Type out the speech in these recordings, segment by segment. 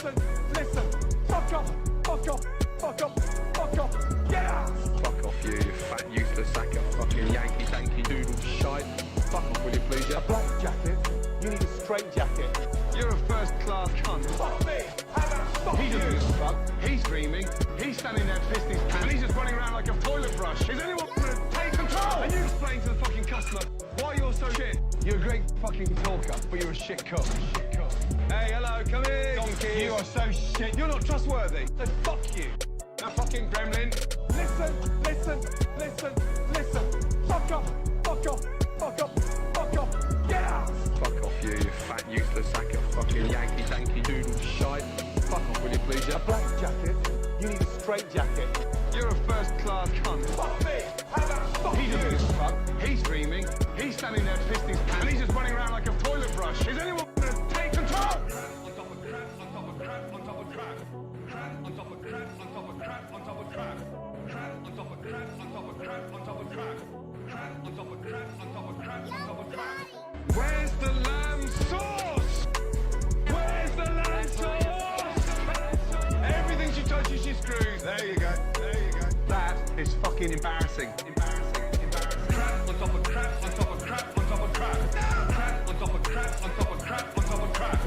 listen, listen. Fuck off, fuck off, fuck off, fuck off. Get out! Fuck off you fat useless sack of fucking Yankee danky doodle shite. Fuck off, will you please, yeah? A black jacket? You need a straight jacket. You're a first-class cunt. Fuck me! How about fuck He you? doesn't give a fuck. He's dreaming. He's standing there pissing his pants. And he's just running around like a toilet brush. Is anyone gonna take control? And you explain to the fucking customer why you're so shit. You're a great fucking talker, but you're a shit cook. Hey, hello, come in. Donkey. You are so shit. You're not trustworthy. So fuck you. Now fucking gremlin. Listen, listen, listen, listen. Fuck off, fuck off, fuck off, fuck off. Get out! Fuck off you fat useless sack of fucking Yankee danky doodle shite. Fuck off, will you please, yeah? A black jacket? You need a straight jacket. You're a first-class cunt. Fuck me! How about fuck He you? doesn't give a fuck. He's dreaming. He's standing there pissing his pants. And he's just running around like a toilet brush. Is anyone gonna take control? On top of crap, on top of crap, on top of crap. Crap on top of crap, on top of crap, on top of crap. Crap on top of crap, on top of crap, on top of crap. Crap on top of crap, on top of crap, on top of crap. Where's the lamb sauce? Where's the lamb sauce? Everything she touches, she screws. There you go. There you go. That is fucking embarrassing. Embarrassing. Embarrassing. Crap on top of crap, on top of crap, on top of crap. Crap on top of crap, on top of crap, on top of crap.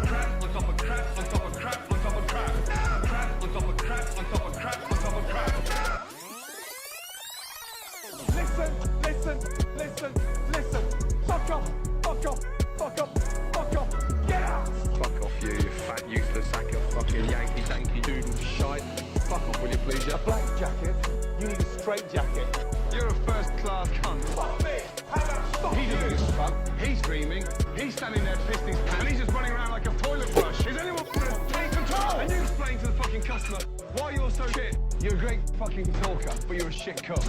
Crap on top of crap, on top of crap, on top of crap. Crap on top of crap, on top of crap, on top of crap. Listen, listen, listen, listen. Fuck off, fuck off, fuck off, fuck off. Get out! Fuck off you fat useless sack of fucking Yankee danky doodle shite. Fuck off, will you please, yeah? A black jacket? You need a straight jacket. You're a first-class cunt. Fuck me! How about fuck He you? doesn't give a fuck. He's dreaming. He's standing there pissing his pants. And he's just running around like a toilet brush. Is anyone gonna take control? And you explain to the fucking customer why you're so shit. You're a great fucking talker, but you're a shit cook.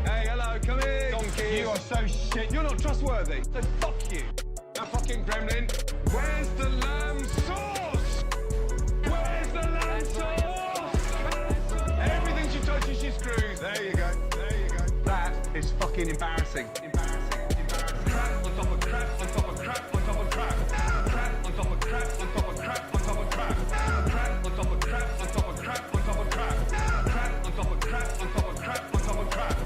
Hey, hello, come in. Donkey. You are so shit. You're not trustworthy. So fuck you. Now fucking gremlin. Where's the lamb sauce? Where's the lamb sauce? Everything she touches, she screws. There you go. There you go. That is fucking embarrassing. Embarrassing. Embarrassing. Crap on top of crap, on top of crap, on top of crap. Crap on top of crap, on top of crap, on top of crap. Crap on top of crap, on top of crap, on top of crap. Crap on top of crap, on top of crap, on top of crap.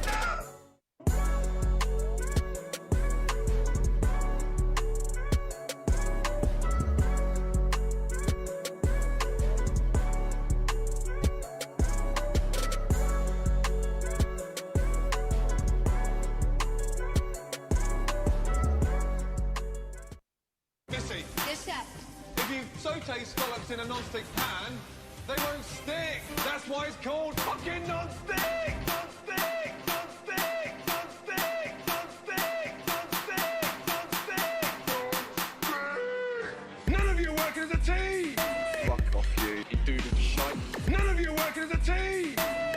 Missy, Yes, chef. if you saute scallops in a non-stick pan, they won't stick. That's why it's called fucking non-stick. Non-stick, non-stick, non-stick, non-stick, non-stick, non-stick, non-stick. None of you are working as a team. Fuck off you doodle shite. None of you are working as a team.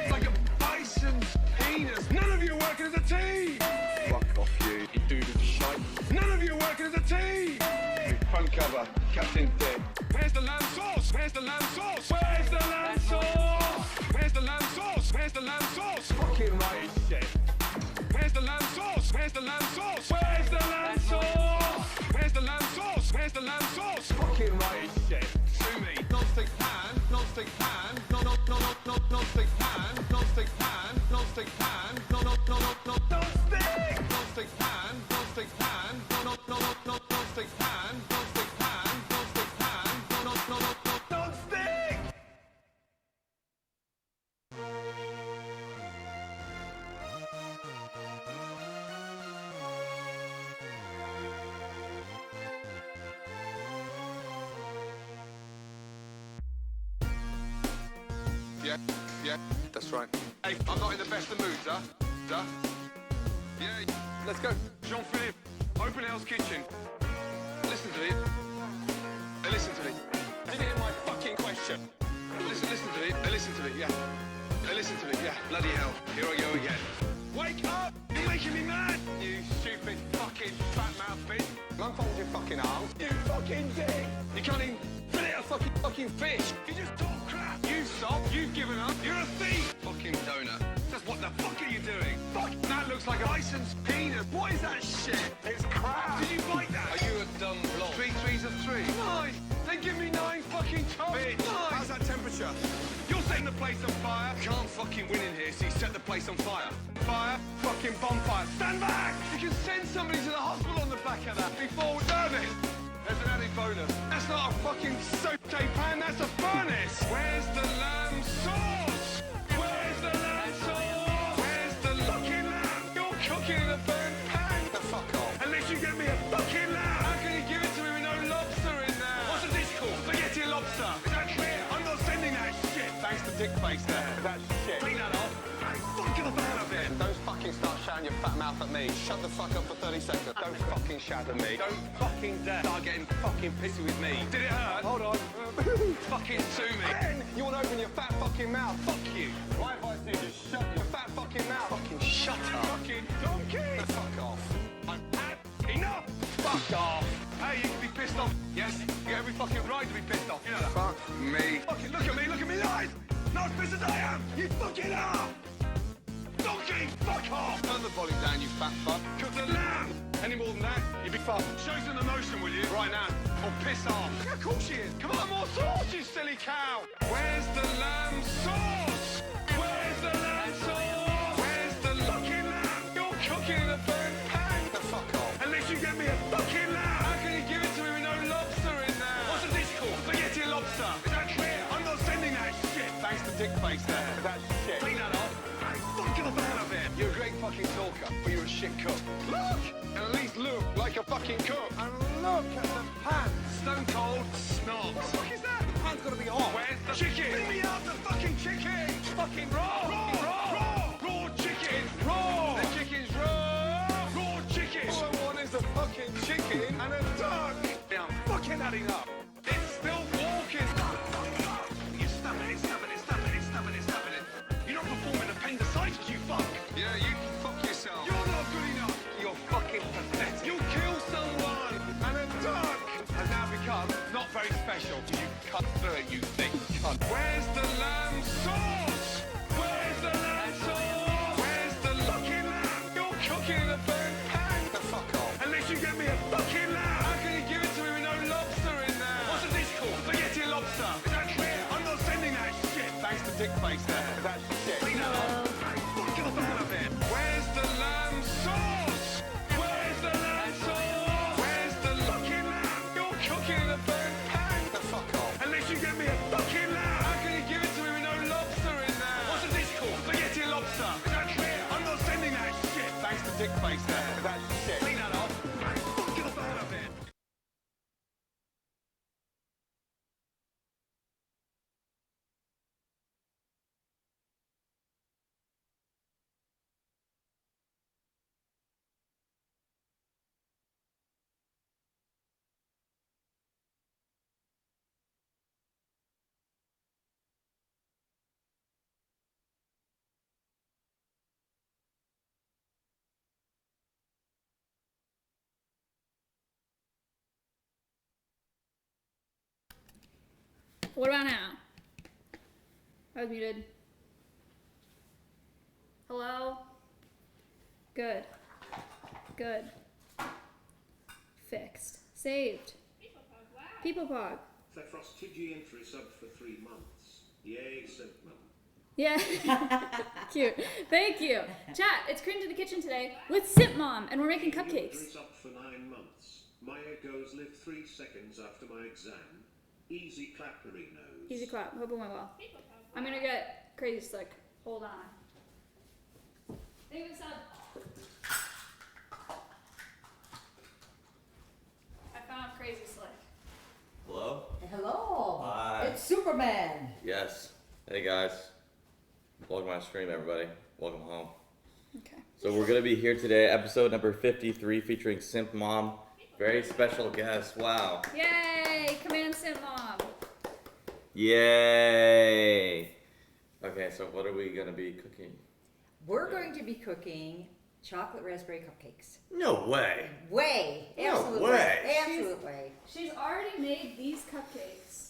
Like a bison's penis. None of you are working as a team. Fuck off you doodle shite. None of you are working as a team. Front cover, Captain Dick. Where's the lamb sauce? Where's the lamb sauce? Where's the lamb sauce? Where's the lamb sauce? Where's the lamb sauce? Fucking right as shit. Where's the lamb sauce? Where's the lamb sauce? Where's the lamb sauce? Where's the lamb sauce? Where's the lamb sauce? Fucking right as shit. Sue me. Non-stick pan, non-stick pan, non-stick pan, non-stick pan, non-stick pan, non-stick, non-stick pan, non-stick pan, non-stick pan, non-stick pan, non-stick pan, non-stick. Yeah, that's right. Hey, I'm not in the best of moods, huh? Yeah, let's go. Jean-Philippe, open house kitchen. Listen to it. Hey, listen to it. Did you hear my fucking question? Listen to it. Hey, listen to it, yeah. Hey, listen to it, yeah. Bloody hell. Here I go again. Wake up! You're making me mad! You stupid fucking fat mouth bitch. Unfold your fucking arms. You fucking dick! You can't even fillet a fucking fish. You just talk crap. You stop. You've given up. You're a thief. Fucking donut. Just what the fuck are you doing? Fuck! That looks like a licensed penis. What is that shit? It's crap. Did you bite that? Are you a dumb blob? 3 threes are 3. 9. They give me 9 fucking times. place on fire. Can't fucking win in here, so you set the place on fire. Fire, fucking bonfire. Stand back! You can send somebody to the hospital on the back of that before we do this. There's an added bonus. That's not a fucking saute pan, that's a furnace. Where's the lamb sauce? Where's the lamb sauce? Where's the fucking lamb? You're cooking in a burnt pan. The fuck off. Unless you get me a fucking lamb. How can you give it to me with no lobster in there? What's a dish called? Spaghetti and lobster. Is that clear? I'm not sending that shit. Thanks to dick face there. That's shit. Clean that off. Fucking the fan of it. Don't fucking start shouting your fat mouth at me. Shut the fuck up for 30 seconds. Don't fucking shout at me. Don't fucking dare start getting fucking pissy with me. Did it hurt? Hold on. Fucking sue me. Ben, you want to open your fat fucking mouth? Fuck you. My advice is just shut your fat fucking mouth. Fucking shut up. Fucking donkey. Fuck off. I've had enough. Fuck off. Hey, you can be pissed off. Yes, you get every fucking right to be pissed off. You know that. Fuck me. Fucking look at me live. Not as pissed as I am. You fucking are. Donkey, fuck off! Turn the volume down, you fat fuck. Cook the lamb! Any more than that, you'd be fucked. Show some emotion, will you? Right now. Or piss off. Yeah, of course she is. Come on, more sauce, you silly cow! Where's the lamb sauce? Where's the lamb sauce? Where's the fucking lamb? You're cooking in a burnt pan. The fuck off. Unless you get me a fucking lamb. How can you give it to me with no lobster in there? What's a dish called? Spaghetti and lobster. Is that clear? I'm not sending that shit. Thanks to dick face there. That's shit. Clean that off. Fucking the fan of it. You're a great fucking talker, but you're a shit cook. Look! And at least look like a fucking cook. And look at the pan. Stone cold snob. What the fuck is that? The pan's gotta be hot. Where's the chicken? Bring me out the fucking chicken! It's fucking raw! Raw chicken! Raw! The chicken's raw! Raw chicken! All I want is a fucking chicken and a duck! Yeah, I'm fucking adding up. It's still walking! You're stuffing it. You're not performing appendicitis, you fuck! Yeah, you fuck yourself. You're not good enough. You're fucking pathetic. You kill someone and a duck has now become not very special. You cut through it, you thick cunt. Where's the lamb sauce? Where's the lamb sauce? Where's the fucking lamb? You're cooking in a burnt pan. The fuck off. Unless you get me a fucking lamb. How can you give it to me with no lobster in there? What's a dish called? Spaghetti and lobster. Is that clear? I'm not sending that shit. Thanks to dick face there. That's shit. Clean that off. Fucking the fan of it. Where's the lamb sauce? Where's the lamb sauce? Where's the fucking lamb? You're cooking in a burnt pan. The fuck off. Unless you get me a fucking lamb. How can you give it to me with no lobster in there? What's a dish called? Spaghetti and lobster. Is that clear? I'm not sending that shit. Thanks to dick face there. That's shit. Clean that off. Fucking the fan of it. What about now? I was muted. Hello? Good. Good. Fixed. Saved. People Pog. Fefrost TG entry subbed for 3 months. Yay, Simpmom. Yeah. Cute. Thank you. Chat, it's Cringe in the kitchen today with Simpmom, and we're making cupcakes. Up for 9 months. Maya goes live 3 seconds after my exam. Easy clappery nose. Easy clap. Hope it went well. I'm gonna get crazy slick. Hold on. Thank you, sub. I found crazy slick. Hello? Hello. Hi. It's Superman. Yes. Hey guys. Welcome to my stream, everybody. Welcome home. Okay. So we're gonna be here today, episode number 53, featuring Simpmom. Very special guest. Wow. Yay! Command Simpmom. Yay! Okay, so what are we gonna be cooking? We're going to be cooking chocolate raspberry cupcakes. No way. Way. No Absolutely. way. Absolutely. She's already made these cupcakes.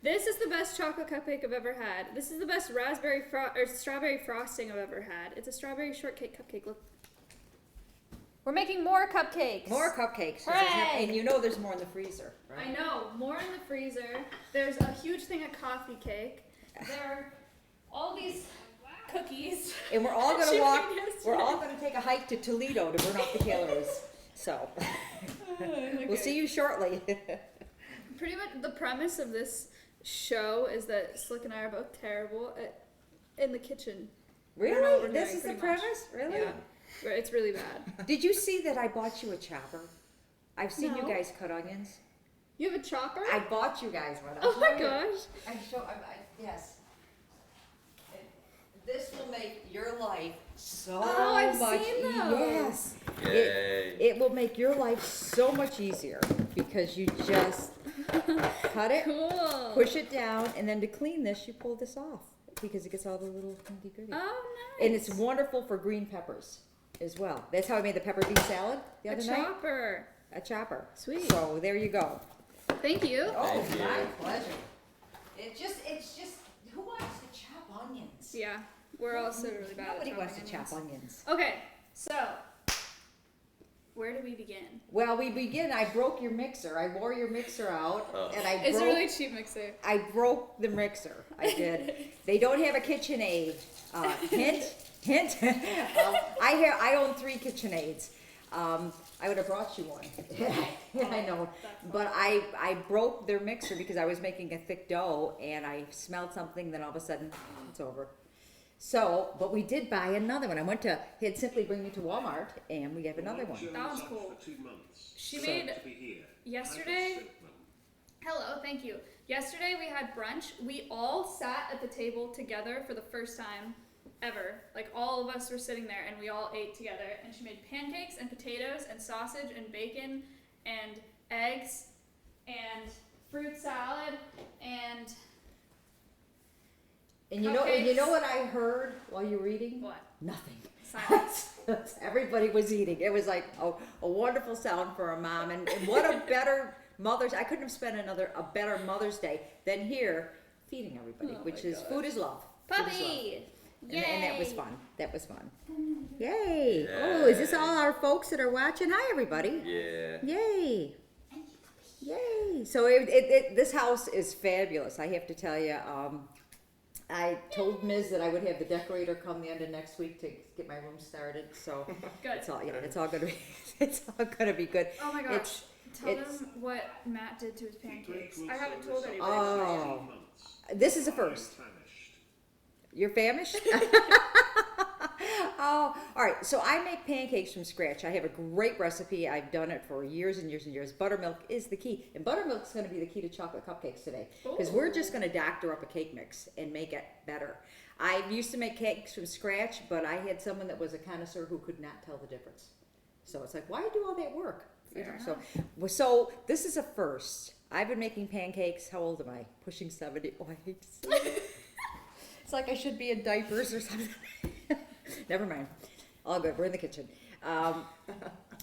This is the best chocolate cupcake I've ever had. This is the best strawberry frosting I've ever had. It's a strawberry shortcake cupcake. Look. We're making more cupcakes. More cupcakes. Hooray! And you know there's more in the freezer, right? I know. More in the freezer. There's a huge thing of coffee cake. there are all these cookies. And we're all She gonna walk, made yesterday. we're all gonna take a hike to Toledo to burn off the calories. So, we'll see you shortly. Pretty much the premise of this show is that Slick and I are both terrible in the kitchen. I don't know what Really? we're This doing, is the pretty much. premise? Really? Yeah. It's really bad. Did you see that I bought you a chopper? I've seen you No. guys cut onions. You have a chopper? I bought you guys one. Oh my gosh. Yes. This will make your life so Oh, I've much seen those. Yes. Yay. It will make your life so much easier because you just cut it, Cool. push it down, and then to clean this, you pull this off because it gets all the little nitty gritty. Oh, nice. And it's wonderful for green peppers as well. That's how I made the pepper beef salad the a other night. chopper. A chopper. Sweet. So there you go. Thank you. Oh, Thank you. my pleasure. It's just, who wants to chop onions? Yeah, we're also really bad Nobody at wants to chopping chop onions. onions. Okay, so where do we begin? Well, we begin. I broke your mixer. I wore your mixer out, and I It's broke. a really cheap mixer. I broke the mixer. I did. They don't have a KitchenAid. Hint, hint. I own 3 KitchenAids. I would have brought you one. I know, but I broke their mixer because I was making a thick dough, and I smelled something. Then all of a sudden, it's over. So, but we did buy another one. I went to. He'd simply bring me to Walmart, and we have another one. That one's cool. For 2 months. She So- made To be here. yesterday. Simpmom. Hello, thank you. Yesterday we had brunch. We all sat at the table together for the first time ever. Like all of us were sitting there and we all ate together. And she made pancakes and potatoes and sausage and bacon and eggs and fruit salad and And you know what I heard while you were eating? what? Nothing. Silence. Everybody was eating. It was like a wonderful sound for a mom, and what a better Mother's. I couldn't have spent a better Mother's Day than here feeding everybody, Oh which my is gosh. food is love. Food is love. Puppy! And that was Yay. fun. That was fun. Yay! Oh, is this all our folks that are watching? Hi, everybody. Yeah. Yay! Yay! So this house is fabulous. I have to tell you. I told Ms. that I would have the decorator come the end of next week to get my room started. So Good. it's all gonna be good. Oh my gosh. It's- Tell it's- them what Matt did to his pancakes. Drake I will haven't solve told this anybody. Oh. 18 months. This is a I am first. famished. You're famished? Oh, all right. So I make pancakes from scratch. I have a great recipe. I've done it for years and years and years. Buttermilk is the key. And buttermilk's going to be the key to chocolate cupcakes today. Because we're just going to doctor up a cake mix and make it better. I used to make cakes from scratch, but I had someone that was a connoisseur who could not tell the difference. So it's like, why do all that work? Fair So this is a first. I've been making pancakes. How old am I? Pushing 70. Oh, I hate to say it. It's like I should be in diapers or something. Never mind. All good. We're in the kitchen.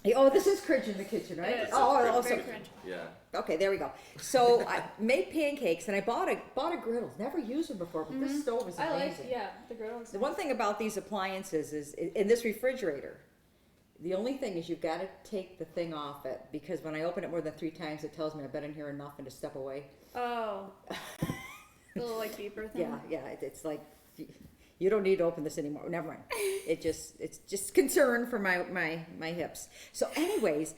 This is Cringe in the kitchen, right? It is. Oh, Very so cringe. Yeah. okay, there we go. So I made pancakes, and I bought a griddle. Never used one before, but this stove is I amazing. like, the griddle is The one thing about these appliances is, in this refrigerator, the only thing is you've got to take the thing off it, because when I open it more than 3 times, it tells me I've been in here enough and to step away. Oh. The little like beeper thing. Yeah, it's like you don't need to open this anymore. Never mind. It's just concern for my hips. So, anyways,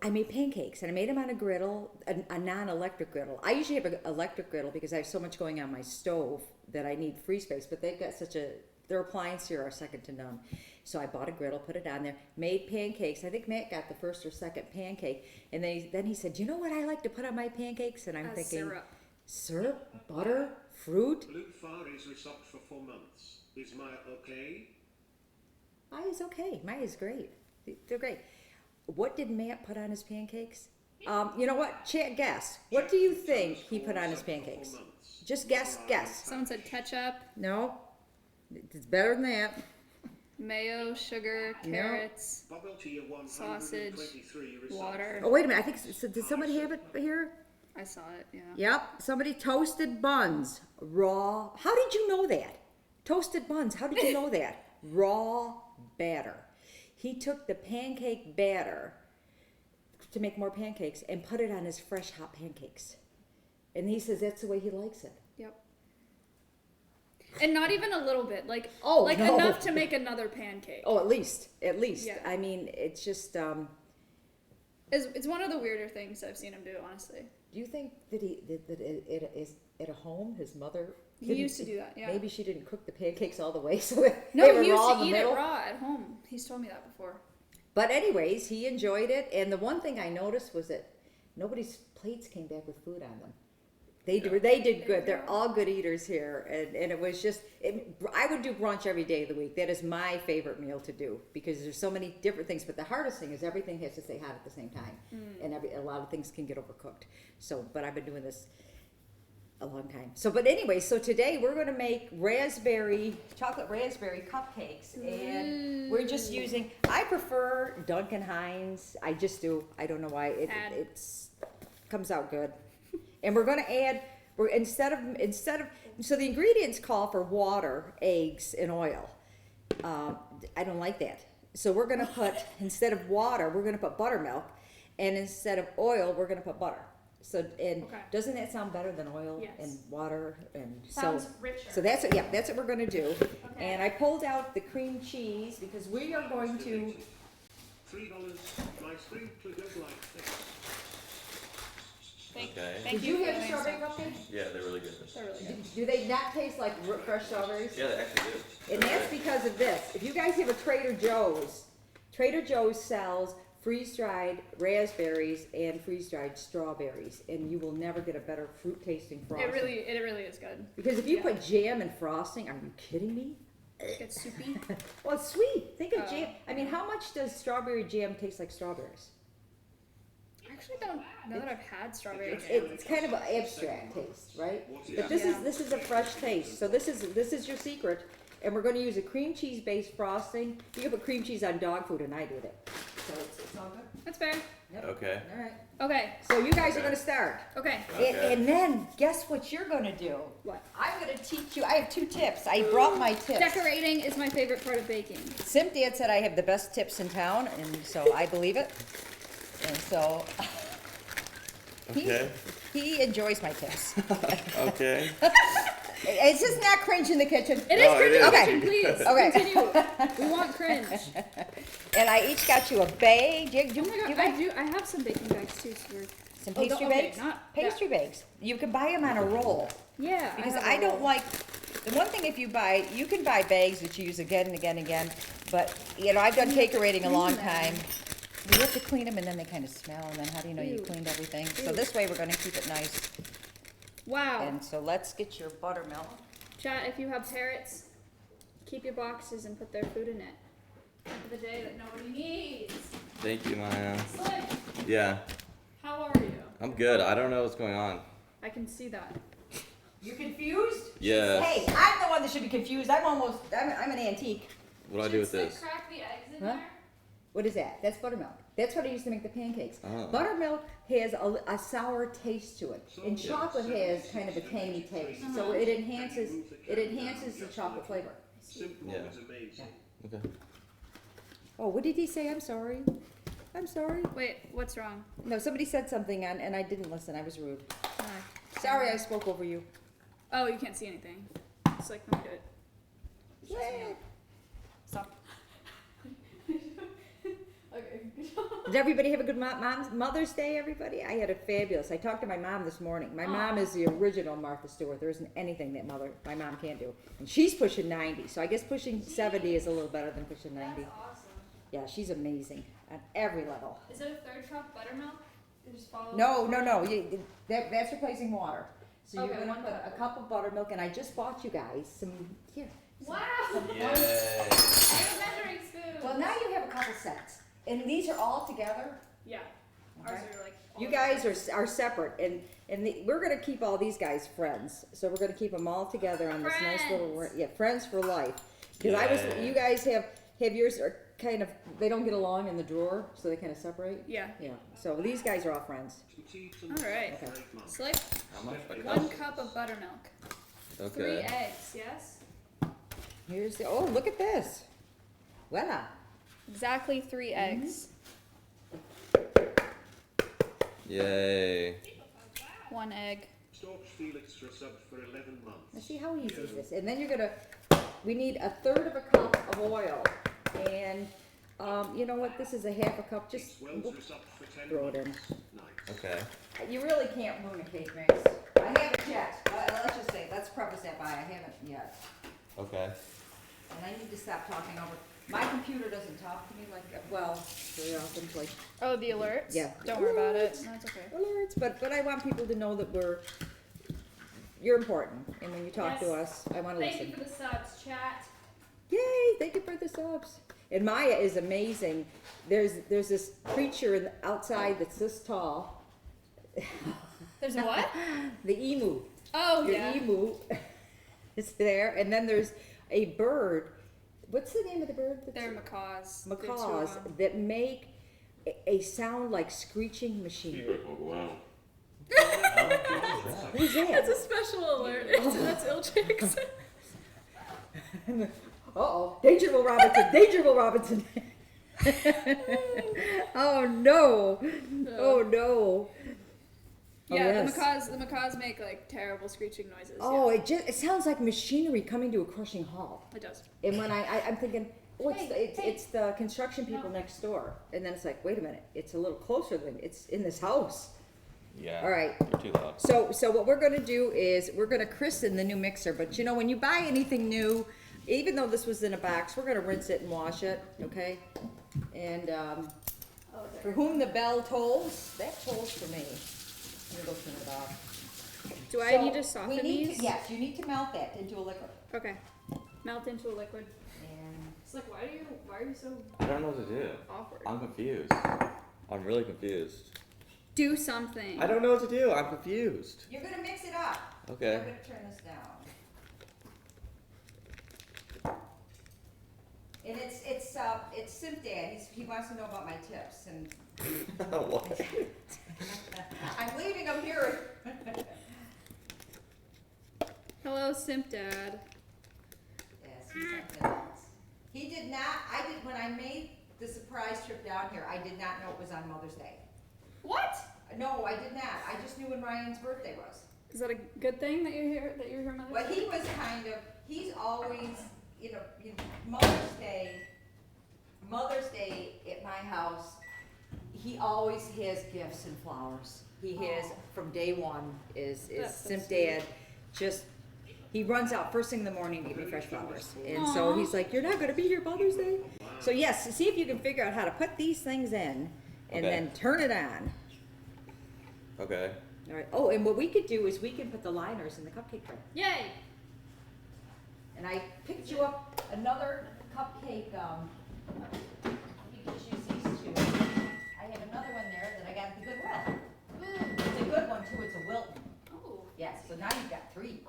I made pancakes and I made them on a griddle, a non-electric griddle. I usually have an electric griddle because I have so much going on my stove that I need free space. But they've got their appliances here are second to none. So I bought a griddle, put it on there, made pancakes. I think Matt got the first or second pancake, and then he said, "You know what I like to put on my pancakes?" And I'm thinking, syrup, butter, fruit. Blue Faris are socked for 4 months. Is Maya okay? Maya's okay. Maya's great. They're great. What did Matt put on his pancakes? You know what? Guess. What do you think he put on his pancakes? Just guess. Someone said ketchup, No, it's better than that. mayo, sugar, carrots, Bubble Tea sausage, 123 water. Oh, wait a minute. I think did somebody have it here? I saw it, yeah. Yep. Somebody toasted buns, raw. How did you know that? Toasted buns. How did you know that? Raw batter. He took the pancake batter to make more pancakes and put it on his fresh hot pancakes. And he says that's the way he likes it. Yep. And not even a little bit, like Oh, like no. enough to make another pancake. Oh, at least. Yeah. I mean, it's just. It's one of the weirder things I've seen him do, honestly. Do you think that it is at a home? His mother. He didn't- used to do that, yeah. Maybe she didn't cook the pancakes all the way, so they No, were he used raw in to the eat it middle. raw at home. He's told me that before. But anyways, he enjoyed it, and the one thing I noticed was that nobody's plates came back with food on them. They did good. They're all good eaters here, and it was just. I would do brunch every day of the week. That is my favorite meal to do because there's so many different things. But the hardest thing is everything has to stay hot at the same time, and a lot of things can get overcooked. So, but I've been doing this a long time. So, but anyway, so today we're going to make chocolate raspberry cupcakes, and we're just using. I prefer Duncan Hines. I just do. I don't know why it's comes out good. And we're going to add. Instead of so the ingredients call for water, eggs, and oil. I don't like that. So we're going to put instead of water, we're going to put buttermilk, and instead of oil, we're going to put butter. So doesn't that sound better than oil and water and Sounds richer. So that's what we're going to do. Okay. And I pulled out the cream cheese because we are going to. $3. My screen clickers like this. Okay. Thank Did you have for the doing strawberry so. cupcakes? Yeah, they're really good. They're really good. Do they not taste like fresh strawberries? Yeah, they actually do. And that's because of this. If you guys have a Trader Joe's sells freeze-dried raspberries and freeze-dried strawberries, and you will never get a better fruit-tasting frosting. It really is good. Because if you put jam and frosting, are you kidding me? It's soupy. Well, it's sweet. Think of jam. I mean, how much does strawberry jam taste like strawberries? I actually don't know that I've had strawberry jam. It's kind of an abstract taste, right? But this is a fresh taste. So this is your secret, and we're going to use a cream cheese based frosting. You can put cream cheese on dog food, and I did it. So it's all good. That's fair. Yep. Okay. All right. Okay. So you guys are going to start. Okay. And then guess what you're going to do? What? I'm going to teach you. I have 2 tips. I brought my tips. Decorating is my favorite part of baking. Sim Dad said I have the best tips in town, and so I believe it. And so he enjoys my tips. Okay. It's just not cringe in the kitchen. It is cringe in the Okay. kitchen, please. Okay. Continue. We want cringe. And I each got you a bag. Oh my god, I have some baking bags too, so some pastry bags. Pastry bags. You can buy them on a roll. Yeah. Because have I a don't roll. like the one thing if you can buy bags that you use again and again and again. But I've done cake-orating a long time. You have to clean them and then they kind of smell, and then how do you know you Ew. cleaned everything? So this way we're going to keep it nice. Wow. And so let's get your buttermilk. Chat, if you have parrots, keep your boxes and put their food in it. For the day that nobody needs. Thank you, Maya. Slim, Yeah, how are you? I'm good. I don't know what's going on. I can see that. You confused? Yeah. Hey, I'm the one that should be confused. I'm an antique. What do I do with Should this? Slim crack the eggs in Huh? there? What is that? That's buttermilk. That's what I used to make the pancakes. Oh. Buttermilk has a sour taste to it, and chocolate has kind of a tangy taste. So it enhances the chocolate flavor. Simpmom Yeah. is amazing. Okay. Oh, what did he say? I'm sorry. I'm sorry. Wait, what's wrong? No, somebody said something and I didn't listen. I was rude. Ah. Sorry, I spoke over you. Oh, you can't see anything. It's like, let me do it. Yeah. Stop. Okay. Did everybody have a good Mother's Day, everybody? I had a fabulous. I talked to my mom this morning. My mom is the original Martha Stewart. There isn't anything that my mom can't do. And she's pushing 90, so I guess pushing 70 is a little better than pushing 90. That's awesome. Yeah, she's amazing at every level. Is it a third cup buttermilk? You just follow No. That's replacing water. So Okay, you're going to one put cup. a cup of buttermilk, and I just bought you guys some, here. Wow! Yay. I have a measuring spoon. Well, now you have a couple sets. And these are all together. Yeah. Ours are like. all You guys are separate, and we're gonna keep all these guys friends. So we're gonna keep them all together on this nice little Friends. friends for life. Because Yeah. you guys have yours are kind of they don't get along in the drawer, so they kind of separate. Yeah. Yeah. So these guys are all friends. All right. Okay. Slick. How much? A 1 cup? cup of buttermilk. 3 Okay. eggs. Yes. Here's the look at this. Voila. Exactly 3 eggs. Yay. 1 egg. Storch Felix for a sub for 11 Now months. see how easy is this? And then you're gonna, we need a third of a cup of oil. And, you know what, this is a half a cup, just Welter's up for 10 throw it in. months. Nice. Okay. You really can't ruin a cake mix. I haven't yet. Let's just say, let's preface that by I haven't yet. Okay. And I need to stop talking over. My computer doesn't talk to me like, well, very often, like Oh, the alerts? Yeah. Don't worry about it. That's okay. alerts, but I want people to know that you're important. And when you talk to Yes. us, I want to Thank listen. you for the subs, chat. Yay! Thank you for the subs. And Maya is amazing. There's this creature outside that's this tall. There's a what? The emu. Oh, Your yeah. emu is there, and then there's a bird. What's the name of the bird? They're macaws. The two of Macaws them. that make a sound like screeching machine. Wow. Who's that? That's a special alert. That's Ilchix. Uh-oh. Dangerville Robinson. Dangerville Robinson. Oh no. Oh no. Yeah, yes. the macaws make like terrible screeching noises. Oh, yeah. it sounds like machinery coming to a crushing halt. It does. And when I'm thinking, oh, Hey, it's the construction people No. next door. And then it's like, wait a minute, it's a little closer than it's in this house. Yeah. All right. You're too loud. So what we're gonna do is we're gonna christen the new mixer. But you know, when you buy anything new, even though this was in a box, we're gonna rinse it and wash it, okay? And for whom the bell tolls, that tolls for me. Let me go turn it off. Do I need to soften we need these? yes, you need to melt that into a liquid. Okay. Melt into a liquid. And It's like, why are you so I don't know what to do. awkward? I'm confused. I'm really confused. Do something. I don't know what to do. I'm confused. you're gonna mix it up. Okay. I'm gonna turn this down. And it's Simp Dad. He wants to know about my tips, and What? I'm leaving him here. Hello, Simp Dad. Yes, he sent it. He did not. When I made the surprise trip down here. I did not know it was on Mother's Day. What? No, I did not. I just knew when Ryan's birthday was. Is that a good thing that you're here? That you're here, Mother's But Day? he was he's always, Mother's Day at my house, he always has gifts and flowers. He has, from day one, is That's so Simp sweet. Dad, he runs out first thing in the morning to give me fresh flowers. And so Aw. he's like, you're not gonna be here Mother's Day? So yes, see if you can figure out how to put these things in and Okay. then turn it on. Okay. All right. Oh, and what we could do is we can put the liners in the cupcake tray. Yay! And I picked you up another cupcake, you can choose these two. I have another one there that I got at the Goodwill. It's a good one too, it's a Wilton. Oh. Yeah, so now you've got three.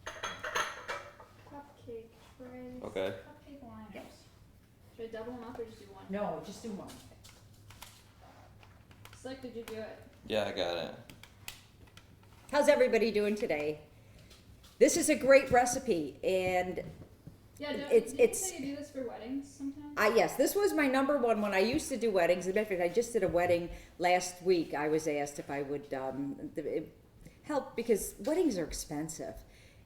Cupcake trays. Okay. Cupcake liners. Yes. Should I double them up or just do one? No, just do one. Slick, did you do it? Yeah, I got it. How's everybody doing today? This is a great recipe, and Yeah, don't, It's- didn't you it's- say you do this for weddings sometimes? yes, this was my number one when I used to do weddings. As a matter of fact, I just did a wedding last week. I was asked if I would help because weddings are expensive.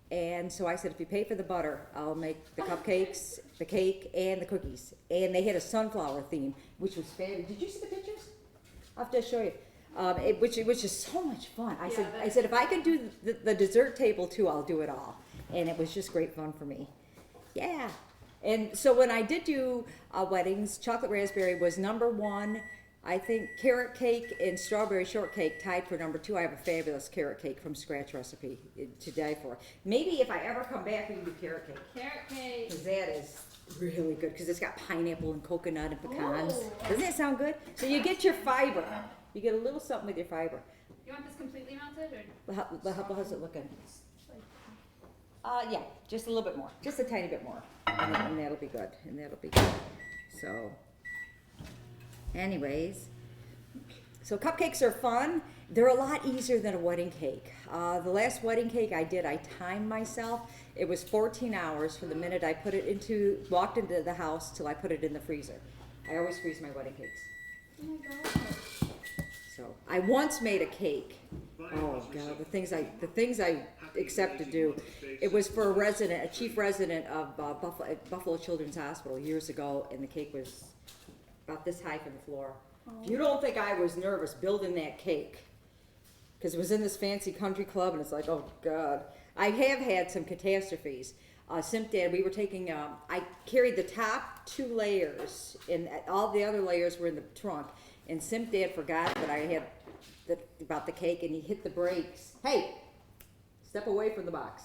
And so I said, if you pay for the butter, I'll make the cupcakes, the cake, and the cookies. And they had a sunflower theme, which was fabulous. Did you see the pictures? I'll have to show you. Which is so much fun. I Yeah, said, if I can do the dessert table too, I'll do it all. And it was just great fun for me. Yeah. And so when I did do weddings, chocolate raspberry was number one. I think carrot cake and strawberry shortcake tied for number two. I have a fabulous carrot cake from scratch recipe to die for. Maybe if I ever come back, we can do carrot cake. Carrot cake. Because that is really good because it's got pineapple and coconut and pecans. Ooh. Doesn't that sound good? So you get your fiber. You get a little something with your fiber. You want this completely melted or? How's it looking? Like, Yeah, just a little bit more. Just a tiny bit more. And that'll be good. And that'll be good. So, anyways. So cupcakes are fun. They're a lot easier than a wedding cake. The last wedding cake I did, I timed myself. It was 14 hours from the minute I walked into the house till I put it in the freezer. I always freeze my wedding cakes. oh my god. So I once made a cake. Oh God, the things I accept to do. It was for a chief resident of Buffalo Children's Hospital years ago, and the cake was about this high from the floor. You don't think I was nervous building that cake? Because it was in this fancy country club, and it's like, oh God. I have had some catastrophes. Simp Dad, we were taking, I carried the top 2 layers, and all the other layers were in the trunk. And Simp Dad forgot that I had about the cake, and he hit the brakes. Hey, step away from the box.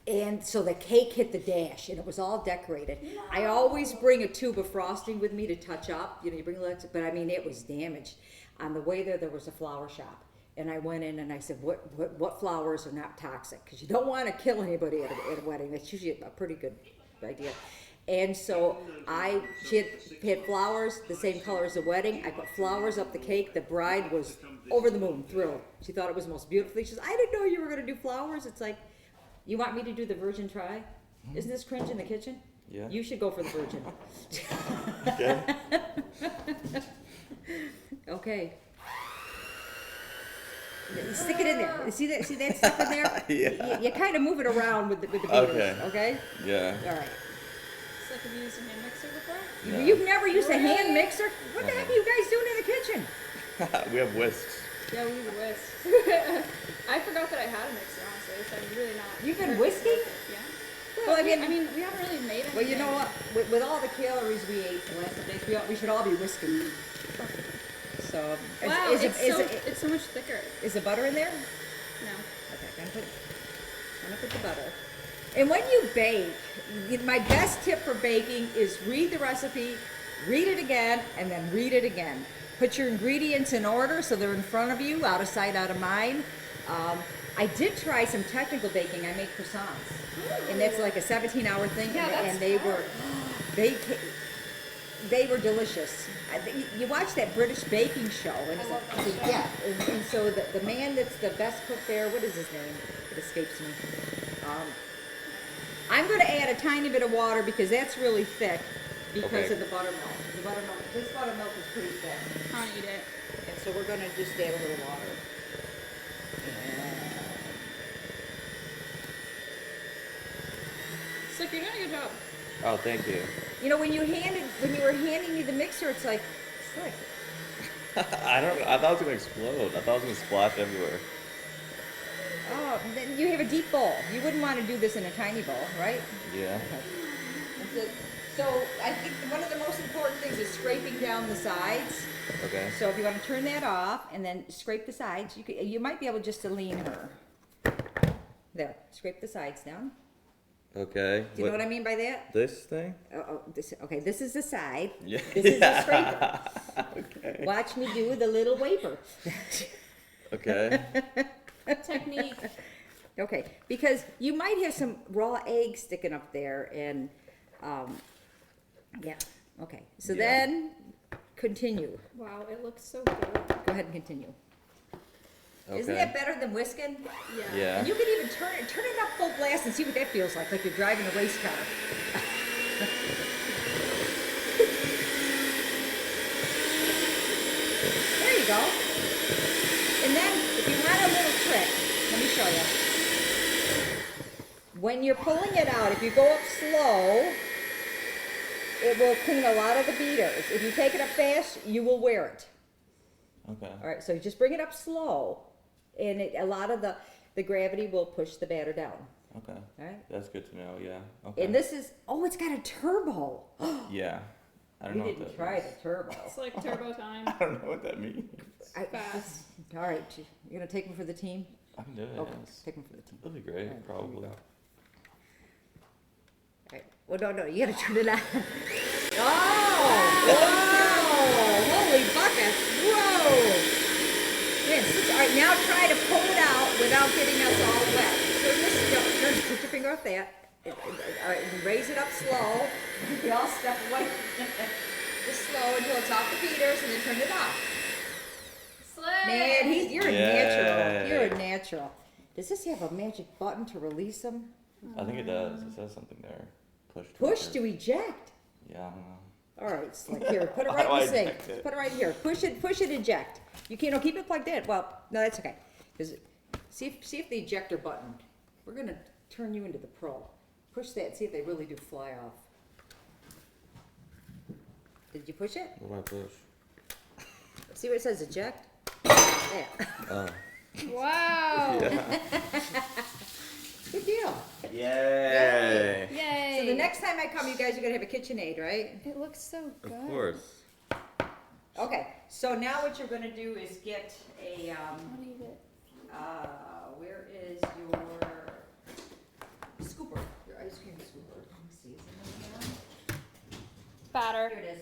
And so the cake hit the dash, and it was all decorated. No. I always bring a tube of frosting with me to touch up. You know, you bring a little, but I mean, it was damaged. On the way there was a flower shop. And I went in and I said, what flowers are not toxic? Because you don't want to kill anybody at a wedding. That's usually a pretty good idea. And so she had flowers the same color as the wedding. I put flowers up the cake. The bride was over the moon, thrilled. She thought it was the most beautiful thing. She says, I didn't know you were going to do flowers. It's like, you want me to do the virgin try? Isn't this Cringe in the kitchen? Yeah. You should go for the virgin. Okay. Okay. Stick it in there. See that stuff in there? Yeah. You kind of move it around with the beaters, okay? Yeah. All right. So have you used a hand mixer before? No. You've never used a hand mixer? What the heck are you guys doing in the kitchen? We have whisks. Yeah, we use a whisk. I forgot that I had a mixer, honestly, so I'm really not. You've been whisking? Yeah. Well, I I mean, mean, we haven't really made anything. well, you know what? With all the calories we ate the last couple days, we should all be whisking. So, Wow, it's so much thicker. is the butter in there? No. Okay, I'm gonna put the butter. And when you bake, my best tip for baking is read the recipe, read it again, and then read it again. Put your ingredients in order so they're in front of you, out of sight, out of mind. I did try some technical baking. I made croissants, and that's like a 17-hour thing, Yeah, and that's they were delicious. You watch that British baking show, and I love that show. yeah, and so the man that's the best cook there, what is his name? It escapes me. I'm going to add a tiny bit of water because that's really thick because of the buttermilk. This buttermilk is pretty thick, I want to eat it. and so we're going to just add a little water. Slick, you're doing a good job. Oh, thank you. You know, when you were handing me the mixer, it's like, slick. I thought it was gonna explode. I thought it was gonna splash everywhere. Oh, then you have a deep bowl. You wouldn't want to do this in a tiny bowl, right? Yeah. So I think one of the most important things is scraping down the sides. Okay. So if you want to turn that off and then scrape the sides, you might be able just to lean her. There, scrape the sides down. Okay. Do you know what I mean by that? This thing? Okay, this is the side. Yeah. This is the scraper. Okay. Watch me do the little wafer. Okay. Technique. Okay, because you might have some raw eggs sticking up there, and yeah. Okay, so Yeah. then continue. Wow, it looks so good. Go ahead and continue. Okay. Isn't that better than whisking? Yeah. Yeah. And you can even turn it up full blast and see what that feels like you're driving a race car. There you go. And then, if you want a little trick, let me show you. When you're pulling it out, if you go up slow, it will clean a lot of the beaters. If you take it up fast, you will wear it. Okay. All right, so you just bring it up slow, and a lot of the gravity will push the batter down. Okay. All right. That's good to know. Yeah. Okay. And this is, it's got a turbo. Yeah. I don't We know what didn't that try means. the turbo. It's like turbo time. I don't know what that means. Fast. All right, you're gonna take me for the team? I can do it. Okay, Yes. take me for the team. That'd be great. All right, Probably. here we go. All right. Well, no, you gotta turn it on. Oh! Whoa! Holy buckets! Whoa! Man, all right, now try to pull it out without getting us all wet. Turn this, put your finger off that. All right, and raise it up slow. We all step away. Just slow until it's off the beaters, and then turn it off. Slick. Man, you're a Yay. natural. You're a natural. Does this have a magic button to release them? I think it does. It says something there. Push. Push to eject. Yeah. I don't know. All right, Slick, here, put it How right do in I the sink. eject it? Put it right here. Push it, eject. You can't, no, keep it plugged in. Well, no, that's okay. 'Cause see if the ejector button, we're gonna turn you into the pro. Push that, see if they really do fly off. Did you push it? What do I push? See what it says, eject? Yeah. Oh. Wow. Good deal. Yay! Yay. So the next time I come, you guys are gonna have a KitchenAid, right? It looks so good. Of course. Okay, so now what you're gonna do is get a, What do you get? where is your scooper? Your ice cream scooper. Let me see, is it in there? Batter. Here it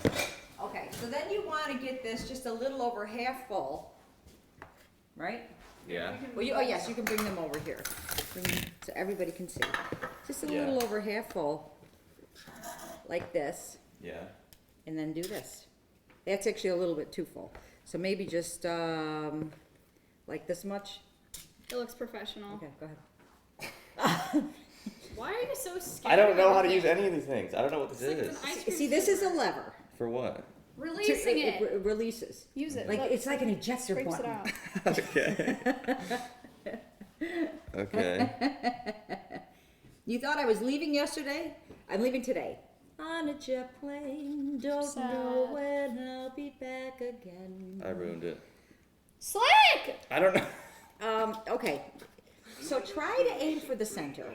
is. Okay, so then you wanna get this just a little over half full, right? Yeah. Well, oh yes, you can bring them over here, so everybody can see. Just a Yeah. little over half full, like this, Yeah. and then do this. That's actually a little bit too full, so maybe just, like this much. It looks professional. Okay, go ahead. Why are you so scared? I don't know of how to use everything? any of these things. I don't know what this It's like is. an ice cream See, this is a scooper. lever. For what? Releasing it. It releases. Use it. Like, Look, it's like an ejector scrapes it button. out. Okay. Okay. You thought I was leaving yesterday? I'm leaving today. On a jet plane, don't know Sad. when I'll be back again. I ruined it. Slick! I don't know. Okay. So try to aim for the center.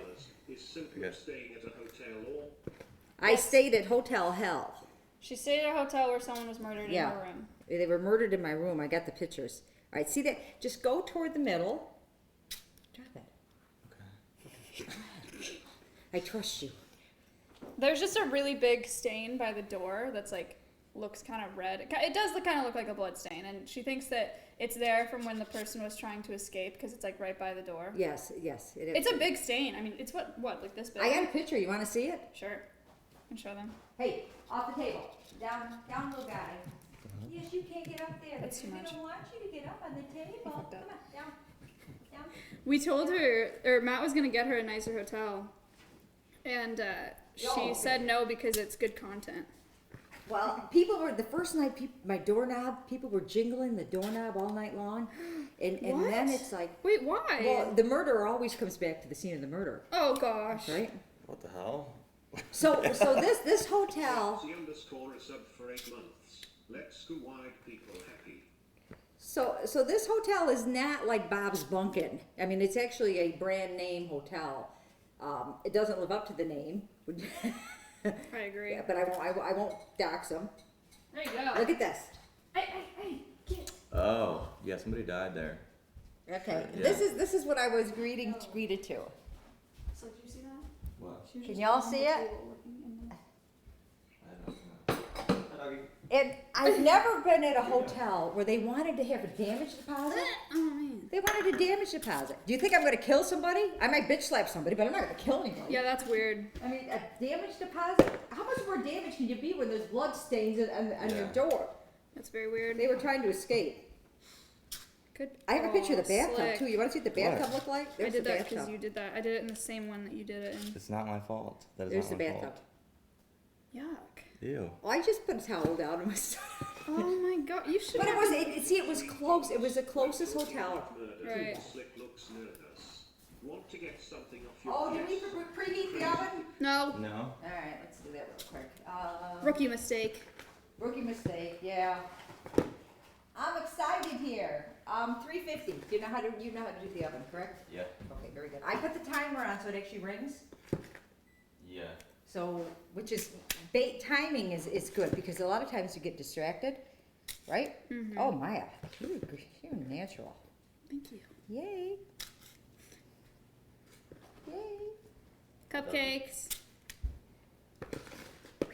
Is Simpmom Okay. staying at a hotel or? I stayed at Hotel Hell. She stayed at a hotel where someone was murdered in Yeah. her room. They were murdered in my room. I got the pictures. All right, see that? Just go toward the middle. Drop it. I trust you. There's just a really big stain by the door that's like looks kind of red. It does kind of look like a blood stain, and she thinks that it's there from when the person was trying to escape because it's like right by the door. Yes, yes. It is. It's a big stain. I mean, it's what like this big. I got a picture. You want to see it? Sure. I can show them. Hey, off the table. Down, little guy. Yes, you can't get up there. That's too much. We don't want you to get up on the table. Come on, fucked down. We told her, or Matt was gonna get her a nicer hotel, and she okay. said no because it's good content. Well, people were, the first night, my doorknob, people were jingling the doorknob all night long. And then What? it's like, Wait, why? well, the murderer always comes back to the scene of the murder, Oh gosh. right? What the hell? So this hotel, The sub for 8 months. Let's go wide people happy. so this hotel is not like Bob's Bunkin'. I mean, it's actually a brand name hotel. It doesn't live up to the name. I agree. Yeah, but I won't dox them. There you go. Look at this. Hey, get. Oh, yeah, somebody died there. Okay, Yeah. this is what I was greeted to. So did you see that? What? She was Can just y'all on the see it? table looking in the- And I've never been at a hotel where they wanted to have a damage deposit. Oh man. They wanted a damage deposit. Do you think I'm going to kill somebody? I might bitch slap somebody, but I'm not going to kill anybody. Yeah, that's weird. I mean, a damage deposit? How much more damage can you be when there's blood stains on your Yeah. door? That's very weird. They were trying to escape. Good. I have a picture of the Oh, bathtub slick. too. You want to see what the What? bathtub looked like? I There's did the that because bathtub. you did that. I did it in the same one that you did it in. It's not my fault. That is There's the not my bathtub. fault. Yuck. Ew. Well, I just put a towel down on my Oh my god, you should But it have. was, see, it was close. It was the closest hotel. Murder. Right. Slick looks nervous. Want to get something off your Oh, did we chest? preheat the oven? No. No. All right, let's do that real quick. Rookie mistake. Rookie mistake, yeah. I'm excited here. 350. You know how to do the oven, correct? Yeah. Okay, very good. I put the timer on so it actually rings. Yeah. So, which is timing is good because a lot of times you get distracted, right? Mm-hmm. Oh Maya, you're natural. Thank you. Yay! Yay! Cupcakes.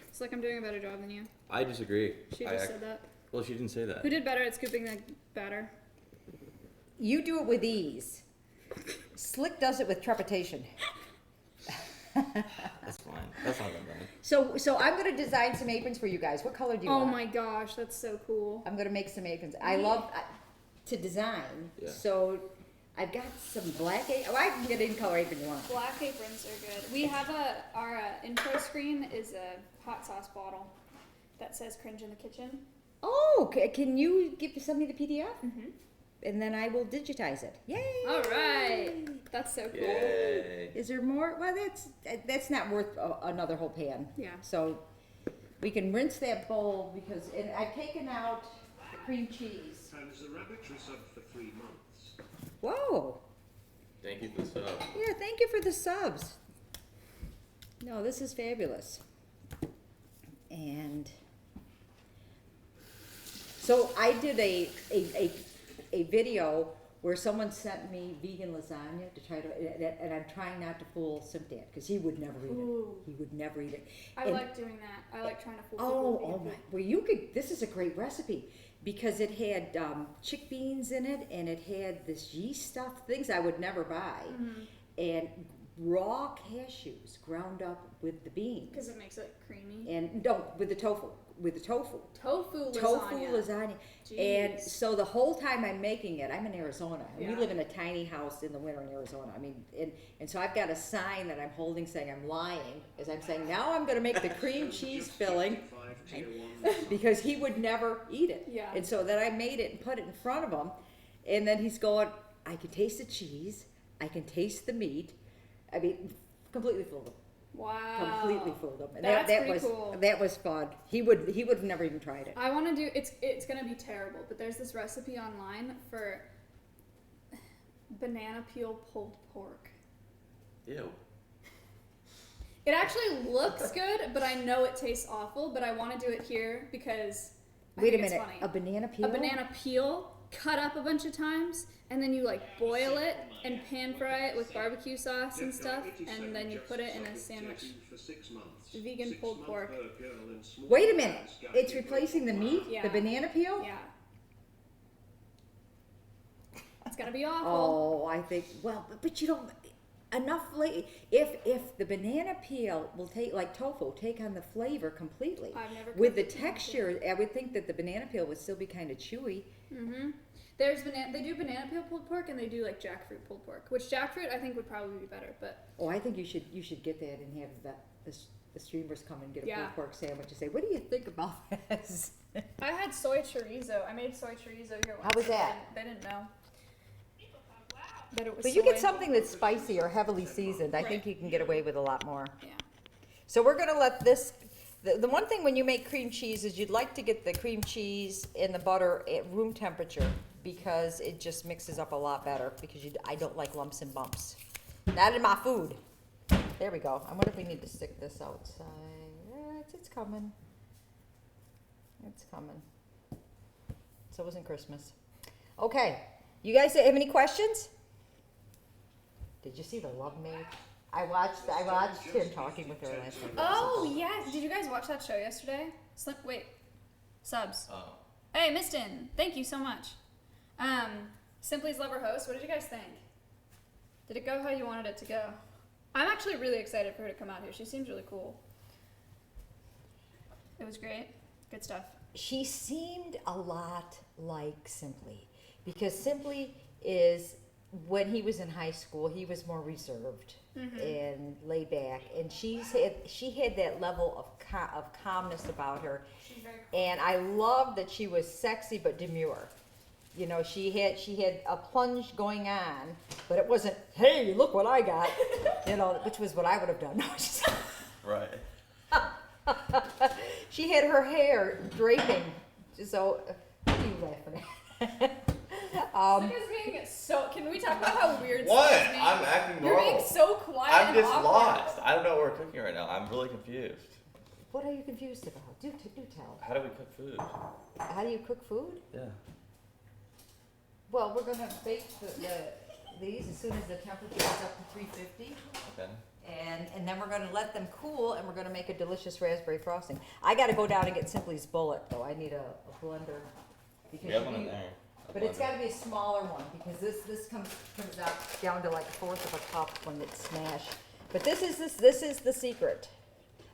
It's like I'm doing a better job than you. I disagree. She just said that. Well, she didn't say that. Who did better at scooping the batter? You do it with ease. Slick does it with trepidation. That's fine. That's not that bad. So I'm gonna design some aprons for you guys. What color do you Oh want? my gosh, that's so cool. I'm gonna make some aprons. I love to design. Yeah. So I've got some black aprons. Oh, I can get any color apron you want. Black aprons are good. We have our intro screen is a hot sauce bottle. that says Cringe in the Kitchen. Oh, can you send me the PDF? Mm-hmm. And then I will digitize it. Yay! All right. That's so cool. Yay. Is there more? Well, that's not worth another whole pan. Yeah. So we can rinse that bowl because I've taken out the cream cheese. And the rabbit resub for 3 months. Whoa! Thank you for the sub. Yeah, thank you for the subs. No, this is fabulous. And so I did a video where someone sent me vegan lasagna to try to, and I'm trying not to fool Simpdad because he would never eat Ooh. it. He would never eat it. I And- like doing that. I like trying to fool Oh, people. oh my! Well, you could. This is a great recipe because it had chick beans in it, and it had this yeast stuff, things I would never buy, and raw cashews ground up with the beans, Because it makes it creamy. and no, with the tofu, Tofu lasagna. tofu lasagna. And Jeez. so the whole time I'm making it, I'm in Arizona, and we Yeah. live in a tiny house in the winter in Arizona. I mean, and so I've got a sign that I'm holding saying I'm lying, as I'm saying now I'm going to make the cream cheese filling. 5 tier 1 Because he would never eat it. Yeah. And so then I made it and put it in front of him. And then he's going, I can taste the cheese. I can taste the meat. I mean, completely fooled him. Wow. Completely fooled him. And That's that pretty was cool. that was fun. He would have never even tried it. I want to do, it's going to be terrible, but there's this recipe online for banana peel pulled pork. Ew. It actually looks good, but I know it tastes awful, but I want to do it here because I Wait a think it's minute. funny. A banana peel? A banana peel cut up a bunch of times, and then you like boil it and pan fry it with barbecue sauce and stuff, and then you put it in a sandwich. for 6 months. Vegan 6 pulled month pork. per girl in small Wait a minute. towns, It's Gandhi replacing the meat? Yeah. The banana peel? Yeah. It's gonna be awful. Oh, I think, well, but you don't, if the banana peel will take, like tofu, take on the flavor completely. I've never With the cooked banana texture, I would think that the banana peel would still be kind of chewy. Mm-hmm. They do banana peel pulled pork, and they do like jackfruit pulled pork, which jackfruit I think would probably be better, but Oh, I think you should get that and have the streamers come and get a Yeah. pulled pork sandwich and say, what do you think about this? I had soy chorizo. I made soy chorizo here once. How was that? They didn't know. That it was But you get soy. something that's spicy or heavily seasoned, I think Right. you can get away with a lot more. Yeah. So we're gonna let this, the one thing when you make cream cheese is you'd like to get the cream cheese and the butter at room temperature because it just mixes up a lot better because I don't like lumps and bumps. Not in my food. There we go. I wonder if we need to stick this outside. It's coming. It's coming. So isn't Christmas. Okay. You guys have any questions? Did you see the Love Maid? I watched him talking with her last night. Oh yeah! Did you guys watch that show yesterday? Subs. Oh. Hey, Mistin, thank you so much. Simply's Lover host. What did you guys think? Did it go how you wanted it to go? I'm actually really excited for her to come out here. She seems really cool. It was great. Good stuff. She seemed a lot like Simply because Simply is, when he was in high school, he was more reserved and laid back, and she had that level of calmness about her. She's very cool. And I love that she was sexy but demure. You know, she had a plunge going on, but it wasn't, hey, look what I got, you know, which was what I would have done. No, she's- Right. she had her hair draping. So, what are you laughing at? You guys being so. Can we talk about how weird? What? Sydney's being? I'm acting You're normal. being so quiet. I'm and just awkward. lost. I don't know what we're cooking right now. I'm really confused. What are you confused about? Do tell. How do we cook food? How do you cook food? Yeah. Well, we're gonna bake these as soon as the temperature is up to 350. Okay. And then we're gonna let them cool, and we're gonna make a delicious raspberry frosting. I gotta go down and get Simply's bullet, though. I need a blender. Because We have one in there. A But it's blender. gotta be a smaller one, because this comes out down to like a fourth of a cup when it's smashed. But this is the secret.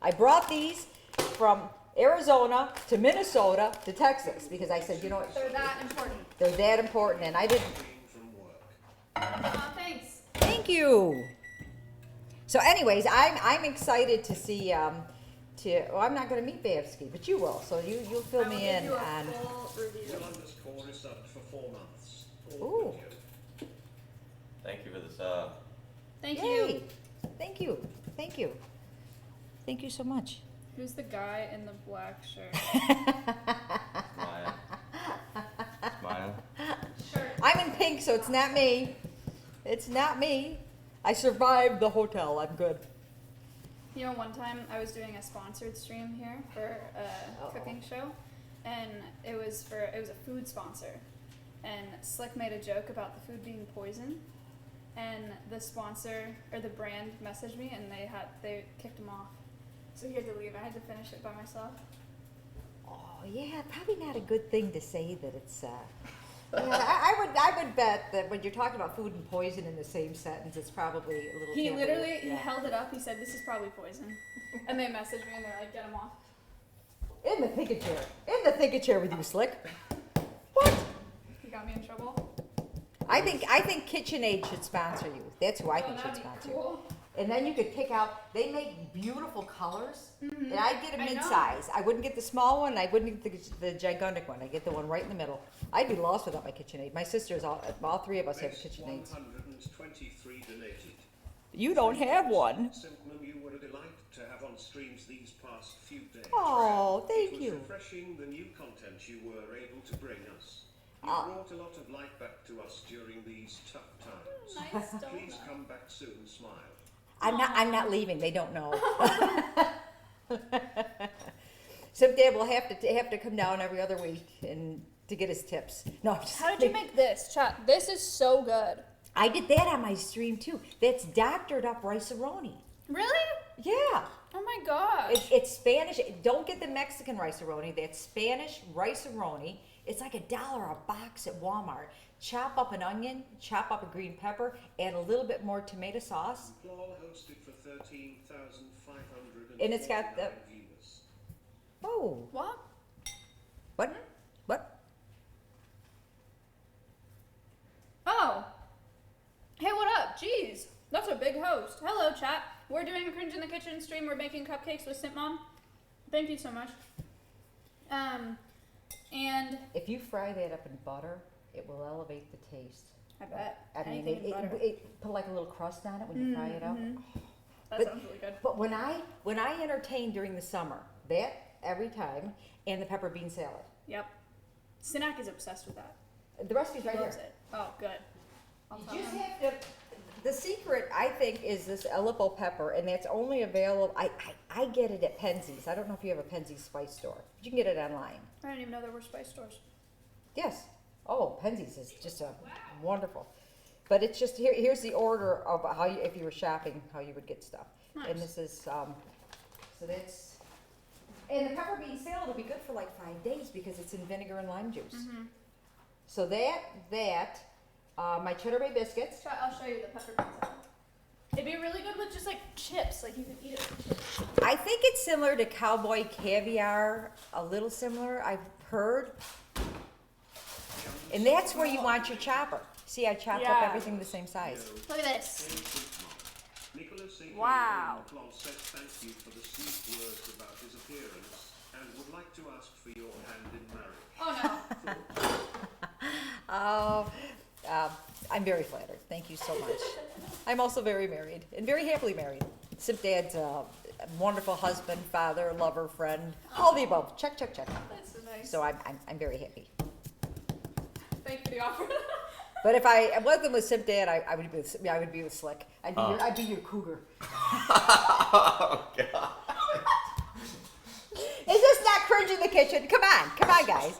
I brought these from Arizona to Minnesota to Texas, because I said, you know what, They're that important. they're that important, and I didn't. from work. Thanks. Thank you. So, anyways, I'm excited to see well, I'm not going to meet Babsky, but you will. So you'll fill I will me give in you a on. full review. Yolanda's core is up for 4 months. All Ooh. video. Thank you for the sub. Thank Yay. you. Thank you. Thank you. Thank you so much. Who's the guy in the black shirt? Smile. Smile. Shirt. I'm in pink, so it's not me. It's not me. I survived the hotel. I'm good. You know, one time I was doing a sponsored stream here for a cooking show, and it was a food sponsor, and Slick made a joke about the food being poison, and the sponsor or the brand messaged me, and they kicked him off, so he had to leave. I had to finish it by myself. Oh yeah, probably not a good thing to say that it's. Yeah, I would bet that when you're talking about food and poison in the same sentence, it's probably a little. He taboo. literally he Yeah. held it up. He said, "This is probably poison," and they messaged me, and they're like, "Get him off." In the thinking chair. In the thinking chair with you, Slick. What? He got me in trouble. I think KitchenAid should sponsor you. That's who I think should That'd be sponsor you. cool. And then you could pick out. They make beautiful colors, and I'd get a I know. mid-size. I wouldn't get the small one. I wouldn't get the gigantic one. I get the one right in the middle. I'd be lost without my KitchenAid. My sisters, all three of us have Best KitchenAids. 123 donated. You don't have one. Simpmom, you were a delight to have on streams these past few days. Oh, thank It was you. refreshing the new content you were able to bring us. You Ah. brought a lot of light back to us during these tough times. Nice Please donut. come back soon. Smile. I'm not leaving. They don't know. Someday we'll have to come down every other week and to get his tips. No, I'm just How did you kidding. make this, chat? This is so good. I did that on my stream too. That's doctored up rice-a-roni. Really? Yeah. Oh my gosh. It's Spanish. Don't get the Mexican rice-a-roni. That's Spanish rice-a-roni. It's like $1 a box at Walmart. Chop up an onion, chop up a green pepper, add a little bit more tomato sauce. All hosted for 13,500 And it's got the- viewers. Oh, What? what? What? Oh. Hey, what up? Jeez. That's a big host. Hello, chat. We're doing a Cringe in the Kitchen stream. We're making cupcakes with Simpmom. Thank you so much. And If you fry that up in butter, it will elevate the taste. I bet I mean, anything in butter. it put like a little crust on it when you fry it up. That but- sounds really good. But when I entertain during the summer, that every time, and the pepper bean salad. Yep. Sinak is obsessed with that. The recipe's He right loves here. it. Oh, good. I'll You tell just him. have to. The secret, I think, is this Aleppo pepper, and that's only available. I get it at Penzies. I don't know if you have a Penzies spice store, but you can get it online. I didn't even know there were spice stores. Yes. Oh, Penzies is just a wonderful. But it's just here's the order of how you, if you were shopping, how you would get stuff. Nice. And this is so that's and the pepper bean salad will be good for like 5 days because it's in vinegar and lime juice. So my cheddar bay biscuits. I'll show you the pepper bean salad. It'd be really good with just like chips, like you could eat it with chips. I think it's similar to cowboy caviar, a little similar. I've heard. And that's where you want your chopper. See, I chopped up Yeah. everything the same size. Look at this. Nicholas A. Wow. Claus says thank you for the sweet words about his appearance and would like to ask for your hand in marriage. Oh no. Oh, I'm very flattered. Thank you so much. I'm also very married and very happily married. Simp Dad's a wonderful husband, father, lover, friend, all the above. Check, check, check. That's so nice. So I'm very happy. Thank you for the offer. But if I wasn't with Simp Dad, I would be with Slick. I'd be your cougar. Oh, God. Is this not Cringe in the Kitchen? Come on, guys.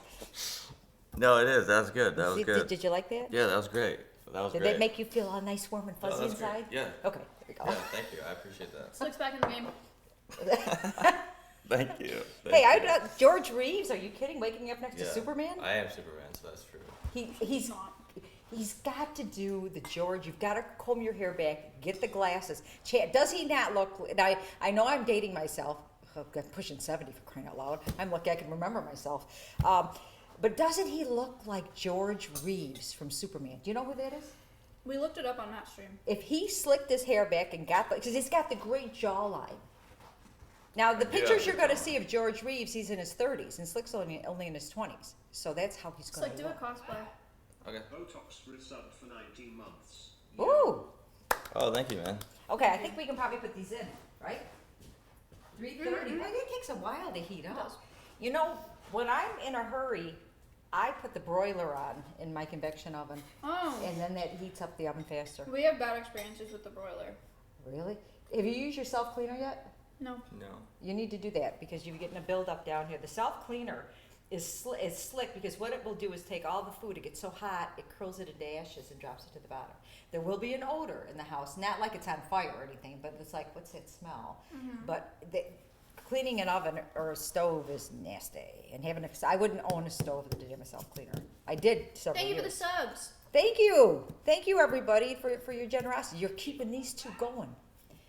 No, it is. That was good. That was good. Did you like that? Yeah, that was great. That was Did great. that make you feel all nice, warm, and fuzzy that's great. inside? Yeah. Okay, there we go. Yeah, thank you. I appreciate that. Slick's back in the game. Thank you. Hey, Thank you. George Reeves, are you kidding? Waking up next to Yeah. Superman? I am Superman, so that's true. He's got to do the George. You've got to comb your hair back, get the glasses. Does he not look? And I know I'm dating myself. Oh, I'm pushing 70 for crying out loud. I'm lucky I can remember myself. But doesn't he look like George Reeves from Superman? Do you know who that is? We looked it up on that stream. If he slicked his hair back and got because he's got the great jawline. Now, the Yeah, pictures you're good going to job. see of George Reeves, he's in his 30s, and Slick's only in his 20s. So that's how he's It's going like to do a look. cosplay. Okay. Botox resubbed for 19 months. Ooh. Oh, thank you, man. Okay, I think we can probably put these in, right? 330. Well, it takes a while to heat up. You know, when I'm in a hurry, I put the broiler on in my convection oven, Oh. and then that heats up the oven faster. We have bad experiences with the broiler. Really? Have you used your self cleaner yet? No. No. You need to do that because you're getting a buildup down here. The self cleaner is slick because what it will do is take all the food. It gets so hot, it curls it into ashes and drops it to the bottom. There will be an odor in the house, not like it's on fire or anything, but it's like, what's that smell? But cleaning an oven or a stove is nasty. And I wouldn't own a stove that didn't have a self cleaner. I did several Thank you for the years. subs. Thank you everybody for your generosity. You're keeping these two going.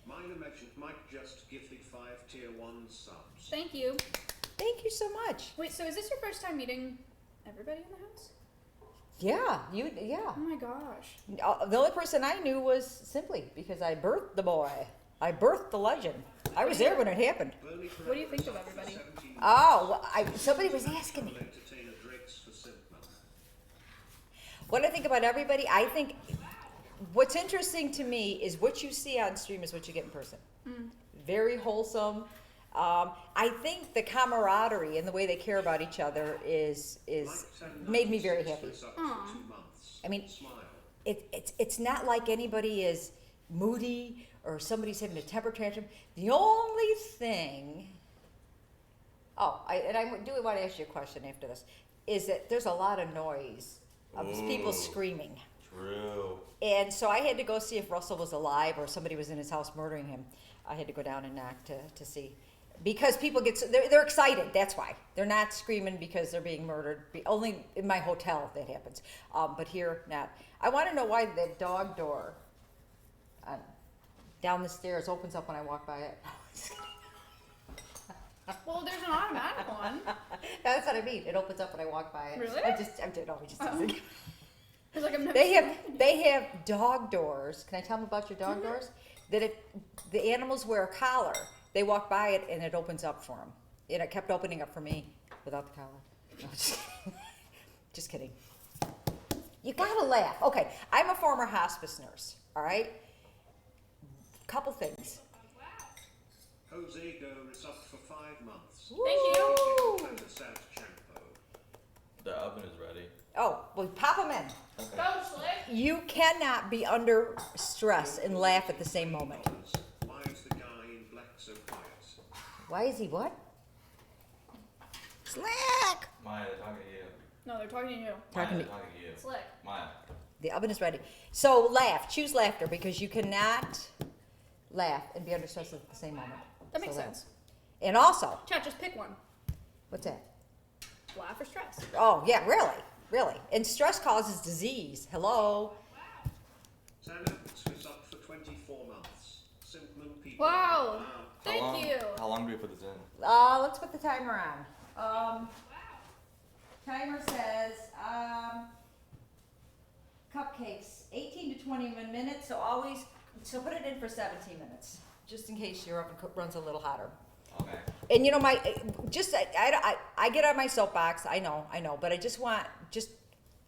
Minor mentioned Mike just gifted 5 tier 1 subs. Thank you. Thank you so much. Wait, so is this your first time meeting everybody in the house? Yeah, Oh my gosh. The only person I knew was Simply because I birthed the boy. I birthed the legend. I was there when it happened. Bernie What do you think of Pereira everybody? subbed for 17 Oh, somebody was asking me. entertainer Drakes for Simpmom. What I think about everybody, I think what's interesting to me is what you see on stream is what you get in person. Very wholesome. I think the camaraderie and the way they care about each other is made me very happy. I mean, it's not like anybody is moody or somebody's having a temper tantrum. The only thing, I do want to ask you a question after this, is that there's a lot of noise of people screaming. True. And so I had to go see if Russell was alive or somebody was in his house murdering him. I had to go down and knock to see. Because people they're excited, that's why. They're not screaming because they're being murdered. Only in my hotel that happens. But here, not. I want to know why the dog door down the stairs opens up when I walk by it. Well, there's an automatic one. That's what I mean. It opens up when I walk by it. Really? I'm just teasing. It's like I've never They have dog doors. Can I tell them about your dog doors? That if the animals wear a collar, they walk by it and it opens up for them. And it kept opening up for me without the collar. No, just kidding. You gotta laugh. Okay, I'm a former hospice nurse. All right. Couple things. Jose Go resubbed for 5 months. Thank you. And a sad shampoo. The oven is ready. Oh, well, pop them in. Go, Slick. You cannot be under stress and laugh at the same moment. Why is the guy in black so quiet? Why is he what? Slick. Maya, they're talking to you. No, they're talking to you. Talking Maya, to- they're talking to you. Slick. Maya. The oven is ready. So laugh. Choose laughter because you cannot laugh and be under stress at the same moment. That makes So sense. And also, Chat, just pick one. what's that? Laugh or stress. Oh, yeah, really. And stress causes disease. Hello. Xanax resubbed for 24 months. Simpmom people. Wow. How Thank long, you. How long do we put this in? Let's put the timer on. Timer says cupcakes 18 to 21 minutes. So put it in for 17 minutes, just in case your oven runs a little hotter. Okay. And you know, I get on my soapbox. I know, but I just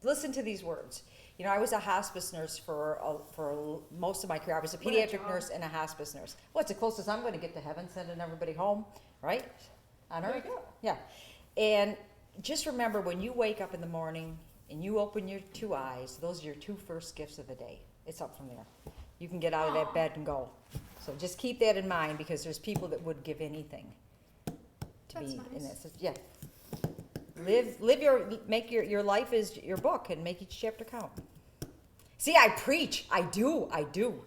listen to these words. You know, I was a hospice nurse for most of my career. I was a What a pediatric job. nurse and a hospice nurse. Well, it's the closest I'm going to get to heaven, sending everybody home, right? On There earth. you go. Yeah. And just remember, when you wake up in the morning and you open your 2 eyes, those are your 2 first gifts of the day. It's up from there. You can get out of that bed and go. So just keep that in mind because there's people that would give anything to That's be in nice. this. Yeah. Make your life is your book and make each chapter count. See, I preach. I do.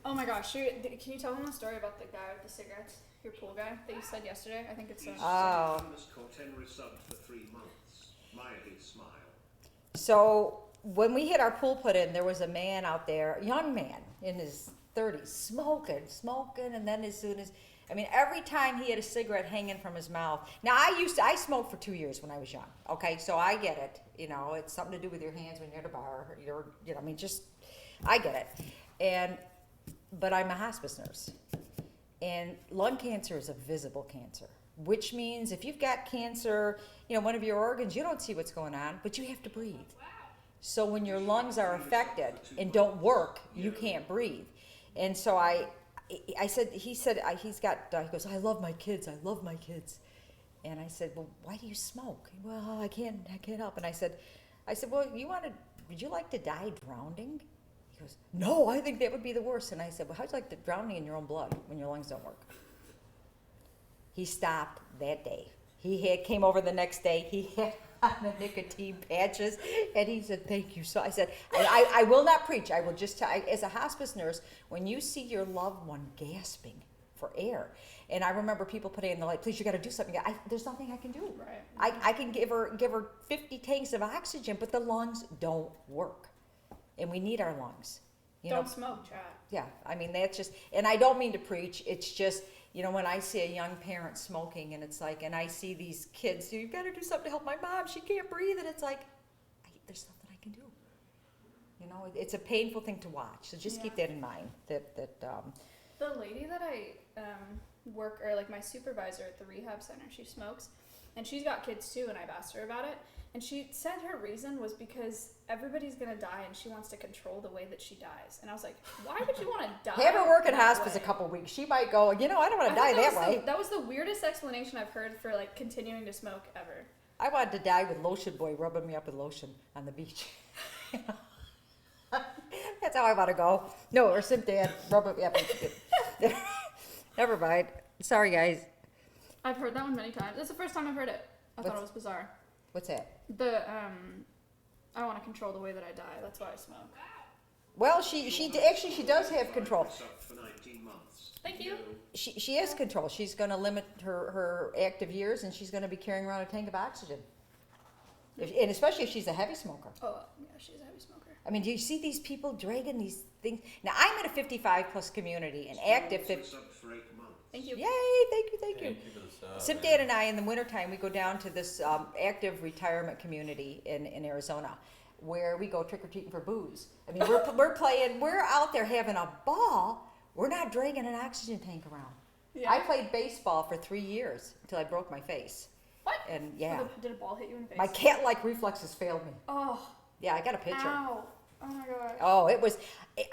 Oh my gosh, can you tell them the story about the guy with the cigarettes? Your pool guy that you said yesterday? I think it's Oh. Underscore 10 resubbed for 3 months. Mildly smile. So when we had our pool put in, there was a man out there, a young man in his 30s, smoking, and then every time he had a cigarette hanging from his mouth. Now I smoked for 2 years when I was young. Okay, so I get it. You know, it's something to do with your hands when you're at a bar. I get it. But I'm a hospice nurse, and lung cancer is a visible cancer. which means if you've got cancer, one of your organs, you don't see what's going on, but you have to breathe. So when your lungs are affected and don't work, you can't breathe. And so he goes, I love my kids. And I said, well, why do you smoke? Well, I can't help. And I said, well, would you like to die drowning? He goes, no, I think that would be the worst. And I said, well, how'd you like to drowning in your own blood when your lungs don't work? He stopped that day. He came over the next day. He had on the nicotine patches, and he said, thank you. So I said, I will not preach. I will just tell, as a hospice nurse, when you see your loved one gasping for air, and I remember people putting in the light, please, you got to do something. There's nothing I can do. Right. I can give her 50 tanks of oxygen, but the lungs don't work, and we need our lungs. Don't smoke, chat. Yeah, I mean, that's just, and I don't mean to preach. It's just, when I see a young parent smoking, and it's like, and I see these kids, you've got to do something to help my mom. She can't breathe, and it's like, there's nothing I can do. It's a painful thing to watch. So just keep that in mind. The lady that I work, or like my supervisor at the rehab center, she smokes, and she's got kids too, and I've asked her about it. And she said her reason was because everybody's going to die and she wants to control the way that she dies. And I was like, why would you want to die? Have her work in that hospice way? a couple weeks. She might go, I don't want to die that way. That was the weirdest explanation I've heard for like continuing to smoke ever. I wanted to die with Lotion Boy rubbing me up with lotion on the beach. That's how I want to go. No, or Simp Dad rubbing me up. Never mind. Sorry, guys. I've heard that one many times. It's the first time I've heard it. I thought it was bizarre. What's that? I want to control the way that I die. That's why I smoke. Well, she does have control. For 19 months. Thank you. She has control. She's going to limit her active years, and she's going to be carrying around a tank of oxygen. And especially if she's a heavy smoker. Oh, yeah, she's a heavy smoker. I mean, do you see these people dragging these things? Now, I'm in a 55-plus community, an active 50. Thank you. Yay, thank you. Simp Dad and I, in the wintertime, we go down to this active retirement community in Arizona, where we go trick-or-treating for booze. I mean, we're out there having a ball. We're not dragging an oxygen tank around. Yeah. I played baseball for 3 years until I broke my face. What? And yeah. Did a ball hit you in the face? My cat-like reflexes failed me. Oh. Yeah, I got a picture. Ow. Oh my god. Oh,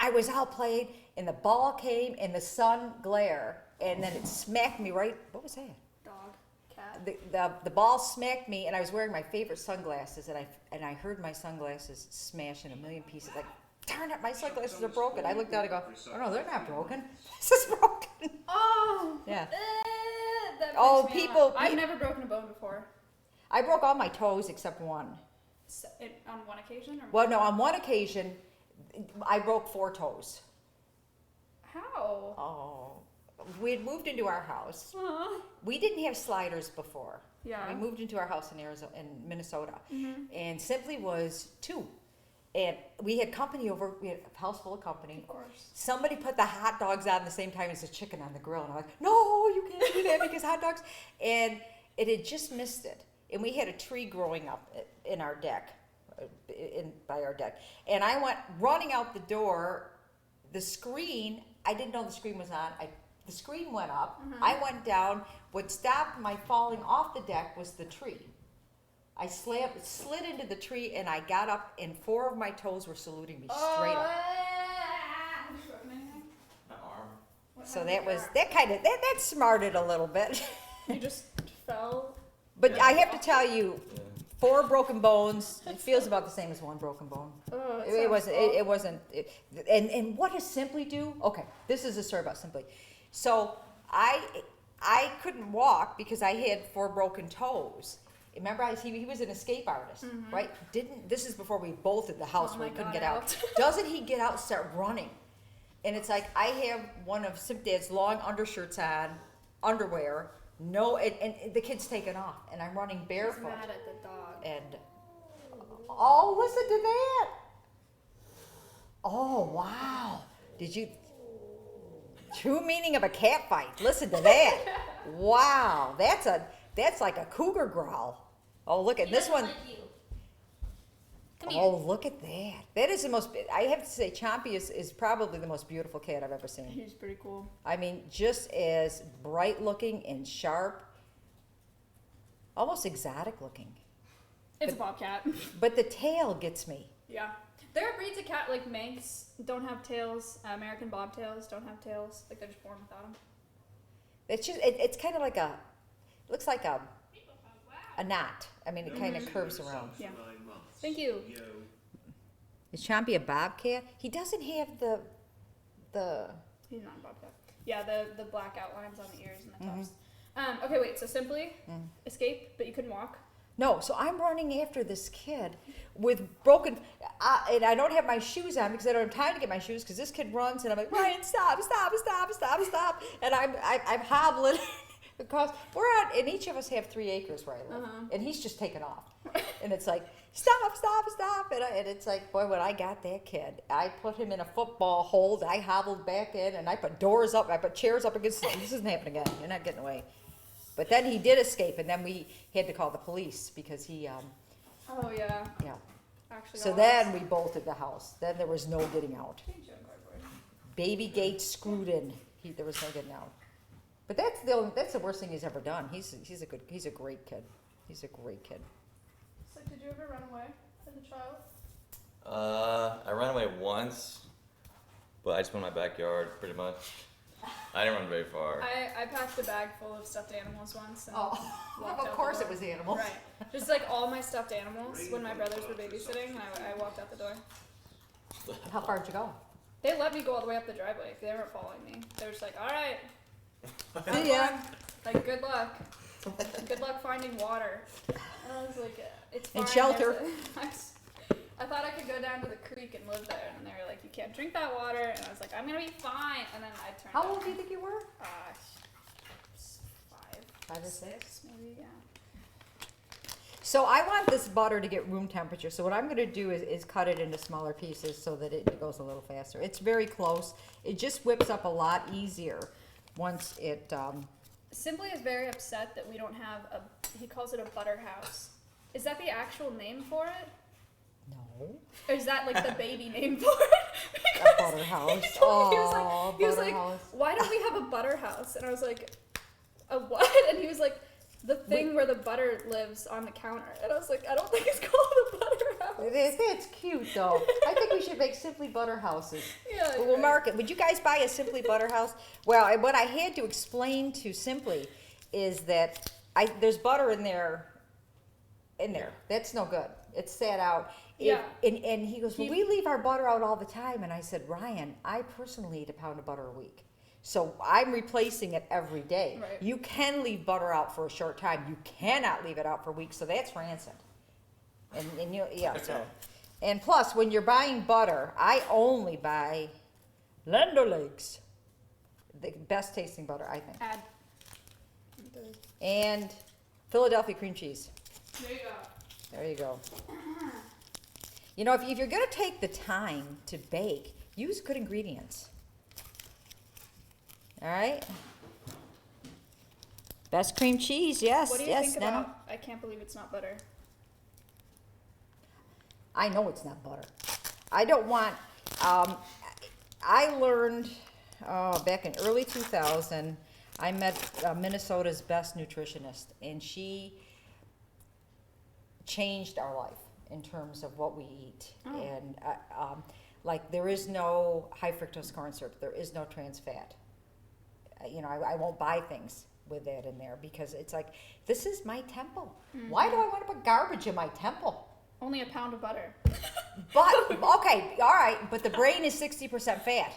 I was out playing, and the ball came in the sun glare, and then it smacked me right. What was that? Dog. Cat. The ball smacked me, and I was wearing my favorite sunglasses, and I heard my sunglasses smash in a million pieces. Like, darn it, my sunglasses are broken. I looked down and go, oh no, they're not broken. This is broken. Oh. Yeah. That people. I've never broken a bone before. I broke all my toes except one. On one occasion? Or well, no, on one occasion, I broke 4 toes. How? Oh. We had moved into our house. Aww. We didn't have sliders before. Yeah. We moved into our house in Minnesota. Mm-hmm. And Simply was 2. And we had company over. We had a house full of company. Of course. Somebody put the hot dogs on the same time as the chicken on the grill. And I'm like, no, you can't do that because hot dogs. And it had just missed it. And we had a tree growing up in our deck, by our deck. And I went running out the door. The screen, I didn't know the screen was on. The screen went up. Mm-hmm. I went down. What stopped my falling off the deck was the tree. I slid into the tree, and I got up, and 4 of my toes were saluting me straight up. Have you broken anything? My arm. So that smarted a little bit. You just fell. But yeah. I have to tell you, 4 broken bones. It feels about the same as 1 broken bone. Oh, it wasn't. And what does Simply do? Okay, this is a story about Simply. So I couldn't walk because I had 4 broken toes. Remember, he was an escape artist, mm-hmm. right? This is before we bolted the house where we couldn't get out. Doesn't he get out and start running? And it's like I have one of Simp Dad's long undershirts on, underwear. No, and the kid's taken off, and I'm running barefoot. He's mad at the dog. And oh, listen to that! Oh wow! Did you? True meaning of a cat fight. Listen to that! Wow, that's like a cougar growl. Oh, look at this one. Oh, look at that! That is the most. I have to say, Chompy is probably the most beautiful cat I've ever seen. He's pretty cool. I mean, just as bright looking and sharp. almost exotic looking. It's a bobcat. But the tail gets me. Yeah. There are breeds of cat like Manx don't have tails. American bobtails don't have tails. Like they're just born without them. It's just it's kind of like looks like a knot. I mean, it kind of curves around. Yeah. Thank you. Is Chompy a bobcat? He doesn't have the. He's not a bobcat. Yeah, the black outlines on the ears and the tops. Okay, wait. So simply escape, but you couldn't walk. No, so I'm running after this kid with broken, and I don't have my shoes on because I don't have time to get my shoes because this kid runs and I'm like, Ryan, stop, and I'm hobbling because we're out, and each of us have 3 acres where I live, and he's just taken off, and it's like, stop, and it's like, boy, when I got that kid, I put him in a football hold, I hobbled back in, and I put doors up, I put chairs up against, this isn't happening again, you're not getting away. But then he did escape, and then we had to call the police because he, Oh yeah. yeah. Actually. So then we bolted the house. Then there was no getting out. Baby gate screwed in. There was no getting out. But that's the worst thing he's ever done. He's a great kid. He's a great kid. So did you ever run away as a child? I ran away once, but I just went in my backyard pretty much. I didn't run very far. I packed a bag full of stuffed animals once. And walked of out course the it door. was animals. Right. Just like all my stuffed animals when my brothers were babysitting, and I walked out the door. How far did you go? They let me go all the way up the driveway. They weren't following me. They were just like, all right. See ya. Like, good luck. Good luck finding water. And I was like, it's fine. And shelter. I thought I could go down to the creek and live there. And they were like, you can't drink that water. And I was like, I'm going to be fine. And then I turned How out. old do you think you were? 5 or 6? Maybe, yeah. So I want this butter to get room temperature. So what I'm going to do is cut it into smaller pieces so that it goes a little faster. It's very close. It just whips up a lot easier once it. Simply is very upset that we don't have he calls it a butter house. Is that the actual name for it? No. Or is that like the baby name for it? A butter house. He was like, why don't we have a butter house? And I was like, a what? And he was like, the thing where the butter lives on the counter. And I was like, I don't think it's called a butter house. It is. It's cute though. I think we should make Simply Butter houses. Yeah. We'll mark it. Would you guys buy a Simply Butter house? Well, what I had to explain to Simply is that there's butter in there. That's no good. It's sat out. Yeah. And he goes, well, we leave our butter out all the time. And I said, Ryan, I personally eat a pound of butter a week. So I'm replacing it every day. Right. You can leave butter out for a short time. You cannot leave it out for weeks. So that's rancid. And you, yeah, so. And plus, when you're buying butter, I only buy Land O'Lakes. The best tasting butter, I think. Add. And Philadelphia cream cheese. There you go. There you go. You know, if you're going to take the time to bake, use good ingredients. All right? Best cream cheese, yes. What do you yes, think about? I can't believe it's not butter. I know it's not butter. I don't want. I learned back in early 2000. I met Minnesota's best nutritionist, and she changed our life in terms of what we eat. Oh. And like, there is no high fructose corn syrup. There is no trans fat. You know, I won't buy things with that in there because it's like, this is my temple. Mm-hmm. Why do I want to put garbage in my temple? Only a pound of butter. But, okay, all right, but the brain is 60% fat. There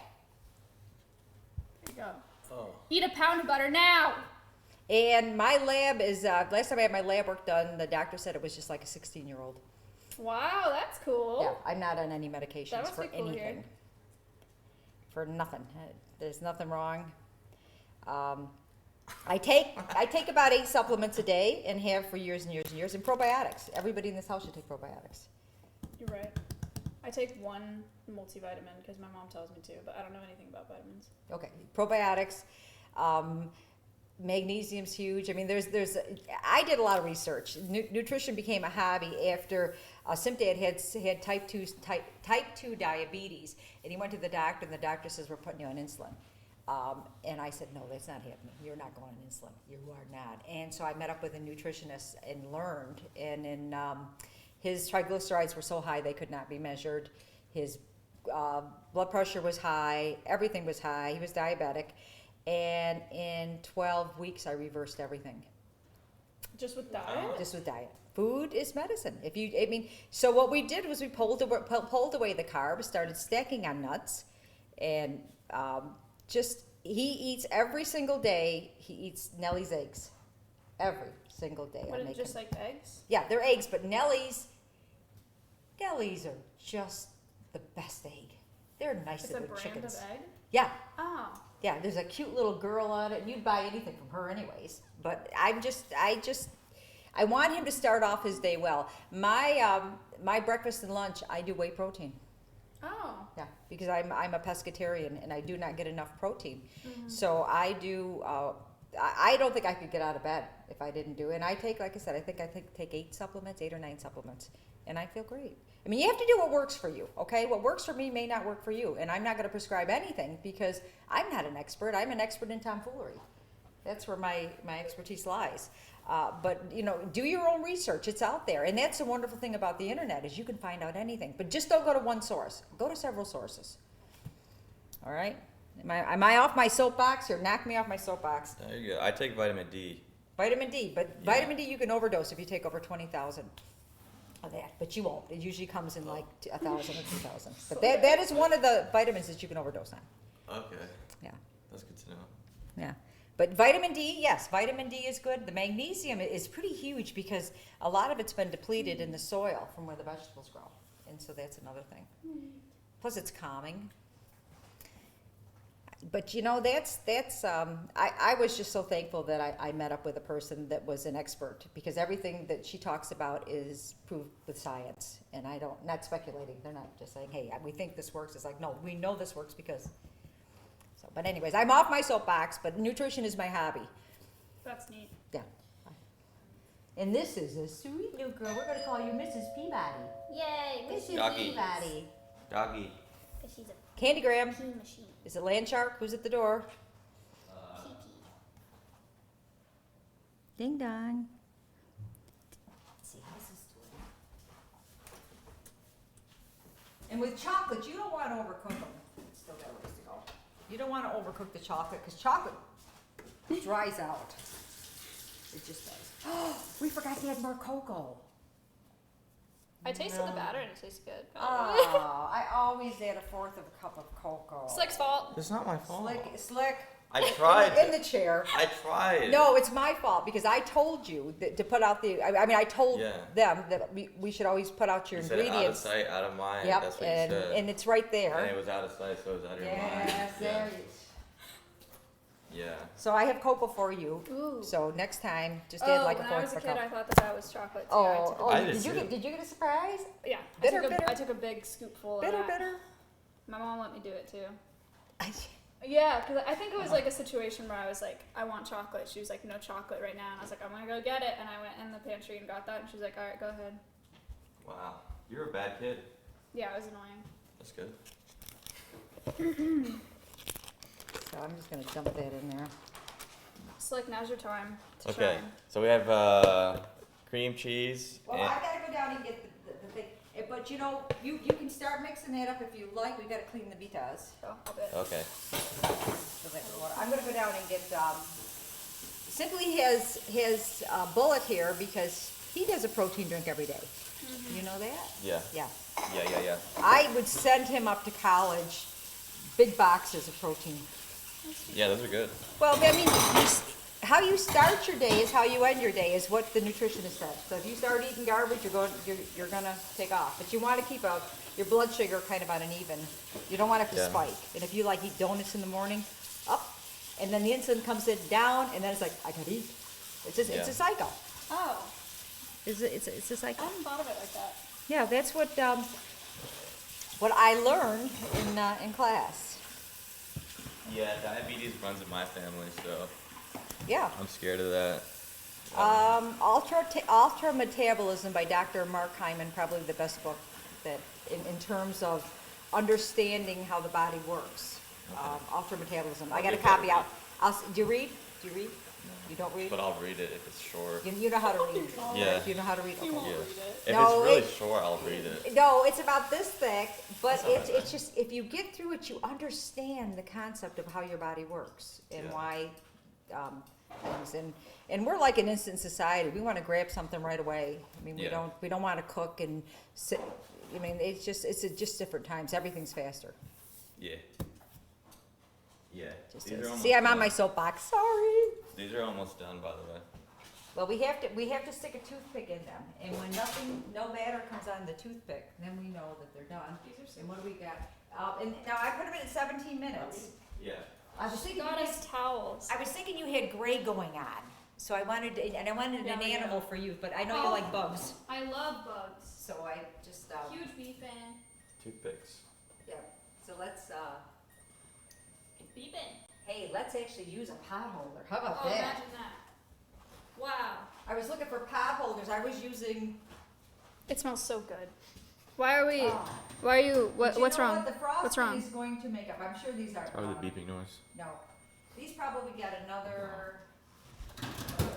you go. Oh. Eat a pound of butter now. And my lab is, last time I had my lab work done, the doctor said it was just like a 16-year-old. Wow, that's cool. Yeah, I'm not on any medications That must for be cool anything. here. For nothing. There's nothing wrong. I take about 8 supplements a day and have for years and years and years. And probiotics. Everybody in this house should take probiotics. You're right. I take one multivitamin because my mom tells me to, but I don't know anything about vitamins. Okay, probiotics. Magnesium's huge. I mean, I did a lot of research. Nutrition became a hobby after Simpdad had type 2 diabetes, and he went to the doctor, and the doctor says, we're putting you on insulin. And I said, no, that's not happening. You're not going on insulin. You are not. And so I met up with a nutritionist and learned. And in his triglycerides were so high they could not be measured. His blood pressure was high. Everything was high. He was diabetic. And in 12 weeks, I reversed everything. Just with diet? Just with diet. Food is medicine. So what we did was we pulled away the carbs, started stacking on nuts, and he eats every single day. He eats Nellie's eggs every single day. What, just like eggs? Yeah, they're eggs, but Nellie's are just the best egg. They're nicer It's a than brand chickens. of egg? Yeah. Oh. Yeah, there's a cute little girl on it, and you'd buy anything from her anyways. But I want him to start off his day well. My breakfast and lunch, I do whey protein. Oh. Yeah, because I'm a pescatarian and I do not get enough protein. So I do. I don't think I could get out of bed if I didn't do it. And I take, like I said, I take 8 or 9 supplements, and I feel great. I mean, you have to do what works for you, okay? What works for me may not work for you, and I'm not going to prescribe anything because I'm not an expert. I'm an expert in tomfoolery. That's where my expertise lies. But, do your own research. It's out there. And that's the wonderful thing about the internet is you can find out anything. But just don't go to one source. Go to several sources. All right? Am I off my soapbox or knock me off my soapbox? There you go. I take vitamin D. Vitamin D. But vitamin D you can overdose if you take over 20,000 of that. But you won't. It usually comes in like 1,000 or 2,000. But that is one of the vitamins that you can overdose on. Okay. Yeah. That's good to know. Yeah. But vitamin D, yes, vitamin D is good. The magnesium is pretty huge because a lot of it's been depleted in the soil from where the vegetables grow. And so that's another thing. Plus it's calming. But I was just so thankful that I met up with a person that was an expert because everything that she talks about is proved with science. And not speculating. They're not just saying, hey, we think this works. It's like, no, we know this works because... But anyways, I'm off my soapbox, but nutrition is my hobby. That's neat. Yeah. And this is a sweet little girl. We're going to call you Mrs. Peabody. Yay, Mrs. Doggy. Peabody. Doggy. because she's a Candygram. pee machine. Is it Land Shark? Who's at the door? Pee pee. Ding dong. Let's see how this is doing. And with chocolate, you don't want to overcook them. It's still got a ways to go. You don't want to overcook the chocolate because chocolate dries out. It just does. Oh, we forgot to add more cocoa. I tasted the batter and it tastes good. Oh, I always add a fourth of a cup of cocoa. Slick's fault. It's not my fault. Slick. I tried. In the chair. I tried. No, it's my fault because I told you that to put out the. I told Yeah. them that we should always put out your You said ingredients. out of sight, out of mind. Yep, That's what and you said. and it's right there. And it was out of sight, so it was out of your mind. Yes, there it is. Yeah. So I have cocoa for you. Ooh. So next time, just add like a when I was fourth a of a kid, cup. I thought that was chocolate too. I did did you too. get a surprise? Yeah. Bitter, I took a big scoopful Bitter, of that. bitter. My mom let me do it too. Yeah, because I think it was like a situation where I was like, I want chocolate. She was like, no chocolate right now. And I was like, I'm going to go get it. And I went in the pantry and got that. And she was like, all right, go ahead. Wow. You're a bad kid. Yeah, it was annoying. That's good. So I'm just gonna dump that in there. Slick, now's your time to Okay. shine. So we have cream cheese. Well, and I gotta go down and get the thing. But you can start mixing that up if you like. We gotta clean the vitas. So, I'll do it. Okay. So that's the water. I'm gonna go down and get, Simply his bullet here because he does a protein drink every day. You know that? Yeah. Yeah. Yeah. I would send him up to college, big boxes of protein. Yeah, those are good. Well, I mean, how you start your day is how you end your day, is what the nutritionist said. So if you start eating garbage, you're gonna take off. But you want to keep your blood sugar kind of on an even. You don't want it to Yeah. spike. And if you like eat donuts in the morning, up, and then the insulin comes in down, and then it's like I gotta eat. It's just it's Yeah. a cycle. Oh, It's a I cycle. hadn't thought of it like that. Yeah, that's what I learned in class. Yeah, diabetes runs in my family, so Yeah. I'm scared of that. Ultra Metabolism by Dr. Mark Hyman, probably the best book that in terms of understanding how the body works. Alter Metabolism. I got a copy out. Do you read? Do you read? You don't read? But I'll read it if it's short. You know how to read. Yeah. You know how to read? Okay. Yeah. If No, it's really it- short, I'll read it. No, it's about this thick, but That's not that it's just, if you get through it, you understand the concept of how your body works and Yeah. why, things, and we're like an instant society. We wanna grab something right away. I mean, Yeah. we don't wanna cook and sit, I mean, it's just different times. Everything's faster. Yeah. Yeah. Just These is. are almost See, I'm on done. my soapbox, sorry. These are almost done, by the way. Well, we have to stick a toothpick in them, and when no batter comes on the toothpick, then we know that they're done. And what do we got? And now I put them in at 17 minutes. Yeah. I was thinking, Got us towels. I was thinking you had gray going on, so I wanted an Yeah, we animal do. for you, but I know you like bugs, I love bugs. so I just Huge bee fan. Toothpicks. yeah. So let's Beeping. hey, let's actually use a pot holder. How about Oh, that? imagine that. Wow. I was looking for pot holders. I was using. It smells so good. Why are we? Oh. Why are you? But you What's know wrong? What? The frosting What's wrong? is going to make up. I'm sure these are. Probably the beeping noise. No, these probably got another.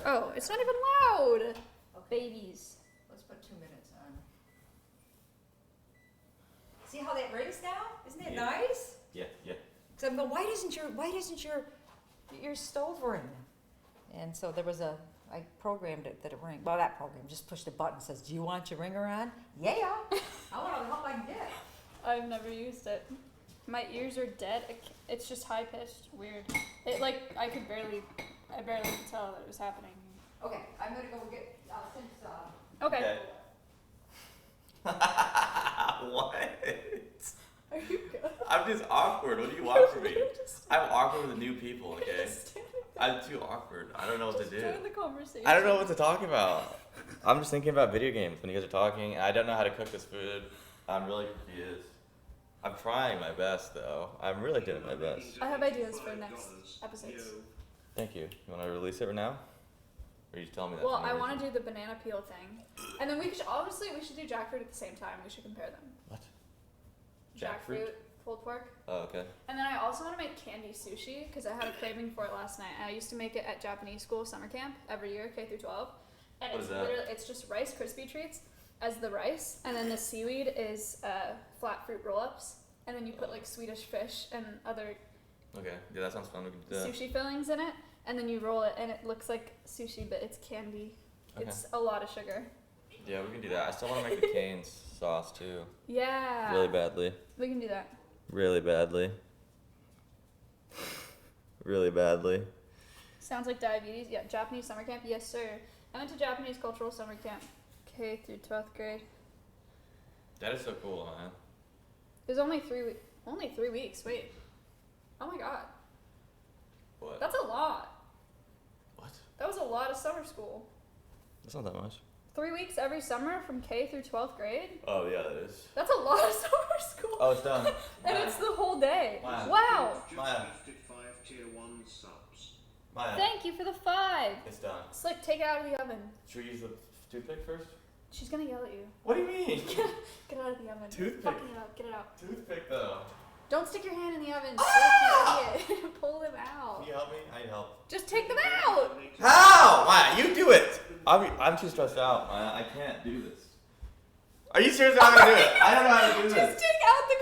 Oh, it's not even loud. Okay. Babies. Let's put 2 minutes on. See how that rings now? Isn't that Yeah. nice? Yeah, yeah. So I'm going, why doesn't your stove ring? And so there was I programmed it that it ring. Well, that program just pushed a button, says, do you want your ringer on? Yeah. I want all the help I can get. I've never used it. My ears are dead. It's just high pitched. Weird. It like I barely could tell that it was happening. Okay, I'm gonna go get, since, Okay. What? Are you good? I'm just awkward. What do you want from me? I'm awkward with new people, okay? I'm too awkward. I don't know what to do. Join the conversation. I don't know what to talk about. I'm just thinking about video games when you guys are talking. I don't know how to cook this food. I'm really confused. I'm trying my best, though. I'm really doing my best. I have ideas for next episodes. Thank you. You want to release it right now? Or you just tell me that? Well, for no I reason? want to do the banana peel thing, and then we should do jackfruit at the same time. We should compare them. What? Jackfruit, pulled pork. Oh, okay. And then I also want to make candy sushi because I had a craving for it last night. I used to make it at Japanese school summer camp every year, K through 12. And What it's is that? literally it's just Rice Krispie treats as the rice, and then the seaweed is flat fruit roll-ups, and then you put like Swedish fish and other Okay. Yeah, that sounds fun. We can do that. sushi fillings in it, and then you roll it, and it looks like sushi, but it's candy. Okay. It's a lot of sugar. Yeah, we can do that. I still want to make the canes sauce, too. Yeah. Really badly. We can do that. Really badly. Really badly. Sounds like diabetes. Yeah, Japanese summer camp. Yes, sir. I went to Japanese cultural summer camp, K through 12th grade. That is so cool, man. It was only 3 weeks. Only 3 weeks. Wait. Oh my god. What? That's a lot. What? That was a lot of summer school. That's not that much. 3 weeks every summer from K through 12th grade. Oh, yeah, that is. That's a lot of summer school. Oh, it's done. And it's the whole day. Wow. Wow. Maya. Just gifted 5 tier 1 subs. Maya. Thank you for the 5. It's done. It's like take it out of the oven. Should we use the toothpick first? She's gonna yell at you. What do you mean? Get out of the oven. Toothpick. Fucking it up. Get it out. Toothpick, though. Don't stick your hand in the oven. Ah! Stick your idiot. Pull them out. Can you help me? I need help. Just take them out. How? Maya, you do it! I'm too stressed out, Maya. I can't do this. Are you serious? I'm not gonna do it. I don't know how to do Just this. take out the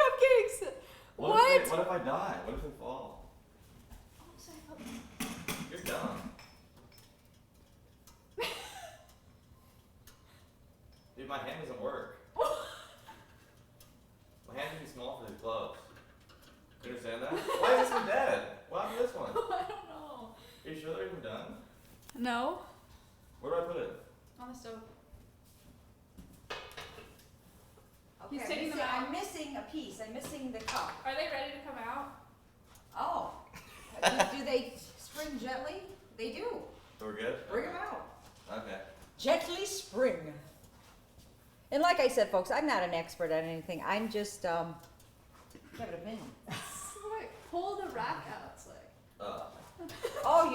cupcakes. What? What if I die? What if I fall? You're dumb. Dude, my hand doesn't work. My hand's too small for these gloves. You understand that? Why is this one dead? What happened to this one? I don't know. Are you sure they're even done? No. Where do I put it? On the stove. Okay, He's taking them out. I'm missing a piece. I'm missing the cup. Are they ready to come out? Oh. do they spring gently? They do. So we're good? Bring them out. Okay. Gently spring. And like I said, folks, I'm not an expert at anything. I'm just, give it a minute. Wait, pull the rack out. It's like. Oh,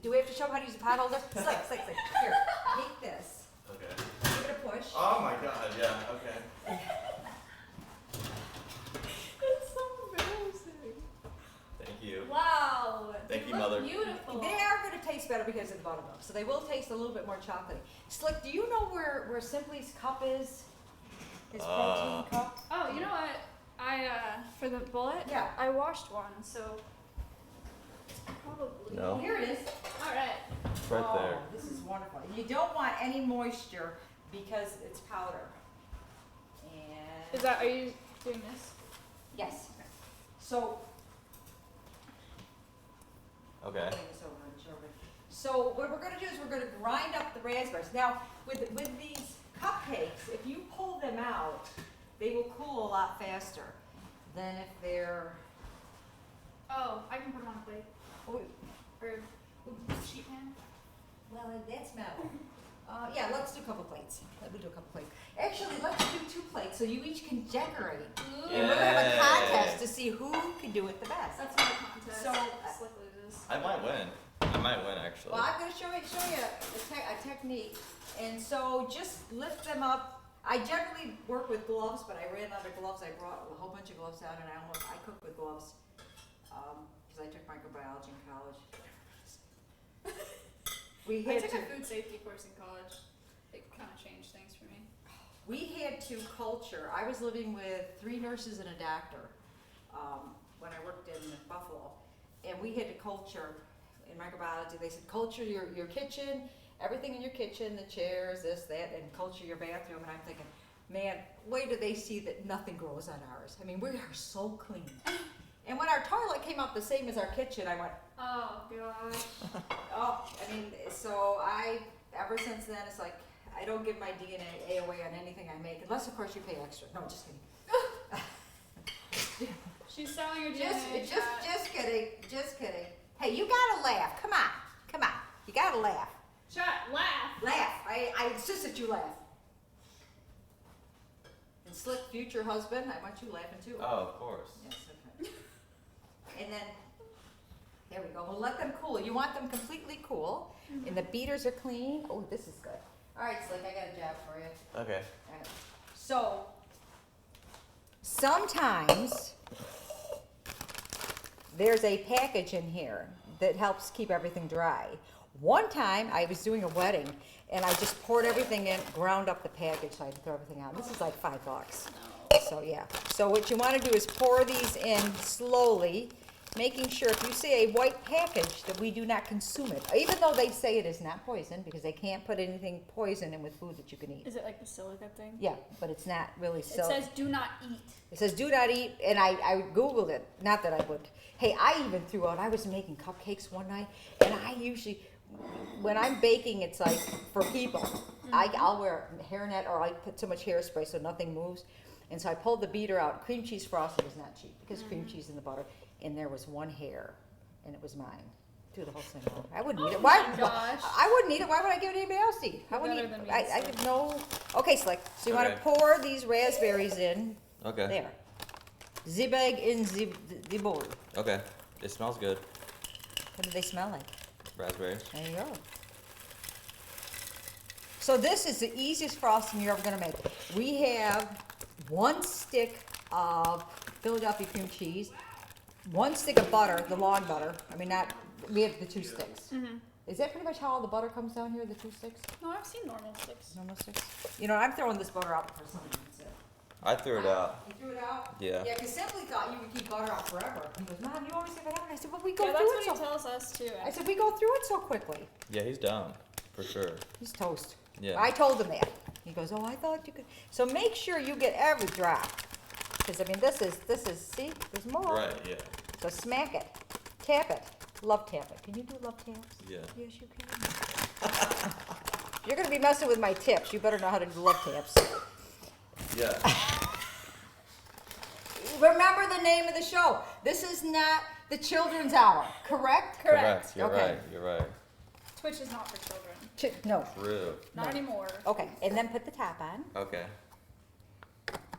do we have to show them how to use a pot holder? Slick. Here, take this. Okay. Give it a push. Oh my god, yeah, okay. It's so embarrassing. better because of the buttermilk. So they will taste a little bit more chocolatey. Slick, do you know where Simply's cup is? His protein cup? Oh, you know what? For the bullet, Yeah. I washed one, so probably. No. Here it is. All right. It's right Oh, there. this is wonderful. You don't want any moisture because it's powder. And Are you doing this? yes. So Okay. bring this over and show it. So what we're going to do is we're going to grind up the raspberries. Now with these cupcakes, if you pull them out, they will cool a lot faster than if they're. Oh, I can put them on a plate Oh, or sheet pan. well, that's metal. Yeah, let's do a couple plates. Let me do a couple plates. Actually, let's do 2 plates so you each can decorate. And we're gonna have a Yay. contest to see who can do it the best. That's not a contest. So, Slick loses. I might win. I might win actually. Well, I'm gonna show you a technique. And so just lift them up. I generally work with gloves, but I ran out of gloves. I brought a whole bunch of gloves out, and I cook with gloves because I took microbiology in college. I took a food safety course in college. It kind of changed things for me. We had to culture. I was living with 3 nurses and a doctor when I worked in Buffalo, and we had to culture in microbiology. They said culture your kitchen, everything in your kitchen, the chairs, this, that, and culture your bathroom. And I'm thinking, man, wait till they see that nothing grows on ours. I mean, we are so clean. And when our toilet came out the same as our kitchen, I went, Oh gosh. oh, I mean, so ever since then, it's like, I don't give my DNA away on anything I make, unless of course you pay extra. No, just kidding. She's selling her DNA. Just kidding. Hey, you gotta laugh. Come on. You gotta laugh. Shut. Laugh. Laugh. I insist that you laugh. And Slick, future husband, I want you laughing too. Oh, of course. Yes, okay. And then, there we go. We'll let them cool. You want them completely cool. And the beaters are clean. Oh, this is good. All right, Slick, I got a job for you. Okay. All right. So, sometimes there's a package in here that helps keep everything dry. One time I was doing a wedding and I just poured everything in, ground up the package so I could throw everything out. This is like $5. So yeah. So what you want to do is pour these in slowly, making sure if you see a white package that we do not consume it, even though they say it is not poison because they can't put anything poison in with food that you can eat. Is it like the silica thing? Yeah, but it's not really It silica. says do not eat. It says do not eat, and I Googled it. Not that I would. Hey, I even threw out, I was making cupcakes one night, and I usually, when I'm baking, it's like for people. I'll wear a hairnet or I put so much hairspray so nothing moves. And so I pulled the beater out. Cream cheese frosting is not cheap because cream cheese in the butter. And there was 1 hair, and it was mine. Threw the whole thing out. I wouldn't eat it. Why? my gosh. I wouldn't eat it. Why would I give it to anybody else to eat? I wouldn't Better eat than it. me, I Slick. have no. Okay, Slick. So you want Okay. to pour these raspberries in. Okay. There. The bag in the bowl. Okay. It smells good. What do they smell like? Raspberries. There you go. So this is the easiest frosting you're ever going to make. We have 1 stick of Philadelphia cream cheese, 1 stick of butter, the long butter. I mean, not, we have the 2 sticks. Is that pretty much how all the butter comes down here, the 2 sticks? No, I've seen normal sticks. Normal sticks? You know, I'm throwing this butter out for somebody. I threw it out. You threw it out? Yeah. Yeah, because Simply thought you would keep butter out forever. He goes, Mom, you always have it out. I said, well, we go Yeah, that's through what it he so. tells us too. I said, we go through it so quickly. Yeah, he's down. For sure. He's toast. Yeah. I told him that. He goes, oh, I thought you could. So make sure you get every drop. Because, I mean, this is, see, there's more. Right, yeah. So smack it. Tap it. Love tap it. Can you do love taps? Yeah. Yes, you can. You're going to be messing with my tips. You better know how to do love taps. Yeah. Remember the name of the show. This is not the children's hour, correct? Correct. You're Okay. right. You're right. Twitch is not for children. No. True. Not anymore. Okay, and then put the top on. Okay.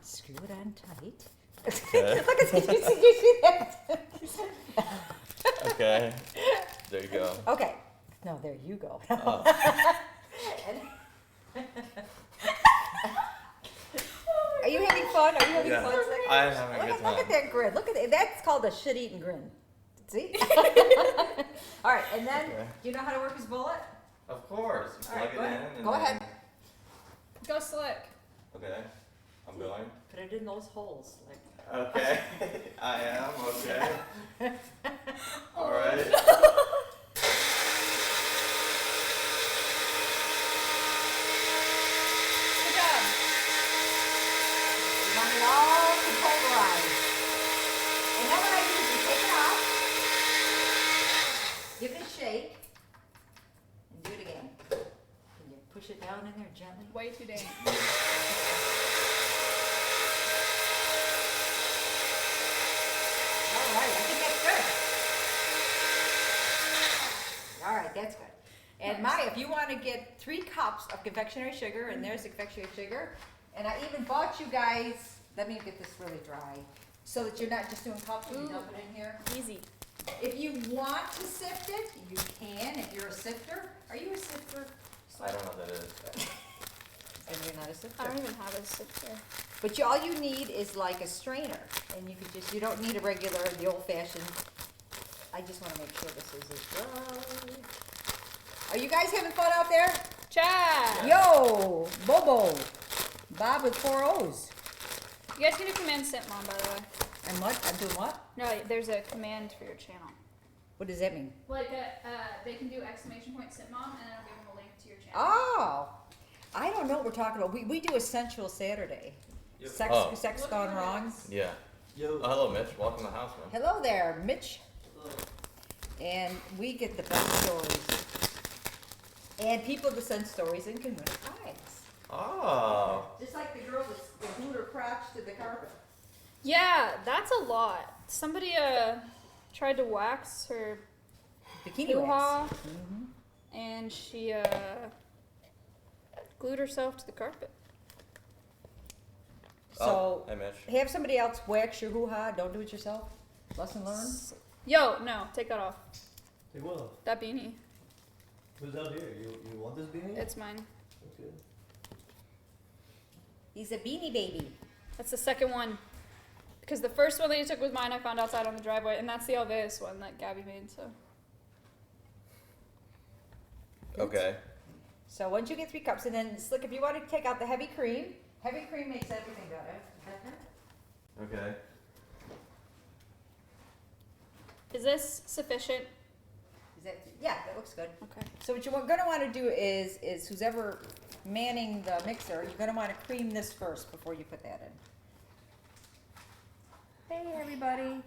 Screw it on tight. Okay. Look at did you see that? Okay. There you go. Okay. No, there you go. Oh. Are you having fun? Are you having Yeah. fun? I'm having a good Look at time. that grin. Look at that. That's called a shit-eating grin. See? All right, and then, Okay. do you know how to work his bullet? Of course. You All right, plug go it in. ahead. And Go then- ahead. Go slick. Okay. I'm going. Put it in those holes. Like. Okay. I am. Okay. All right. Good job. You want it all to pulverize. And then what I do is you take it off, give it a shake, and do it again. And you push it down in there gently. Way too dang. All right, I think that's good. All right, that's good. And Maya, if you want to get 3 cups of confectionery sugar, and there's the confectionery sugar, and I even bought you guys, let me get this really dry, so that you're not just doing cups, you Ooh. dump it in here. Easy. If you want to sift it, you can, if you're a sifter. Are you a sifter? I don't know what that is. And you're not a sifter. I don't even have a sifter. But all you need is like a strainer, and you could just, you don't need a regular, the old fashioned. I just wanna make sure this is as dry. Are you guys having fun out there? Chad! Yo, Bobo, Bob with 4 O's. You guys can do command Simpmom, by the way. And what, I'm doing what? No, there's a command for your channel. What does that mean? Like, they can do exclamation point Simpmom, and then it'll give them a link to your channel. Oh, I don't know what we're talking about. We do a sensual Saturday. Yep. Sex, Oh. sex gone wrong. Yeah. Oh, hello, Mitch. Welcome to the house, man. Hello there, Mitch. And we get the best stories. And people to send stories and can win prize. Oh. Just like the girl that glued her crotch to the carpet. Yeah, that's a lot. Somebody tried to wax her Bikini hoo-ha, wax. and she glued herself to the carpet. So, Oh, hey, Mitch. have somebody else wax your hoo-ha. Don't do it yourself. Lesson learned. Yo, no, take that off. Hey, well, That beanie, who's out here? You want this beanie? it's mine. Okay. He's a beanie baby. That's the second one. Because the first one that you took was mine, I found outside on the driveway, and that's the Elvis one that Gabby made, so. Okay. So once you get 3 cups, and then Slick, if you want to take out the heavy cream makes everything better. Okay. Is Is this sufficient? that, yeah, that looks good. Okay. So what you're gonna want to do is who's ever manning the mixer, you're gonna want to cream this first before you put that in. Hey everybody.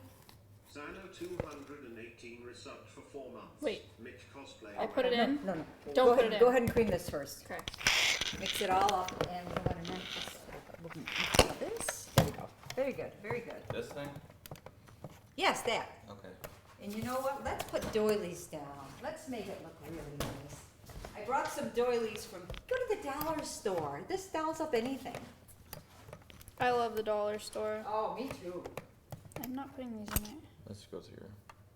Zano 218 resubbed for 4 months. Wait. Mitch cosplay. I put it in? No. Don't Go put ahead, it in. Go ahead and cream this first. Okay. Mix it all up, and we're gonna mix this. There we go. Very good. Very good. This thing? Yes, that. Okay. And you know what? Let's put doilies down. Let's make it look really nice. I brought some doilies from, go to the dollar store. This dolls up anything. I love the dollar store. Oh, me too. I'm not putting these in there. Let's go to your.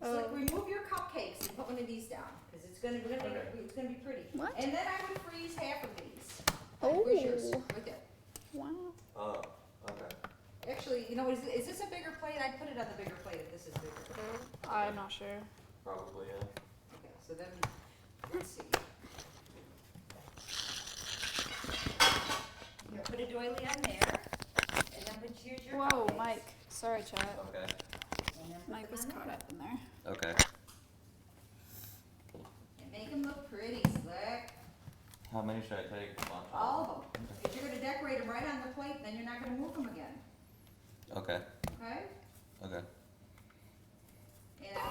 So like, Oh. remove your cupcakes and put one of these down, because it's gonna, we're gonna make it, it's gonna be pretty. What? And then I would freeze half of these. Oh. Where's yours? Right there. Wow. Oh. Okay. Actually, you know, is this a bigger plate? I'd put it on the bigger plate if this is bigger. I'm not sure. Probably, yeah. Okay, so then, let's see. You put a doily on there, and then here's your Whoa, cupcakes. Mike. Sorry, chat. Okay. And then put Mike them was on caught there. up in there. Okay. And make them look pretty, Slick. How many should I take? All of them. If you're gonna decorate them right on the plate, then you're not gonna move them again, Okay. okay? Okay. And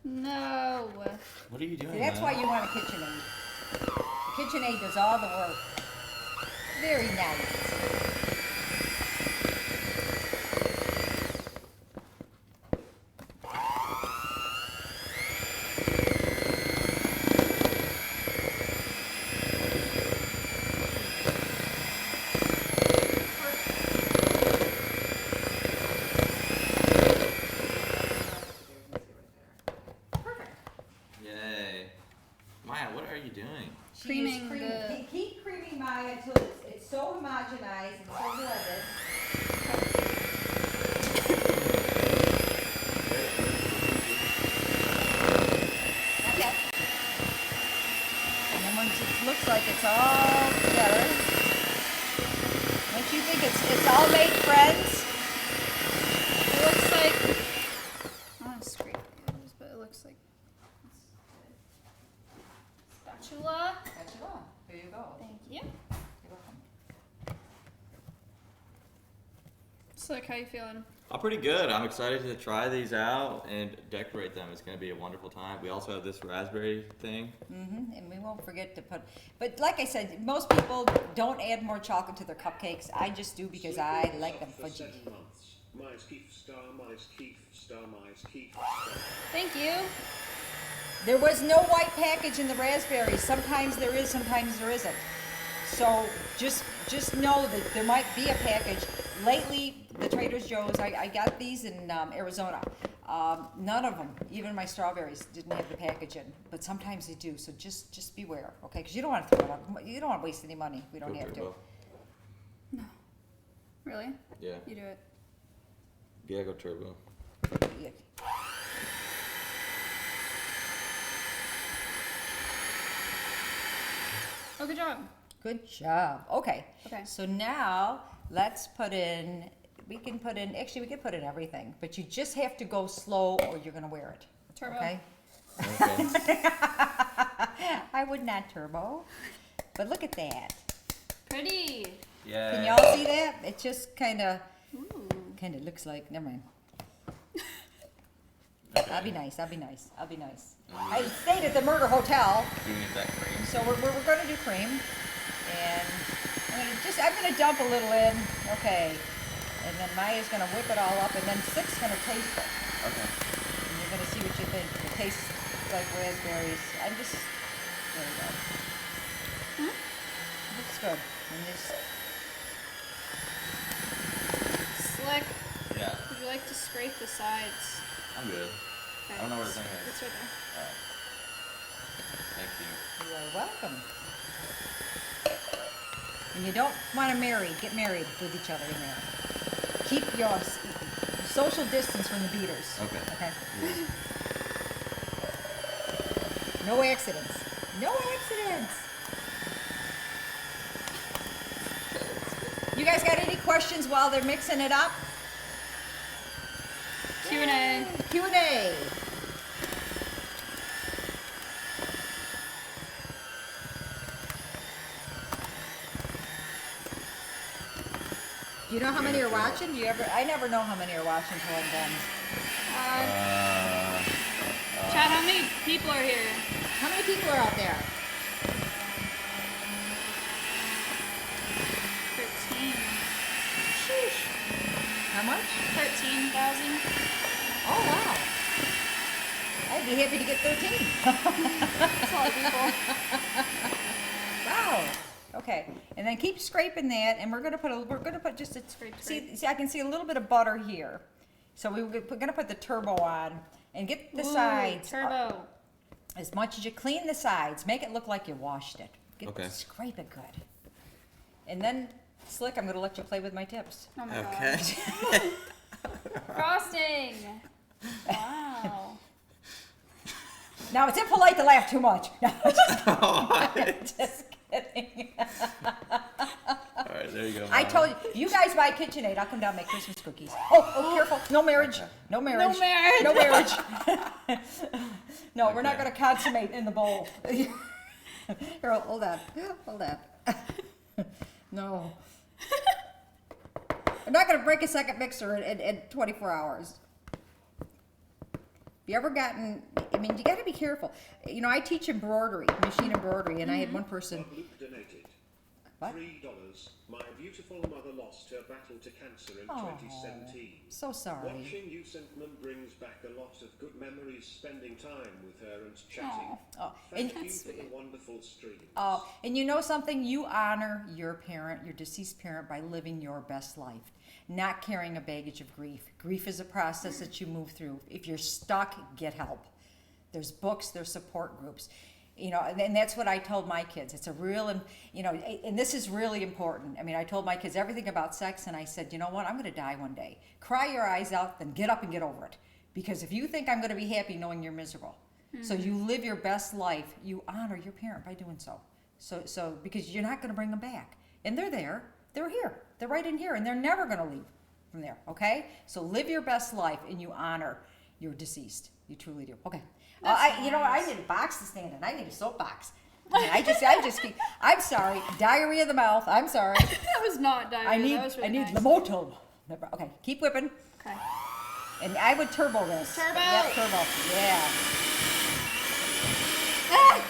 No. What are you doing? see, that's why you want a KitchenAid. KitchenAid does all the work. Very nice. Maya, what are you doing? She Creaming is creaming. the- Keep creaming Maya until it's so homogenized and so blended. Okay. And then once it looks like it's all together, don't you think it's all made friends? It looks like. I want to scrape the edges, but it looks like. Spatula. Spatula. Here you go. Thank you. You're welcome. Slick, how you feeling? I'm pretty good. I'm excited to try these out and decorate them. It's going to be a wonderful time. We also have this raspberry thing. And we won't forget to put, but like I said, most people don't add more chocolate to their cupcakes. I just do because I like them For fudgy. 7 months. Mais Keef star, Mais Keef star, Mais Keef star. Thank you. There was no white package in the raspberries. Sometimes there is, sometimes there isn't. So just know that there might be a package. Lately, the Trader Joe's, I got these in Arizona. None of them, even my strawberries, didn't have the package in. But sometimes they do, so just beware, okay? Because you don't want to throw it out. You don't want to waste any money. We don't Go have to. turbo. Really? Yeah. You do it. Yeah, go turbo. Yeah. Oh, good job. Good job. Okay. Okay. So now let's put in. We can put in. Actually, we can put in everything, but you just have to go slow, or you're gonna wear it. Turbo. Okay. Okay. I would not turbo, but look at that. Pretty. Yeah. Can y'all see that? It just kind of looks like. Never mind. I'll be nice. I'll be nice. I'll be nice. I stayed at the Murder Hotel. Do you need that cream? So we're going to do cream, and I'm gonna dump a little in, okay, and then Maya's gonna whip it all up, and then Slick's gonna taste it, Okay. and you're gonna see what you think. If it tastes like raspberries. There we go. Looks good. And just Slick. Yeah. Would you like to scrape the sides? I'm good. Okay. I don't know where the thing is. It's right there. Alright. Thank you. you are welcome. And you don't want to get married with each other in there. Keep your social distance from the beaters. Okay. Okay. Yes. No accidents. No accidents. You guys got any questions while they're mixing it up? Q&A. Q&A. Do you know how many are watching? I never know how many are watching until I'm done. Chad, how many people are here? How many people are out there? 13. Sheesh. How much? 13,000. Oh, wow. I'd be happy to get 13. That's a lot of people. Wow. Okay, and then keep scraping that, and we're gonna put just a Scrape. see. I can see a little bit of butter here, so we're gonna put the turbo on and get the Ooh, sides turbo. as much as you clean the sides. Make it look like you washed it. Okay. Scrape it good, and then Slick, I'm gonna let you play with my tips. Oh my Okay. god. Frosting. Wow. Now it's impolite to laugh too much. No, just kidding. Alright, there you go. I Mom. told you, you guys buy KitchenAid. I'll come down and make Christmas cookies. Oh, careful. No marriage. Okay. No marriage. No marriage. No marriage. No, we're not Okay. going to consummate in the bowl. Here, hold on. Hold on. No. I'm not going to break a second mixer in 24 hours. You ever gotten, I mean, you got to be careful. You know, I teach embroidery, machine embroidery, and I had one person. Bob Luke donated What? $3. My beautiful mother lost her battle to cancer in Oh, 2017. so sorry. Watching you, Simpmom, brings back a lot of good memories spending time with her and chatting. Oh, and Thank you for the wonderful stream. And you know something? You honor your parent, your deceased parent, by living your best life, not carrying a baggage of grief. Grief is a process that you move through. If you're stuck, get help. There's books, there's support groups. You know, and that's what I told my kids. It's a real, you know, and this is really important. I mean, I told my kids everything about sex, and I said, you know what, I'm going to die one day. Cry your eyes out, then get up and get over it. Because if you think I'm going to be happy knowing you're miserable, so you live your best life, you honor your parent by doing so. So because you're not going to bring them back. And they're there. They're here. They're right in here, and they're never going to leave from there, okay? So live your best life, and you honor your deceased. You truly do. Okay. You know what? I need a box to stand in. I need a soapbox. I just keep. I'm sorry. Diarrhea of the mouth. I'm sorry. That was not diarrhea. That was really I need nice. Lamotil. Okay, keep whipping. Okay. And I would turbo this. Turbo. Yep, turbo. Yeah. Ah!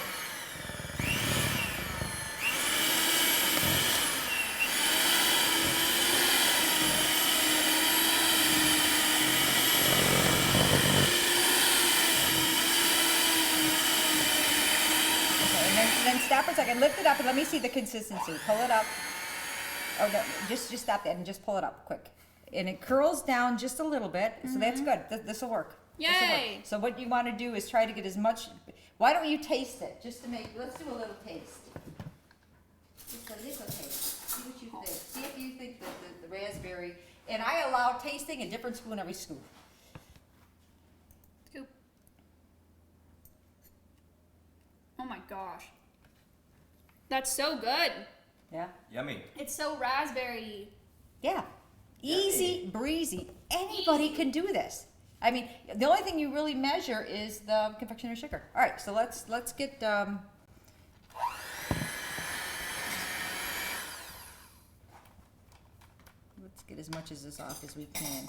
And then stop for a second. Lift it up and let me see the consistency. Pull it up. Oh no, just stop that and just pull it up quick. And it curls down just a little bit, so that's good. This will work. This'll work. Yay! So what you want to do is try to get as much. Why don't you taste it? Just to make. Let's do a little taste. Just a little taste. See what you think. See if you think the raspberry. And I allow tasting a different spoon every scoop. Scoop. Oh my gosh. That's so good. Yeah. Yummy. It's so raspberry. Yeah. Easy breezy. Anybody can do this. I mean, the only thing you really measure is the confectioner's sugar. All right, so let's get let's get as much of this off as we can.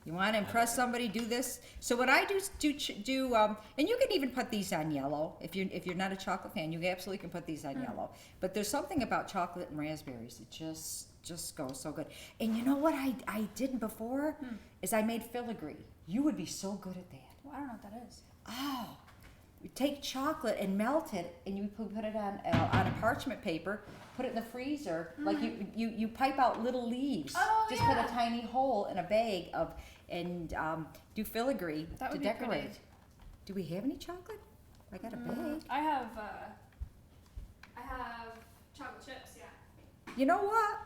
You want to impress somebody? Do this. So what I do and you can even put these on yellow if you're not a chocolate fan. You absolutely can put these on yellow. But there's something about chocolate and raspberries that just goes so good. And you know what I did before is I made filigree. You would be so good at that. Well, I don't know what that is. Oh, you take chocolate and melt it, and you put it on a parchment paper. Put it in the freezer. Like you pipe out little leaves. Oh, Just yeah. put a tiny hole in a bag and do filigree That to would be decorate. pretty. Do we have any chocolate? I got a bag. I have chocolate chips. Yeah. You know what?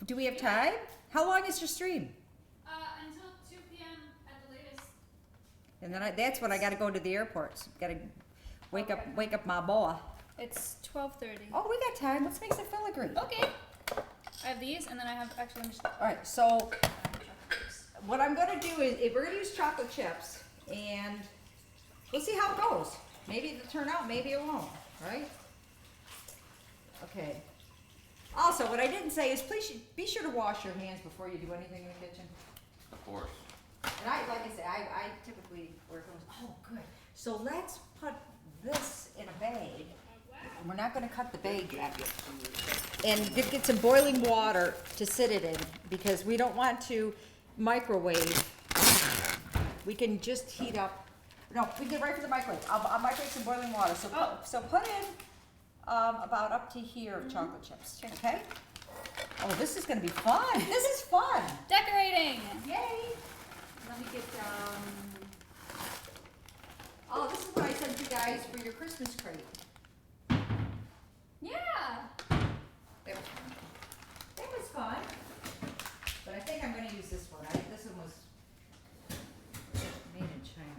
Do we have time? How long is your stream? Until 2 p.m. at the latest. And then that's when I got to go to the airport. So got to wake up my boy. It's 12:30. Oh, we got time. Let's make some filigree. Okay. I have these, and then I have actually. Let me just. All right. So what I'm going to do is we're going to use chocolate chips, and we'll see how it goes. Maybe it'll turn out. Maybe it won't. Right? Okay. Also, what I didn't say is please be sure to wash your hands before you do anything in the kitchen. Of course. And like I said, I typically work on. Oh, good. So let's put this in a bag. And we're not going to cut the bag yet. And get some boiling water to sit it in because we don't want to microwave. We can just heat up. No, we can get right for the microwave. I'll microwave some boiling water. So put in about up to here of chocolate chips. Okay? Oh, this is going to be fun. This is fun. Decorating. Yay! Let me get oh, this is what I sent you guys for your Christmas crate. Yeah. That was fun. But I think I'm going to use this one. This one was made in China.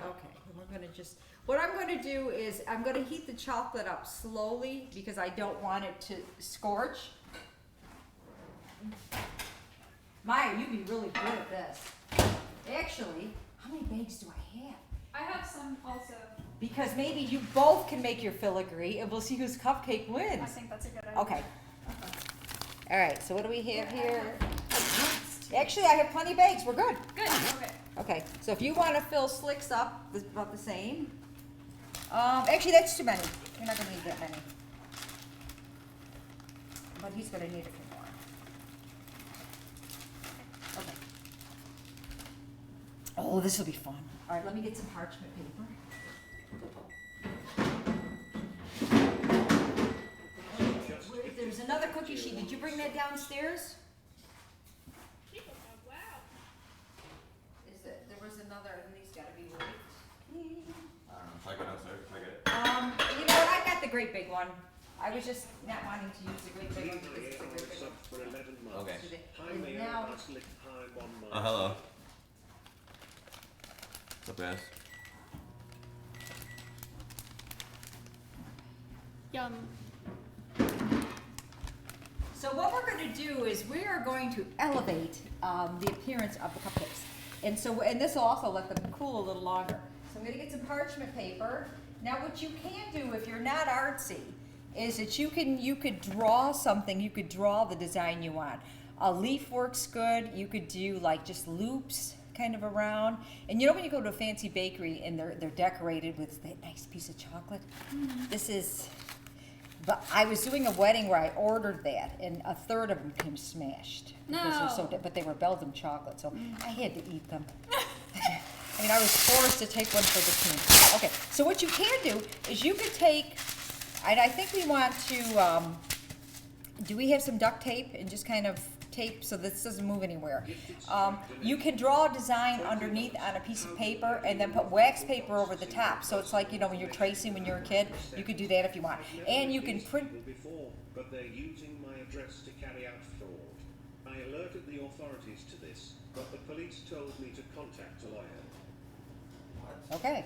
Okay, we're going to just. What I'm going to do is I'm going to heat the chocolate up slowly because I don't want it to scorch. Maya, you'd be really good at this. Actually, how many bags do I have? I have some also. Because maybe you both can make your filigree and we'll see whose cupcake I wins. think that's a good idea. Okay. All right, so what do we have here? Actually, I have plenty of bags. We're good. Good. Okay. Okay, so if you want to fill Slicks up, it's about the same. Actually, that's too many. You're not going to need that many. But he's going to need a few more. Okay. Oh, this will be fun. All right, let me get some parchment paper. There's another cookie sheet. Did you bring that downstairs? Wow. There was another in these guys. great big one. I was just not wanting to use the great big one because it's a great big one. For 11 months. Okay. Hi, And Mayor. now- Nice lick time on my. Hello. What's up, guys? Yum. So what we're going to do is we are going to elevate the appearance of the cupcakes. And this will also let them cool a little longer. So I'm going to get some parchment paper. Now what you can do if you're not artsy is that you could draw something. You could draw the design you want. A leaf works good. You could do like just loops kind of around. And you know when you go to a fancy bakery and they're decorated with that nice piece of chocolate? This is... But I was doing a wedding where I ordered that, and a third of them came smashed. Because they're so, but they were Belgian chocolate, so I had to eat them. I mean, I was forced to take one for the team. Okay, so what you can do is you could take, and I think we want to, do we have some duct tape and just kind of tape so this doesn't move anywhere? You can draw a design underneath on a piece of paper and then put wax paper over the top. So it's like, you know, when you're tracing when you're a kid, you could do that if you want. And you can print. Before, but they're using my address to carry out fraud. I alerted the authorities to this, but the police told me to contact a lawyer. Okay.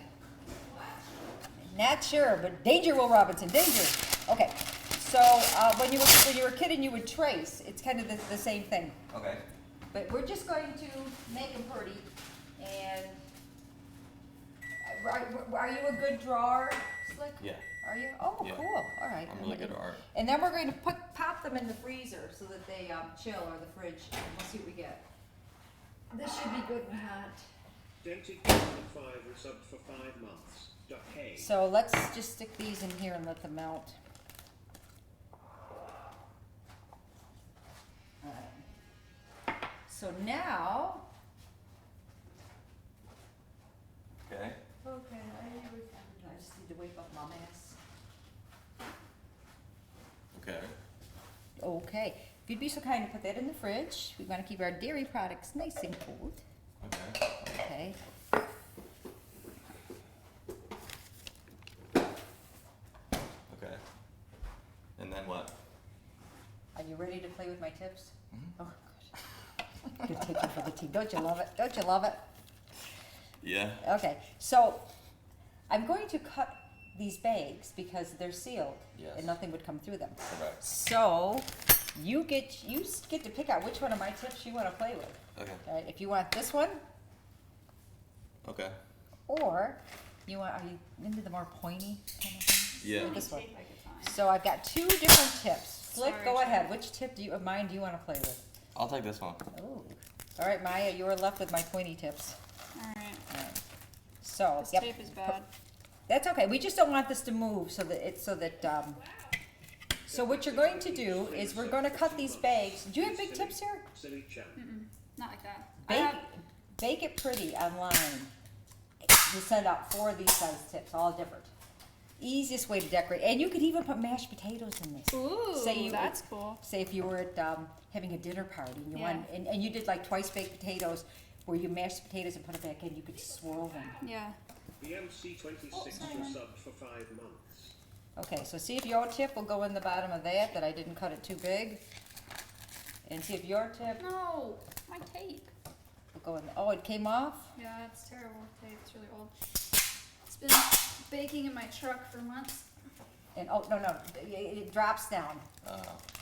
Not sure, but danger, Will Robinson, danger. Okay. So when you were a kid and you would trace, it's kind of the same thing. Okay. But we're just going to make them pretty. And are you a good drawer, Slick? Yeah. Are you? Oh, Yeah. cool. All right. I'm really good at art. And then we're going to pop them in the freezer so that they chill, or the fridge. And we'll see what we get. This should be good and hot. Dented 5 resubbed for 5 months. Duck hay. So let's just stick these in here and let them melt. So now, Okay. okay, I just need to wake up Mom ass. Okay. Okay, if you'd be so kind to put that in the fridge, we want to keep our dairy products nice and cold. Okay. Okay. Okay. And then what? Are you ready to play with my tips? Oh, good. I'm gonna take you for the team. Don't you love it? Don't you love it? Yeah. Okay, so I'm going to cut these bags because they're sealed. Yes. And nothing would come through them. Correct. So you get to pick out which one of my tips you want to play with. Okay. All right, if you want this one, Okay. or you want, are you into the more pointy kind of thing? Yeah. Or this one. Tape I could find. So I've got 2 different tips. Flick, Sorry, go Jen. ahead. Which tip of mine do you want to play with? I'll take this one. Oh. All right, Maya, you are left with my pointy tips. Alright. All right. So, This yep. tape is bad. That's okay. We just don't want this to move so so what you're going to do is we're going to cut these bags. Do you have big tips here? Silly chap. Not like that. I have, Bake it pretty online. We send out 4 of these size tips, all different. Easiest way to decorate. And you could even put mashed potatoes in this. ooh, that's cool. Say if you were at having a dinner party and you Yeah. want, and you did like twice baked potatoes where you mashed the potatoes and put it back in, you could swirl them. Yeah. The MC26 resubbed for 5 months. Okay, so see if your tip will go in the bottom of that I didn't cut it too big. And see if your tip No, my tape. will go in, oh, it came off? Yeah, it's terrible tape. It's really old. It's been baking in my truck for months. And, oh, no, it drops down.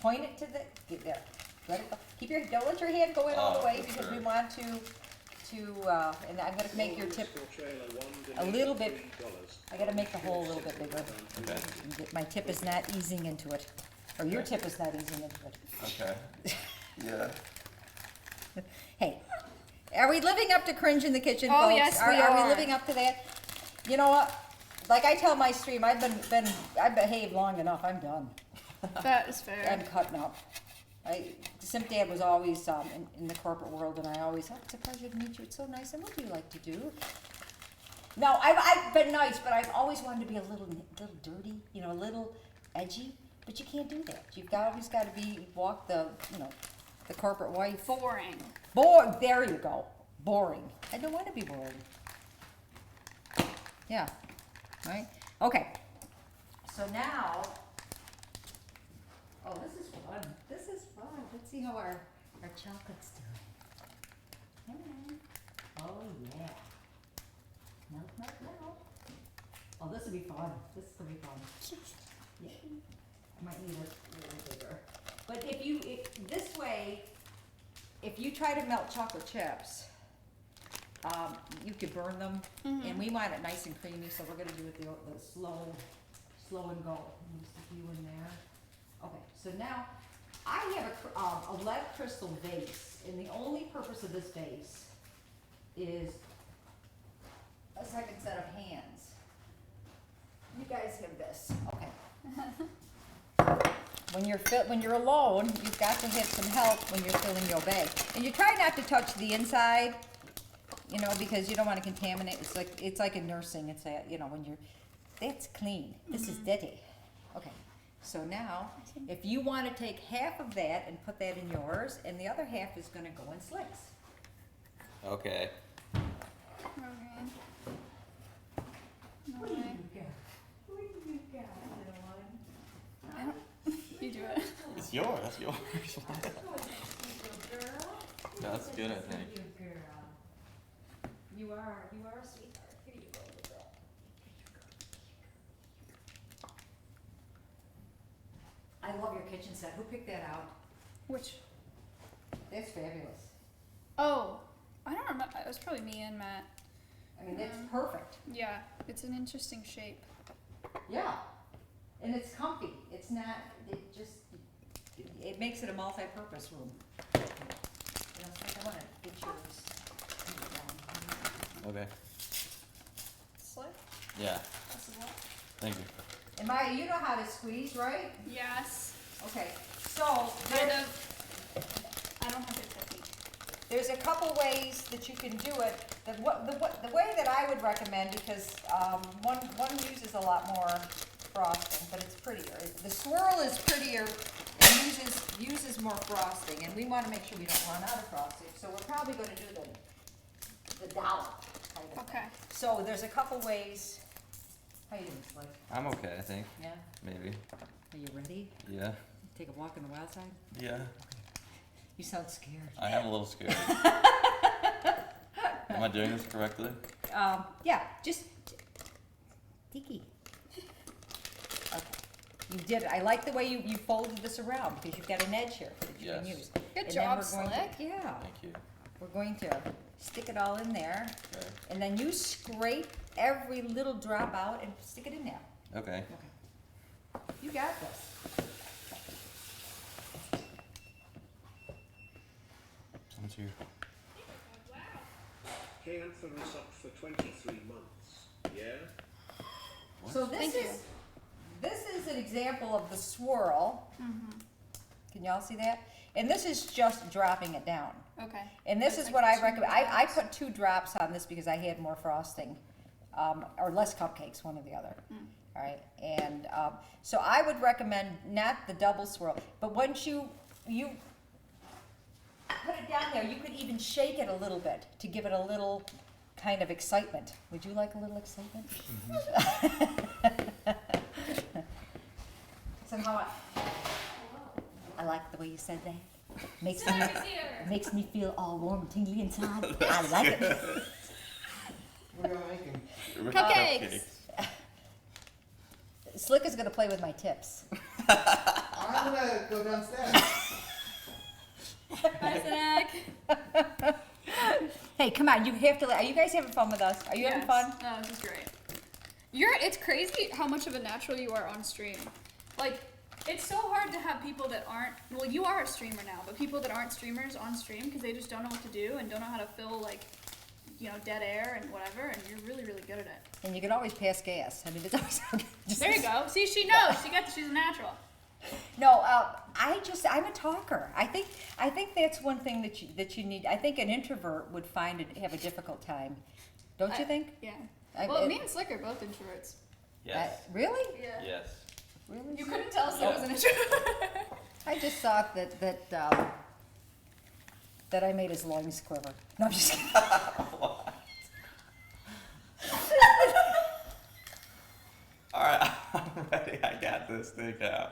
Point it to the, get there. Let it go. Don't let your hand go in all the way because we want to, and I'm gonna make your tip a little bit, I gotta make the hole a little bit bigger. Okay. My tip is not easing into it, or your tip is not easing into it. Okay. Yeah. Hey, are we living up to Cringe in the Kitchen, Oh, folks? yes, Are we we are. living up to that? You know what? Like I tell my stream, I've behaved long enough. I'm done. That is fair. I'm cutting up. Simp Dad was always in the corporate world, and I always, oh, it's a pleasure to meet you. It's so nice. And what do you like to do? No, I've been nice, but I've always wanted to be a little dirty, you know, a little edgy. But you can't do that. You've always got to walk the corporate wife. Boring. There you go. Boring. I don't want to be boring. Yeah. Right? Okay. So now, oh, this is fun. This is fun. Let's see how our chocolate's doing. Come on. Oh, yeah. Melt, melt, melt. Oh, this will be fun. This will be fun. Yeah. I might need a little bigger. But this way, if you try to melt chocolate chips, you could burn them, and we want it nice and creamy, so we're gonna do it the slow and go. Let me stick you in there. Okay, so now I have a lead crystal vase, and the only purpose of this vase is a second set of hands. You guys have this, okay. When you're alone, you've got to have some help when you're filling your bag. And you try not to touch the inside, you know, because you don't want to contaminate. It's like in nursing. It's a, you know, when that's clean. This is dirty. Okay. So now, if you want to take half of that and put that in yours, and the other half is going to go in Slick's. Okay. Okay. No What do way. you got? What do you got, little one? I don't. You do it. It's yours. That's yours. Girl. That's good, I think. Good girl. You are a sweetheart. Here you go, little girl. I love your kitchen set. Who picked that out? Which? That's fabulous. Oh, I don't remember. It was probably me and Matt. I mean, that's perfect. Yeah, it's an interesting shape. Yeah. And it's comfy. It's not, it makes it a multi-purpose room. You know, it's like I want to get yours. Okay. Slick? Yeah. This is what? Thank you. And Maya, you know how to squeeze, right? Yes. Okay, so Kind of. I don't have a technique. there's a couple ways that you can do it. The way that I would recommend, because one uses a lot more frosting, but it's prettier. The swirl is prettier and uses more frosting, and we want to make sure we don't run out of frosting. So we're probably going to do the dollop kind of. Okay. So there's a couple ways. How you doing, Slick? I'm okay, I think. Yeah. Maybe. Are you ready? Yeah. Take a walk on the wild side. Yeah. You sound scared. I am a little scared. Am I doing this correctly? Yeah, just tiki. Okay, you did it. I like the way you folded this around because you've got an edge here that you can Yes. use. Good And job, then we're going Slick. to, yeah, Thank you. we're going to stick it all in there, Okay. and then you scrape every little drop out and stick it in there. Okay. Okay. You got this. Someone's here. Keantha is up for 23 months. Yeah? What? So this Thank you. this is an example of the swirl. Can y'all see that? And this is just dropping it down. Okay. And this It's is like what I two recommend. I drops. put 2 drops on this because I had more frosting, or less cupcakes, one or the other. All right, and so I would recommend not the double swirl, but once you put it down there, you could even shake it a little bit to give it a little kind of excitement. Would you like a little excitement? Somehow I like the way you said that. Makes me feel all warm and tingly inside. I like it. What are you making? Cupcakes. Slick is gonna play with my tips. I'm gonna go downstairs. Bye, Zach. Hey, come on, you have to. Are you guys having fun with us? Are you having fun? No, this is great. It's crazy how much of a natural you are on stream. Like, it's so hard to have people that aren't, well, you are a streamer now, but people that aren't streamers on stream because they just don't know what to do and don't know how to fill, like, you know, dead air and whatever, and you're really, really good at it. And you can always pass gas. I mean, it's always just, There you go. See, she knows. She's a natural. No, I'm a talker. I think that's one thing that you need. I think an introvert would have a difficult time. Don't you think? Yeah. I- Me and Slick are both introverts. Yes. Really? Yeah. Yes. Really? You couldn't tell Slick was an introvert. I just thought that I made his lungs quiver. No, I'm just kidding. All right, I'm ready, I this thing out.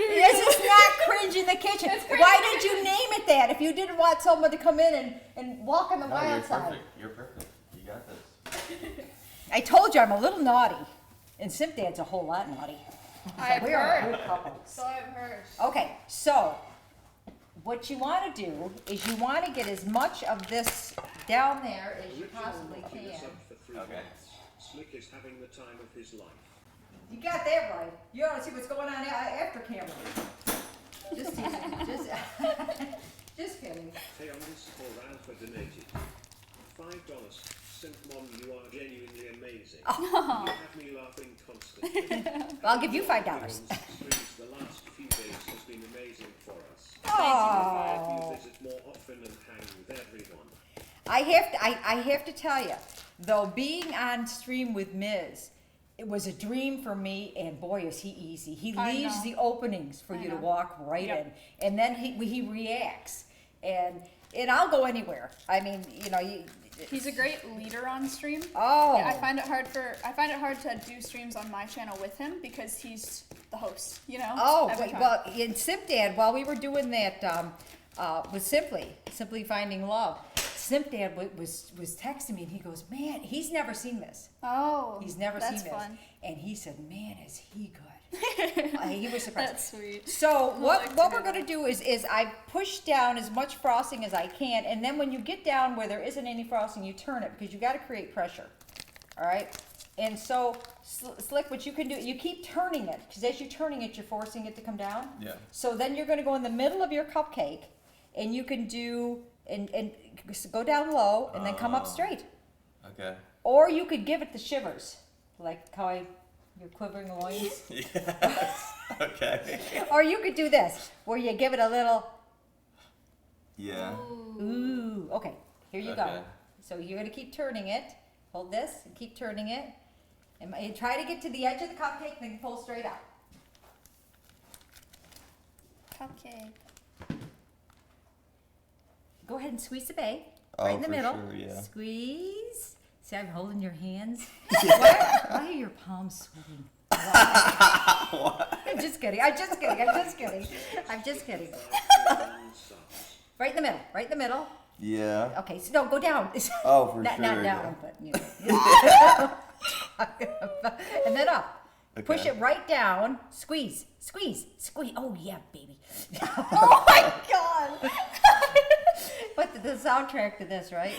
This is not Cringe in the kitchen. Why did you name it that if you didn't want someone to come in and walk on the No, wild you're side? perfect. You're perfect. You got this. I told you I'm a little naughty, and Simp Dad's a whole lot naughty. I've We are a heard. good couple. So I've heard. Okay, so what you want to do is you want to get as much of this down there as you Original possibly knocking us can. up for 3 Okay. months. Slick is having the time of his life. You got that right. You ought to see what's going on after camera. Just teasing. Just kidding. Teonis or Alpha donated. $5. Simpmom, you are genuinely amazing. You have me laughing constantly. I'll give you $5. Everyone's streams the last few days has been amazing for us. Oh. You visit more often and hang with everyone. I have to tell you, though, being on stream with Miz, it was a dream for me, and boy, is he easy. He I leaves know. the openings for you to know. walk right Yep. in, and then he reacts, and I'll go anywhere. I mean, you know, He's a great leader on stream. oh, I find it hard to do streams on my channel with him because he's the host, you know? oh, every time. well, in Simp Dad, while we were doing that with Simply Finding Love, Simp Dad was texting me, and he goes, man, he's never seen this. Oh, He's never that's seen this. fun. And he said, man, is he good. He was surprised. That's sweet. So like to what do we're going to do is I push down as much frosting as I can, and then when you get down where there isn't any frosting, you turn it, because you got to create pressure. All right? And so, Slick, what you can do, you keep turning it, because as you're turning it, you're forcing it to come down. Yeah. So then you're going to go in the middle of your cupcake, and you can do, and go down low, and then come up straight. Okay. Or you could give it the shivers, like how you're quivering loins. Yes. Okay. Or you could do this, where you give it a little, Yeah. ooh, okay, here you go. Okay. So you're gonna keep turning it, hold this, and keep turning it, and try to get to the edge of the cupcake, then pull straight up. Cupcake. Go ahead and squeeze the bag, Oh, right in the for middle. sure, yeah. Squeeze. See, I'm holding your hands. Why are your palms sweating? I'm just kidding. I'm just kidding. Right in the middle. Right in the middle. Yeah. Okay. So no, go down. Oh, for not sure. down, yeah. but you know. And then up. Okay. Push it right down. Squeeze. Oh yeah, baby. Oh my god. But the soundtrack to this, right?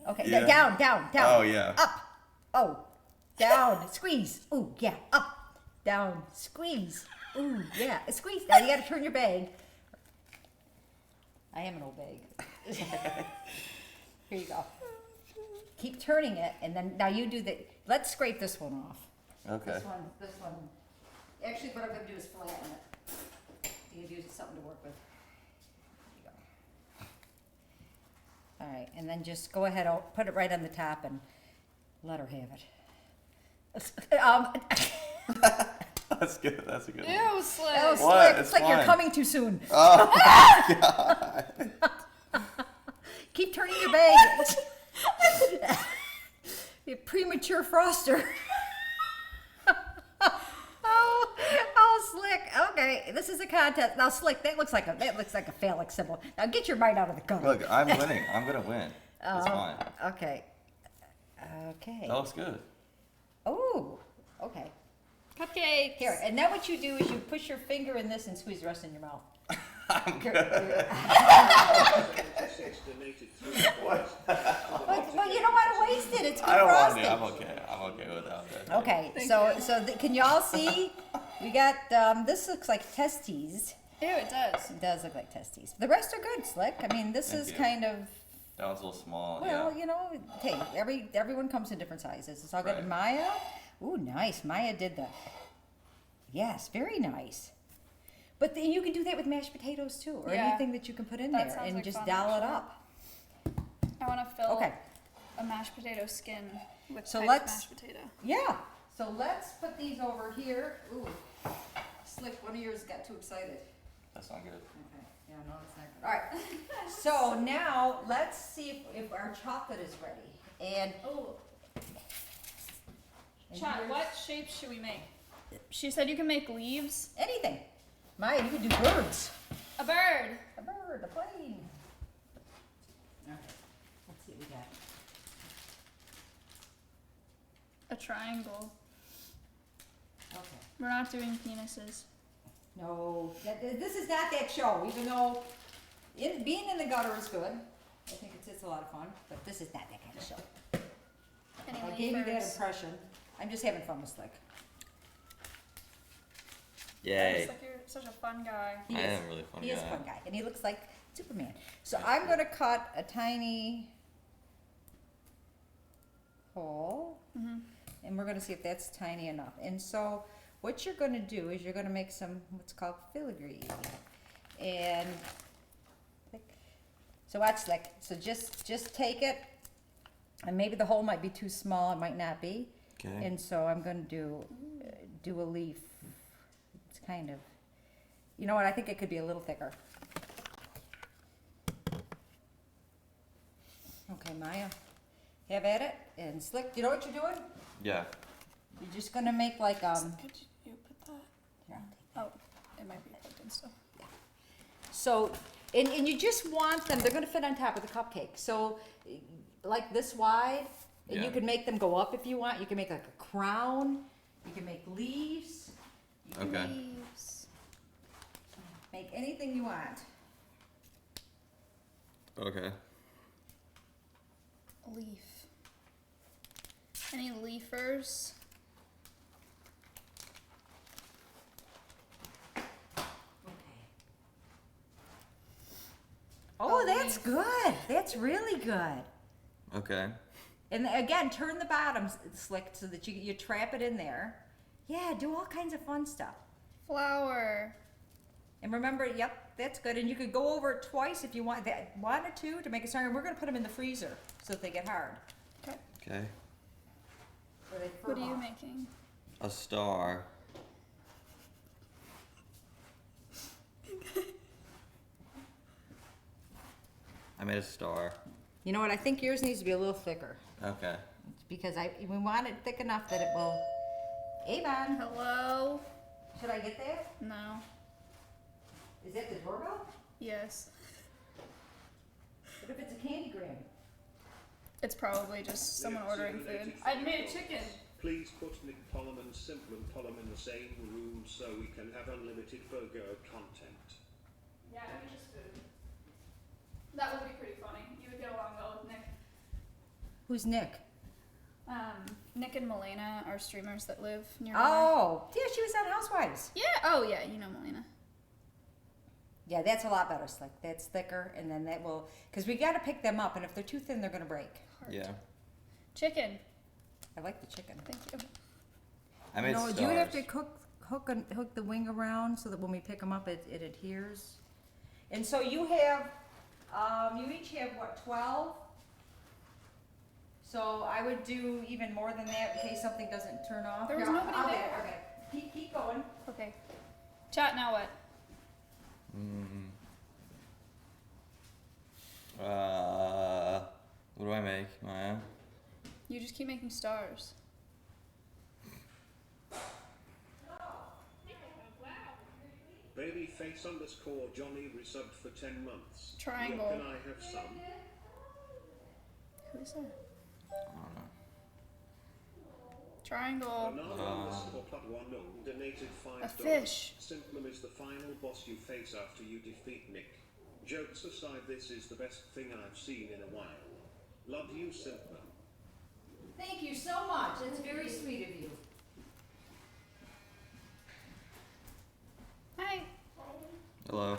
Okay. Yeah. Down. Oh, yeah. Up. Oh. Down. Squeeze. Ooh, yeah. Up. Down. Squeeze. Ooh, yeah. Squeeze. Now you gotta turn your bag. I am an old bag. Here you go. Keep turning it, and then now you do the. Let's scrape this one off. Okay. This one. Actually, what I'm gonna do is flatten it. You can use something to work with. There you go. All right, and then just go ahead, put it right on the top, and let her have it. That's good. That's a good one. Ew, Slick. That was What? slick. It's It's like you're fine. coming too soon. Oh God. Keep turning your bag. You premature froster. Oh, Slick. Okay, this is a contest. Now, Slick, that looks like a phallic symbol. Now get your mind out of the gutter. Look, I'm winning. I'm gonna win. It's fine. Okay. Okay. That looks good. Oh. Okay. Cupcakes. Here, and now what you do is you push your finger in this and squeeze the rest in your mouth. Six donated But you don't want to waste it. It's good I don't want frosting. to. I'm okay. I'm okay without that. Okay, can you all see? We got this looks like testes. Ew, it does. It does look like testes. The rest are good, Slick. I mean, this Thank is you. kind of That one's a little small. well, yeah. you know. Hey, everyone comes in different sizes. It's all good. Right. Maya, ooh, nice. Maya did the. Yes, very nice. But then you can do that with mashed potatoes too, or Yeah. anything that you can put in That there, sounds and like just fun, doll it actually. up. I want to fill Okay. a mashed potato skin with So piped let's- mashed potato. Yeah. So let's put these over here. Ooh, Slick, one of yours got too excited. That's not good. Okay. Yeah, no, it's not good. All right. So now let's see if our chocolate is ready. And Oh, And Chat, here's- what shapes should we make? She said you can make leaves. Anything. Maya, you can do birds. A bird. A bird, a plane. Okay, let's see what we got. A triangle. Okay. We're not doing penises. No, this is not that show, even though being in the gutter is good. I think it's a lot of fun, but this is not that kind of show. Any I gave you that leafers? impression. I'm just having fun with Slick. Yay. Looks like you're such a fun guy. I am a really fun He guy. is a fun guy, and he looks like Superman. So I'm going to cut a tiny hole, and we're going to see if that's tiny enough. And so what you're going to do is you're going to make some what's called filigree. And so watch, Slick. So just take it, and maybe the hole might be too small. It might not be. Okay. And so I'm going to do a leaf. It's kind of, you know what? I think it could be a little thicker. Okay, Maya, have at it. And Slick, you know what you're doing? Yeah. You're just gonna make like Could you put that? here. Oh, it might be plugged in still. So, and you just want them. They're gonna fit on top of the cupcake. So, like this wide, and you Yeah. can make them go up if you want. You can make like a crown. You can make leaves. You can Okay. Leaves. make anything you want. Okay. Leaf. Any leafers? Oh, A that's leaf. good. That's really good. Okay. And again, turn the bottom Slick so that you trap it in there. Yeah, do all kinds of fun stuff. Flower. And remember, yep, that's good. And you could go over it twice if you want that, one or two to make it stronger. We're gonna put them in the freezer so that they get hard. Okay. Okay. So they What are firm you up. making? A star. I made a star. You know what? I think yours needs to be a little thicker Okay. because we want it thick enough that it will. Avon, Hello? should I get that? No. Is that the doorbell? Yes. What if it's a candygram? It's probably just someone ordering food. I made a chicken. Please put Nick Pollum and Simpmom in the same room so we can have unlimited burger content. Yeah, I mean just food. That would be pretty funny. You would get along well with Nick. Who's Nick? Nick and Melena are streamers that live nearby. Oh, yeah, she was on Housewives. Yeah. Oh, yeah. You know Melena. Yeah, that's a lot better, Slick. That's thicker, and then that will, because we got to pick them up, and if they're too thin, they're going to break. Heart. Yeah. Chicken. I like the chicken. Thank you. I made No, stars. you would have to hook the wing around so that when we pick them up, it adheres. And so you have, you each have what, 12? So I would do even more than that in case something doesn't turn off. There was Here, nobody I'll get there. it, okay. Keep going. Okay. Chat, now what? What do I make, Maya? You just keep making stars. Babyface_Johnny resubbed for 10 months. Triangle. Can I have some? Who is that? I don't know. Triangle. Banana_One donated $5. A fish. Simpmom is the final boss you face after you defeat Nick. Jokes aside, this is the best thing I've seen in a while. Love you, Simpmom. Thank you so much. It's very sweet of you. Hi. Hello.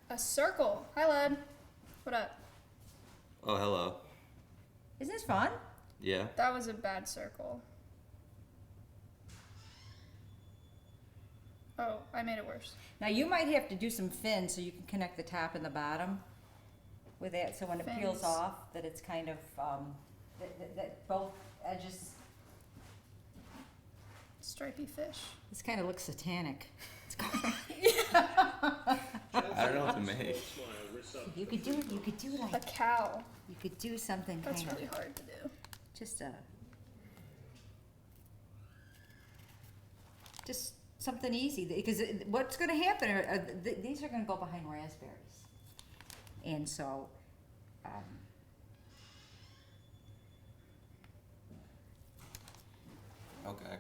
A circle. Hi, Led. What up? Oh, hello. Isn't this fun? Yeah. That was a bad circle. Oh, I made it worse. Now you might have to do some fins so you can connect the top and the bottom with that, so when it peels Fins. off, that it's kind of, that both edges, Stripy fish. this kind of looks satanic. I don't know what to make. You could do A like, cow. you could do something That's kind really of, hard to do. just just something easy, because what's gonna happen these are gonna go behind raspberries. And so, Okay.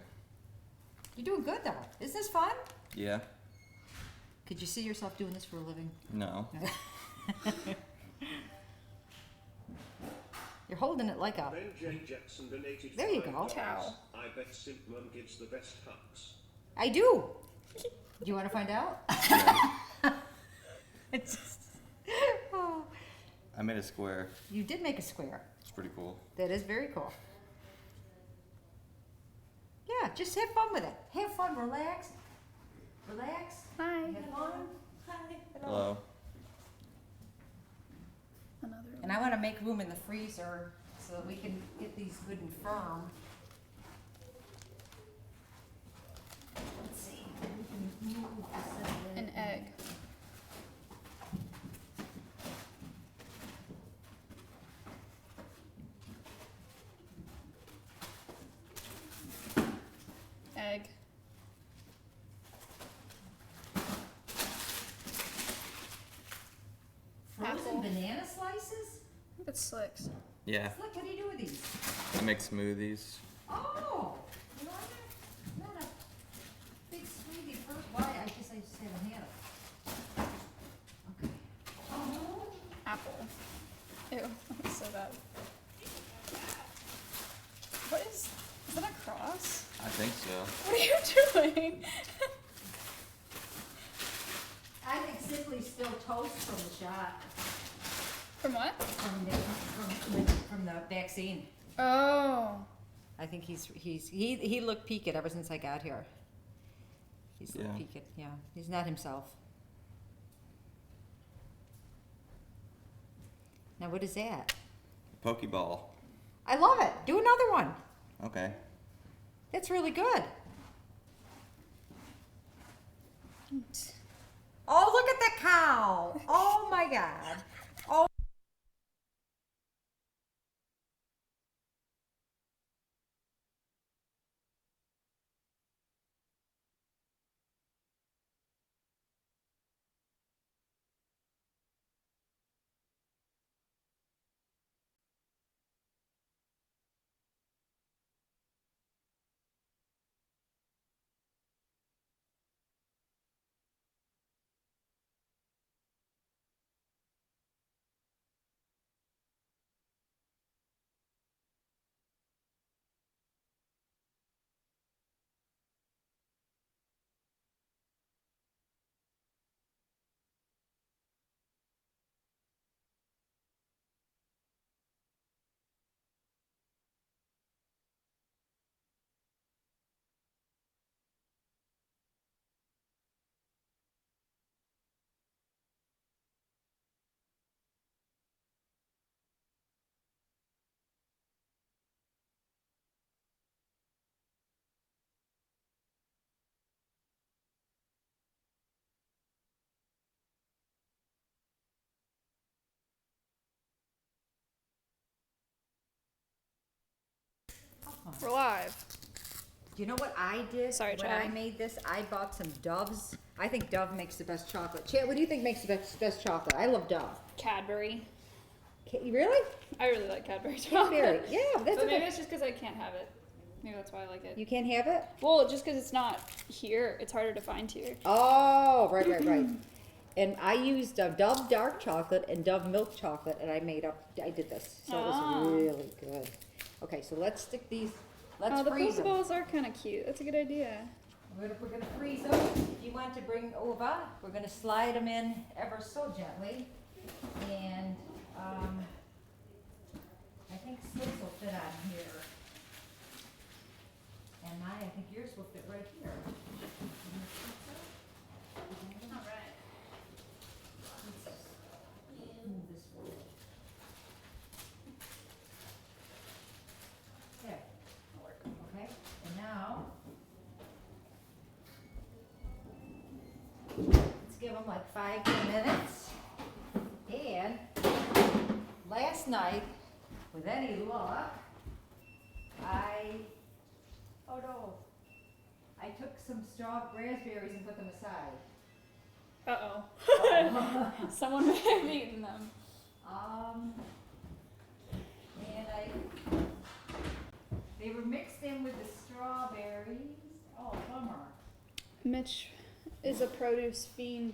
you're doing good though. Isn't this fun? Yeah. Could you see yourself doing this for a living? No. You're holding it like a, Ben J. Jackson donated There you go. $5. Ciao. I bet Simpmom gives the best hugs. I do. Do you wanna find out? It's just, oh, I made a square. you did make a square. It's pretty cool. That is very cool. Yeah, just have fun with it. Have fun, relax. Relax. Hi. Have fun. Hi. Hello. Another And I want to make room in the freezer so that we can get these good and firm. Let's see. We can move this in. an egg. Egg. Frozen Apple. banana slices? That's slicks. Yeah. Look, what do you do with these? I make smoothies. Oh! You know, I'm not a big smoothie person. Why? I just haven't had it. Okay. Oh. Apple. Ew, that's so bad. What is that a cross? I think so. What are you doing? I think Simply still toast from the shot, From what? from the vaccine. Oh. I think he looked peaked ever since I got here. He's Yeah. peaked, yeah. He's not himself. Now what is that? Pokeball. I love it. Do another one. Okay. That's really good. Oh, look at the cow. Oh my God. Oh. We're live. Do you know what I did? Sorry, when I Chad. made this, I bought some Dove's. I think Dove makes the best chocolate. Chad, what do you think makes the best chocolate? I love Dove. Cadbury. Really? I really like Cadbury Cadbury. chocolate. Yeah, that's But maybe okay. it's just because I can't have it. Maybe that's why I like it. You can't have it? Well, just because it's not here, it's harder to find here. Oh, right. And I used Dove dark chocolate and Dove milk chocolate, and I did this. So it was Oh. really good. Okay, so let's stick these, let's Oh, the freeze them. Pokeballs are kind of cute. That's a good idea. We're gonna freeze them. If you want to bring over, we're gonna slide them in ever so gently. And, I think slips will fit on here. And I think yours will fit right here. All right. Let's move this forward. There. Okay, and now, let's give them like 5-10 minutes. And last night, with any luck, I took some raspberries and put them aside. Uh-oh. Someone may have eaten them. And they were mixed in with the strawberries. Oh, bummer. Mitch is a produce fiend.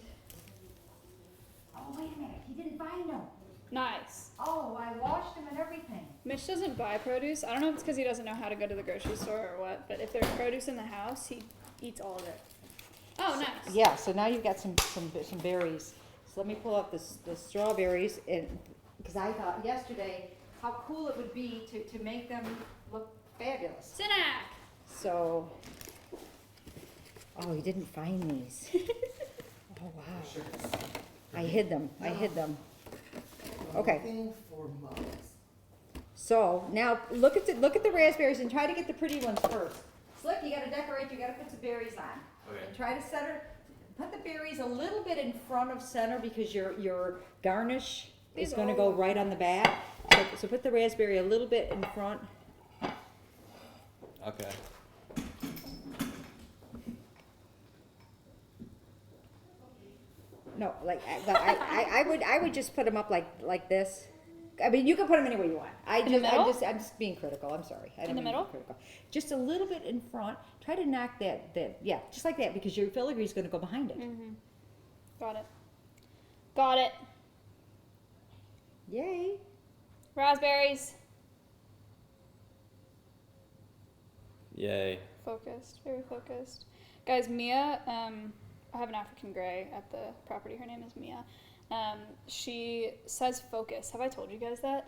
Oh, wait a minute, he didn't buy no. Nice. Oh, I washed them and everything. Mitch doesn't buy produce. I don't know if it's because he doesn't know how to go to the grocery store or what, but if there's produce in the house, he eats all of it. Oh, nice. Yeah, so now you've got some berries. So let me pull out the strawberries, and because I thought yesterday how cool it would be to make them look fabulous. Sinak! So, oh, you didn't find these. Oh, wow. I hid them. Okay. Looking for mugs. So now look at the raspberries and try to get the pretty ones first. Slip, you gotta decorate, you gotta put some berries on. Okay. And try to put the berries a little bit in front of center because your garnish is gonna go right on the back. So put the raspberry a little bit in front. Okay. No, like I would just put them up like this. I mean, you can put them anywhere you want. I'm just being critical. I'm sorry. I In the don't mean to be middle? critical. Just a little bit in front. Try to knock that. Yeah, just like that because your filigree is going to go behind it. Got it. Got it. Yay! Raspberries. Yay. Focused. Very focused. Guys, Mia, I have an African gray at the property. Her name is Mia. She says focus. Have I told you guys that?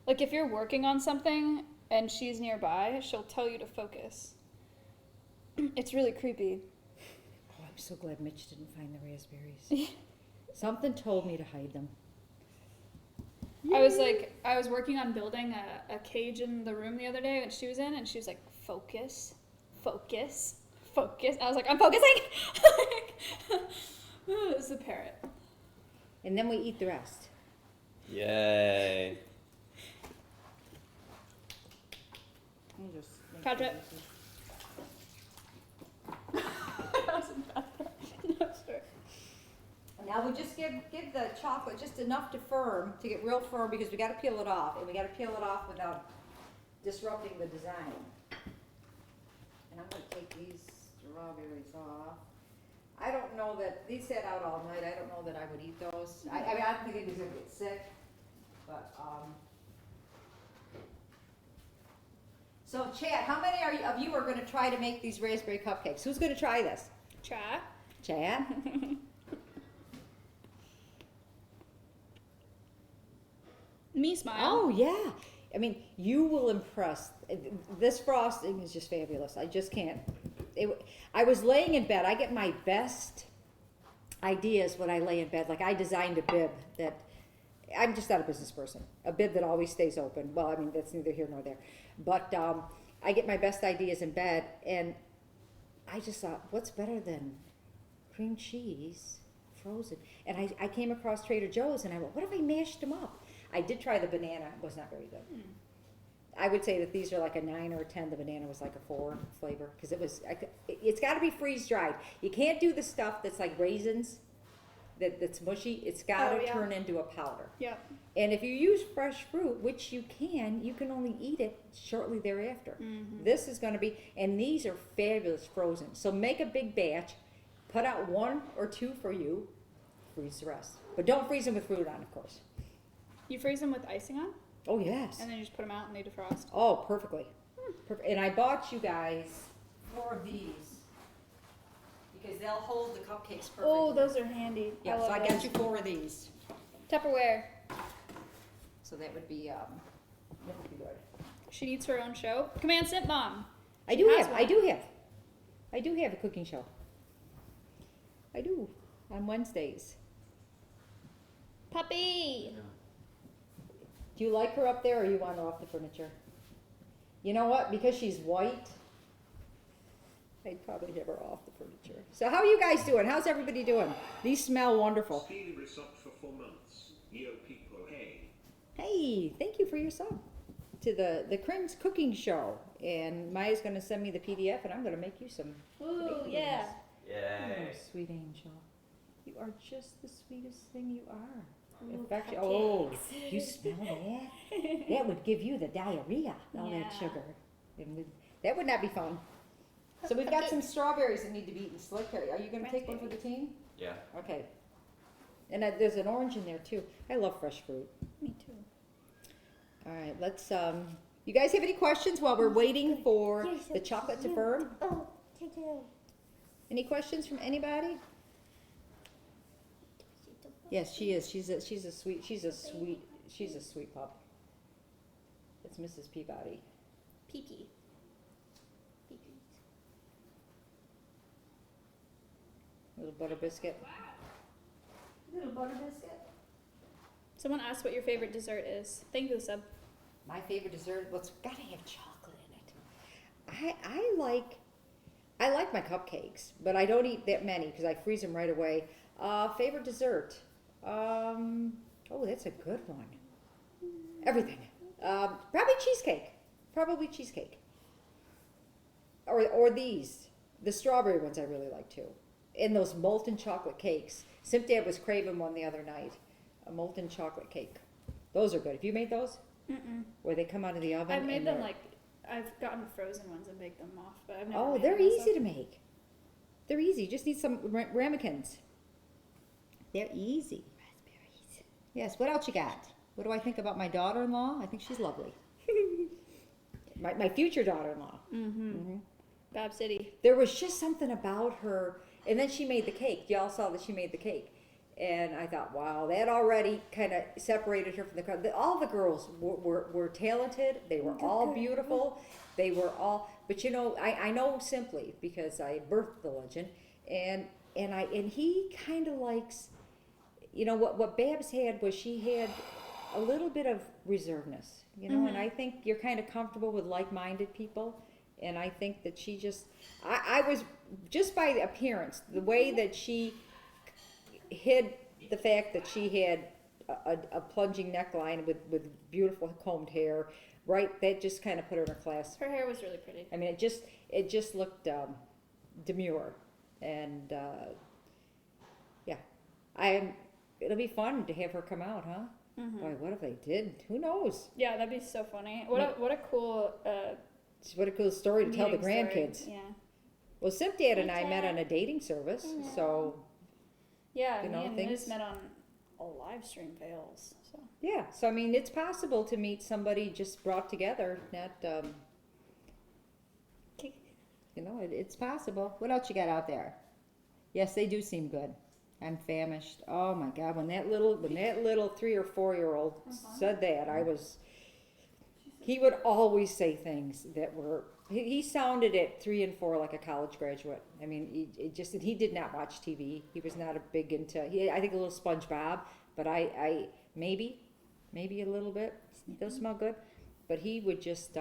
Like if you're working on something and she's nearby, she'll tell you to focus. It's really creepy. Oh, I'm so glad Mitch didn't find the raspberries. Something told me to hide them. I was working on building a cage in the room the other day and she was in and she was like, focus, focus, focus. I was like, I'm focusing. It was the parrot. And then we eat the rest. Yay. Let me just make Catch sure it. this is- No, sure. Now we just give the chocolate just enough to get real firm because we got to peel it off, and we got to peel it off without disrupting the design. And I'm going to take these strawberries off. I don't know that these sat out all night. I don't know that I would eat those. I mean, I don't think anybody's going to get sick, but So Chad, how many of you are going to try to make these raspberry cupcakes? Who's going to try this? Chat. Chad? Me smile. Oh yeah. I mean, you will impress. This frosting is just fabulous. I just can't. I was laying in bed. I get my best ideas when I lay in bed. Like I designed a bib that I'm just not a business person. A bib that always stays open. Well, I mean, that's neither here nor there. But I get my best ideas in bed, and I just thought, what's better than cream cheese frozen? And I came across Trader Joe's, and I went, what if I mashed them up? I did try the banana. It was not very good. I would say that these are like a 9 or a 10. The banana was like a 4 flavor because it's got to be freeze dried. You can't do the stuff that's like raisins, that's mushy. It's got to turn into a powder. Yep. And if you use fresh fruit, which you can only eat it shortly thereafter. This is going to be, and these are fabulous frozen. So make a big batch, put out 1 or 2 for you, freeze the rest. But don't freeze them with fruit on, of course. You freeze them with icing on, Oh, yes. and then you just put them out and they defrost. Oh, perfectly. And I bought you guys 4 of these because they'll hold the cupcakes perfectly. Oh, those are handy. Yeah, so love I got those. you 4 of these. Tupperware. So that would be good. She needs her own show. Command Simpmom. I do have a cooking show. I do on Wednesdays. Puppy. Do you like her up there, or you want her off the furniture? You know what? Because she's white, I'd probably have her off the furniture. So how are you guys doing? How's everybody doing? These smell wonderful. Steely risotto for 4 months. Yo people, hey. Hey, thank you for your sub to the Cringe cooking show. And Maya's gonna send me the PDF, and I'm gonna make you some. Ooh, baked yeah. beans. Yay. Oh, sweet angel. You are just the sweetest thing you are. In Ooh, fact, cupcakes. you smell that? That would give you the diarrhea, all that Yeah. sugar. That would not be fun. So we've got some strawberries that need to be eaten. Select, are you gonna take one for the team? Yeah. Okay. And there's an orange in there too. I love fresh fruit. Me too. All right, let's, you guys have any questions while we're waiting for You're so the chocolate to cute. firm? Oh, take care. Any questions from anybody? Yes, she is. She's a sweet pup. It's Mrs. Peabody. Peaky. Little butter biscuit. Little butter biscuit. Someone asked what your favorite dessert is. Thank you, sub. My favorite dessert, well, it's gotta have chocolate in it. I like my cupcakes, but I don't eat that many because I freeze them right away. Favorite dessert? Oh, that's a good one. Everything. Probably cheesecake. Probably cheesecake. Or these. The strawberry ones I really like too. And those molten chocolate cakes. Simpdad was craving one the other night. A molten chocolate cake. Those are good. Have you made those? Mm-mm. Where they come out of the oven? I've made and them they're- like, I've gotten frozen ones and baked them off, but I've never Oh, made they're them myself. easy to make. They're easy. You just need some ramekins. They're easy. Raspberries. Yes. What else you got? What do I think about my daughter-in-law? I think she's lovely. my future daughter-in-law. Mm-hmm. Bab City. There was just something about her, and then she made the cake. Y'all saw that she made the cake, and I thought, wow, that already kind of separated her from the crowd. All the girls were talented. They were all beautiful. They were all, but you know, I know Simply because I birthed the legend, and he kind of likes, you know, what Babs had was she had a little bit of reservedness, you know, and I think you're kind of comfortable with like-minded people. And I think that she just, I was, just by the appearance, the way that she hid the fact that she had a plunging neckline with beautiful combed hair, right, that just kind of put her in her class. Her hair was really pretty. I mean, it just looked demure. And, yeah. It'll be fun to have her come out, huh? Mm-hmm. Boy, what if they did? Who knows? Yeah, that'd be so funny. What a cool What a cool story to tell the meeting story. grandkids. Yeah. Well, Simpdad and I met on a dating service, so Yeah, You me know, and things- Liz met on a live stream fails. So yeah. So I mean, it's possible to meet somebody just brought together. Not, you know, it's possible. What else you got out there? Yes, they do seem good. I'm famished. Oh my God, when that little 3 or 4-year-old said that, I was. He would always say things that were. He sounded at 3 and 4 like a college graduate. I mean, he did not watch TV. He was not a big into. I think a little SpongeBob, but I maybe a little bit. Those smell good, but he would just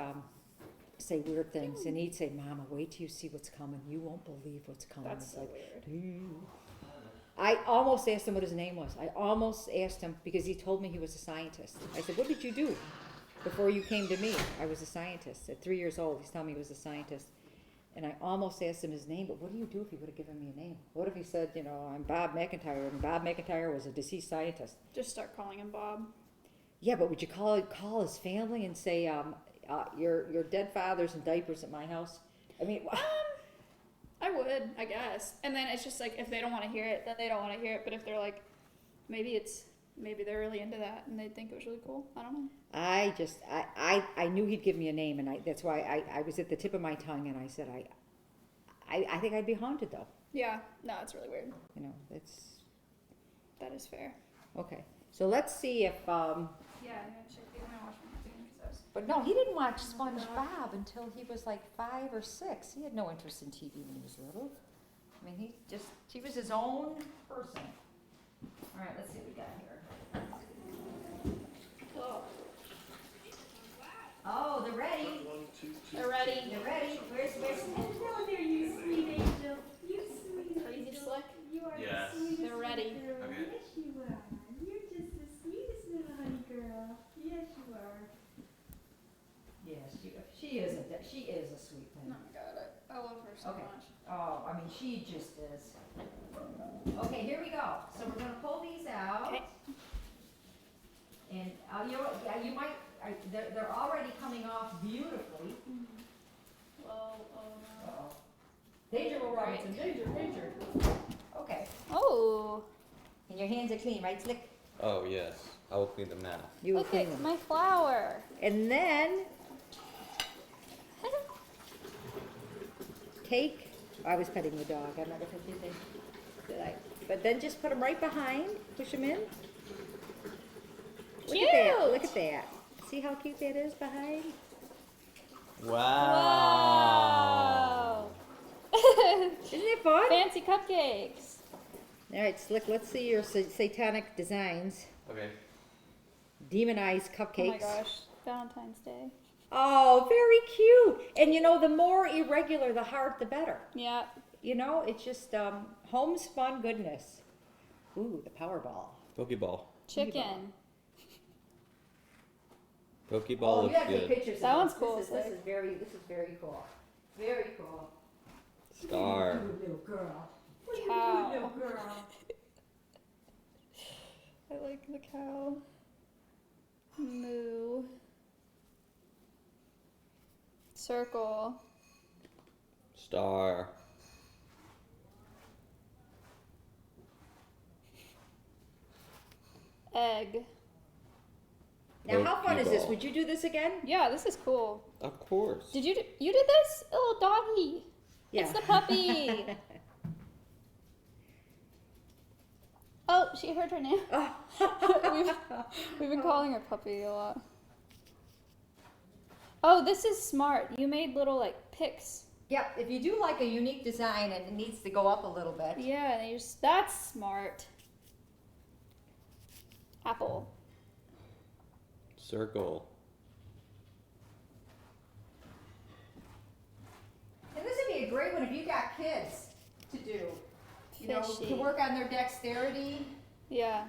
say weird things, and he'd say, "Mama, wait till you see what's coming. You won't believe what's coming." that's It's so like, weird. I almost asked him what his name was. I almost asked him because he told me he was a scientist. I said, "What did you do before you came to me?" I was a scientist. At 3 years old, he's telling me he was a scientist. And I almost asked him his name, but what do you do if he would have given me a name? What if he said, you know, I'm Bob McIntyre, and Bob McIntyre was a deceased scientist? Just start calling him Bob. Yeah, but would you call his family and say, your dead father's in diapers at my house? I mean, I would, I guess. And then it's just like if they don't want to hear it, then they don't want to hear it. But if they're like, maybe they're really into that and they think it was really cool. I don't know. I knew he'd give me a name, and that's why I was at the tip of my tongue, and I said, I think I'd be haunted though. Yeah, no, it's really weird. You know, That is fair. okay. So let's see if, Yeah, I'm gonna check. I'm gonna watch my thing because I was. but no, he didn't watch SpongeBob until he was like 5 or 6. He had no interest in TV when he was little. I mean, he was his own person. All right, let's see what we got here. Oh, they're ready. 1, 2, 2. They're ready. They're ready. Where's Hello there, you sweet angel. You sweet Are you slick? You are Yes. the sweetest They're ready. little girl. Okay. Yes, you are. You're just the sweetest little honey girl. Yes, you are. Yes, She isn't. She is a sweet Oh thing. my god, I love her so Okay. much. Oh, I mean, she just is. Okay, here we go. So we're gonna pull these out. Okay. And, you know what, yeah, you might, they're already coming off beautifully. Well, oh no. Uh-oh. Danger, Will Robinson, danger, danger. Okay, Oh, and your hands are clean, right, Slick? Oh yes, I will clean them now. You will look clean at them. my flower. And then, take, I was petting the dog, I'm not if you think, did I? But then just put them right behind, push them in. Look at that, Cute. look at that. See how cute that is behind? Wow. Wow. Isn't it fun? Fancy cupcakes. All right, Slick, let's see your satanic designs. Okay. Demonized Oh cupcakes. my gosh, Valentine's Day. Oh, very cute. And you know, the more irregular the heart, the better. Yeah. You know, it's just homespun goodness. Ooh, the Powerball. Pokeball. Chicken. Pokeball Oh, you looks gotta take good. pictures. That of one's this. cool, This is Slick. very cool. Very cool. Star. What are you doing, little girl? What are you Cow. doing, little girl? I like the cow. Moo. Circle. Star. Egg. Now, how fun is this? Pokeball. Would you do this again? Yeah, this is cool. Of course. You did this? Oh, doggy. Yeah. It's the puppy. Oh, she heard her name. we've been calling her puppy a lot. Oh, this is smart. You made little like picks. Yep, if you do like a unique design and it needs to go up a little bit. Yeah, that's smart. Apple. Circle. And this would be a great one if you got kids to do. You know, Fishy. to work on their dexterity. Yeah.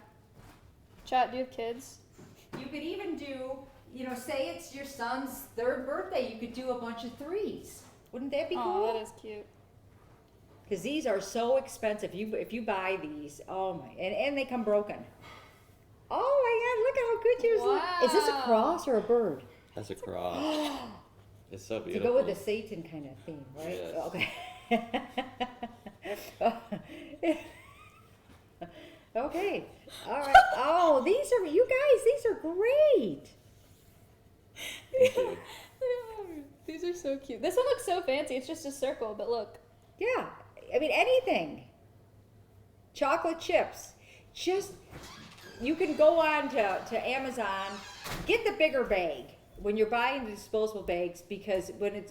Chat, do you have kids? You could even do, you know, say it's your son's 3rd birthday, you could do a bunch of 3s. Wouldn't that be Oh, cool? that is cute. Because these are so expensive. If you buy these, oh my, and they come broken. Oh my God! Look how good yours look. Is this a Wow. cross or a bird? That's a cross. It's so To beautiful. go with the Satan kind of theme, right? Yes. Okay. Okay. All right. Oh, these are you guys. These are great. Thank you. These are so cute. This one looks so fancy. It's just a circle, but look. Yeah. I mean anything. Chocolate chips. Just you can go on to Amazon, get the bigger bag when you're buying the disposable bags because when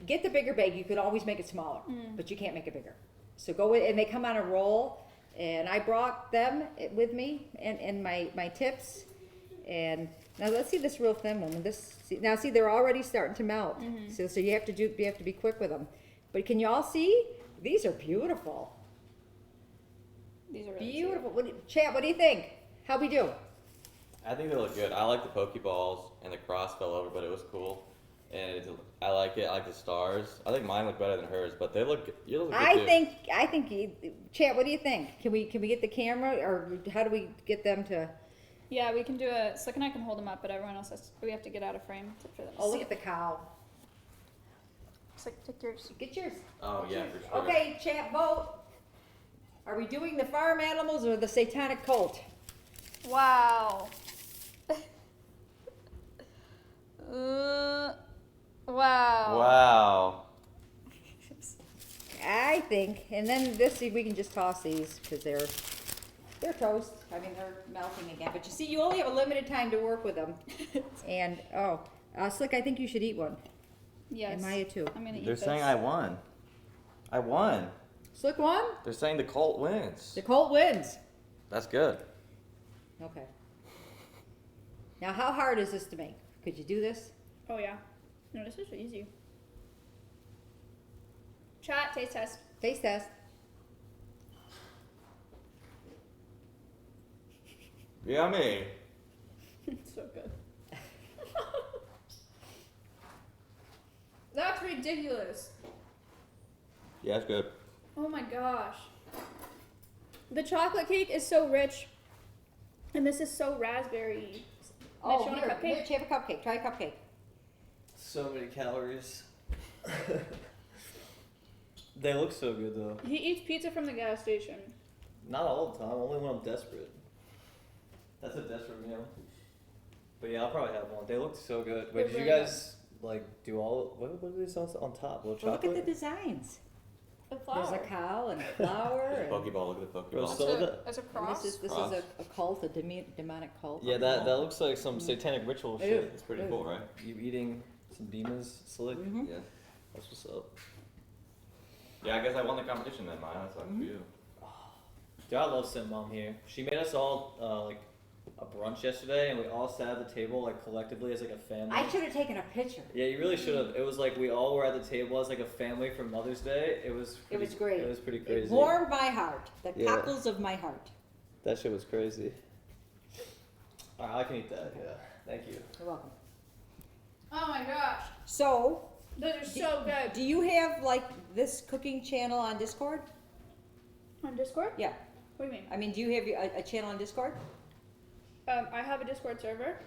get the bigger bag, you can always make it smaller, but you can't make it bigger. So go with, and they come on a roll, and I brought them with me and my tips. And now let's see this real thin one. Now see they're already starting to melt. So you have to be quick with them. But can you all see? These are beautiful. These are really Beautiful. Chad, what do you think? How we do? I think they look good. I like the Pokeballs, and the cross fell over, but it was cool. And I like it. I like the stars. I think mine look better than hers, but they look. You look good too. I think. Chad, what do you think? Can we get the camera, or how do we get them to? Yeah, we can do a. Slick and I can hold them up, but everyone else has. We have to get out of frame for them. to Oh, look see. at the cow. Slick, take yours. Get yours. Oh yeah, for sure. Okay, Chad, vote. Are we doing the farm animals or the satanic cult? Wow. Wow. Wow. I think, and then this, we can just toss these because they're toast. I mean, they're melting again. But you see, you only have a limited time to work with them. And Slick, I think you should eat one. Yes. And Maya too. I'm gonna eat They're this. saying I won. I won. Slick won. They're saying the cult wins. The cult wins. That's good. Okay. Now, how hard is this to make? Could you do this? Oh yeah. No, this is easy. Chat, taste test. Taste test. Yummy. So good. That's ridiculous. Yeah, it's good. Oh my gosh. The chocolate cake is so rich, and this is so raspberry. Oh, Mitch, you want a here, cupcake? Mitch, have a cupcake. Try a cupcake. So many calories. They look so good though. He eats pizza from the gas station. Not all the time, only when I'm desperate. That's a desperate meal. But yeah, I'll probably have one. They look so good. They're Wait, did you really guys like do all? What is on top? Little Well, look chocolate. at the designs. The flower. There's a cow and a flower. and Pokeball, look at the Bro, Pokeball. so look at- That's a and cross. this is Cross. a cult, a demonic cult. Yeah, that looks like some satanic ritual Ew. shit. It's pretty Ew. cool, right? You eating some demons slick? Mhm. Yeah. That's what's up. Yeah, I guess I won the competition then, Maya. That's like for you. Dude, I love Simpmom here. She made us all like a brunch yesterday, and we all sat at the table like collectively as like a family. I should have taken a picture. Yeah, you really should have. It was like we all were at the table as like a family for Mother's Day. It was. It was great. It was pretty It crazy. warmed my heart. The Yeah. cockles of my heart. That shit was crazy. Alright, I can eat that. Yeah. Thank you. You're welcome. Oh my gosh. So, Those are so good. do you have like this cooking channel on Discord? On Discord? Yeah. What do you mean? I mean, do you have a channel on Discord? I have a Discord server.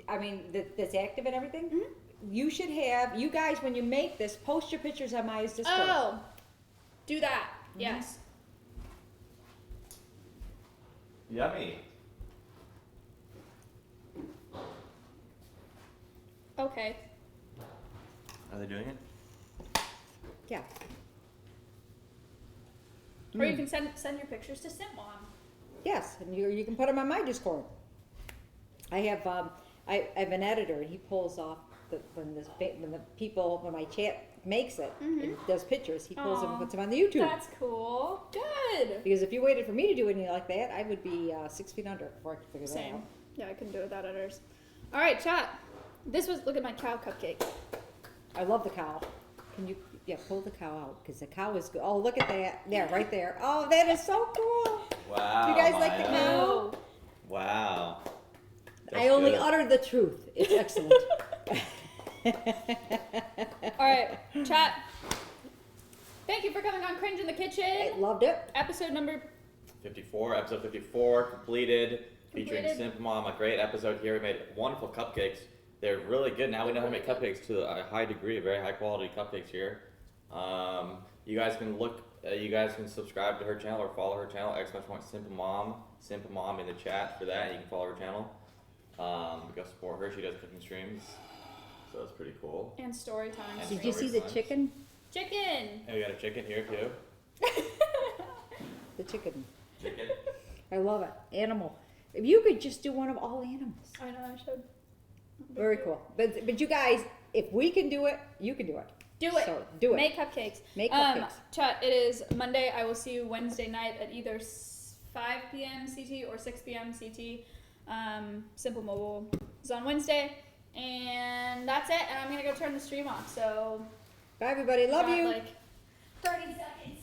I mean, that's active and everything? Mhm. You should have, you guys, when you make this, post your pictures on Maya's Discord. Oh, do that. Yes. Yummy. Okay. Are they doing it? Yeah. Or you can send your pictures to Simpmom. Yes, and you can put them on my Discord. I have I have an editor, and he pulls off when my chat makes it and does pictures, he pulls them and Aw, puts them on the YouTube. That's cool. Good. Because if you waited for me to do anything like that, I would be 6 feet under before I could figure that Same. out. Yeah, I couldn't do it without editors. All right, chat. Look at my cow cupcake. I love the cow. Can you pull the cow out, because the cow is good. Oh, look at that. There, right there. Oh, that is so cool. Wow. You guys like the Maya. cow? No. Wow. I only good. uttered the truth. It's excellent. All right, chat. Thank you for coming on Cringe in the Kitchen. I loved it. Episode number 54, episode 54, completed, featuring Completed. Simpmom. A great episode here. We made wonderful cupcakes. They're really good. Now we know how to make cupcakes to a high degree, very high quality cupcakes here. You guys can you guys can subscribe to her channel or follow her channel, Simpmom in the chat for that. You can follow her channel. Go support her. She does cooking streams, so that's pretty cool. and story time. And Did you see the Times. chicken? Chicken. And we got a chicken here too. The chicken. Chicken. I love it. Animal. If you could just do one of all animals. I know I should. Very cool. But you guys, if we can do it, you can do it. Do it. So do it. Make cupcakes. Make cupcakes. Chat, it is Monday. I will see you Wednesday night at either 5 p.m. CT or 6 p.m. CT. Simple Mobile is on Wednesday. And that's it. And I'm going to go turn the stream off. So, Bye, everybody. Love got you. like 30 seconds.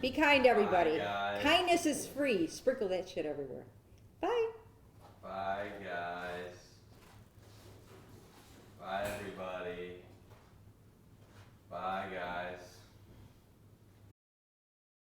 Be kind, everybody. Bye, guys. Kindness is free. Sprinkle that shit everywhere. Bye. Bye, guys. Bye, everybody.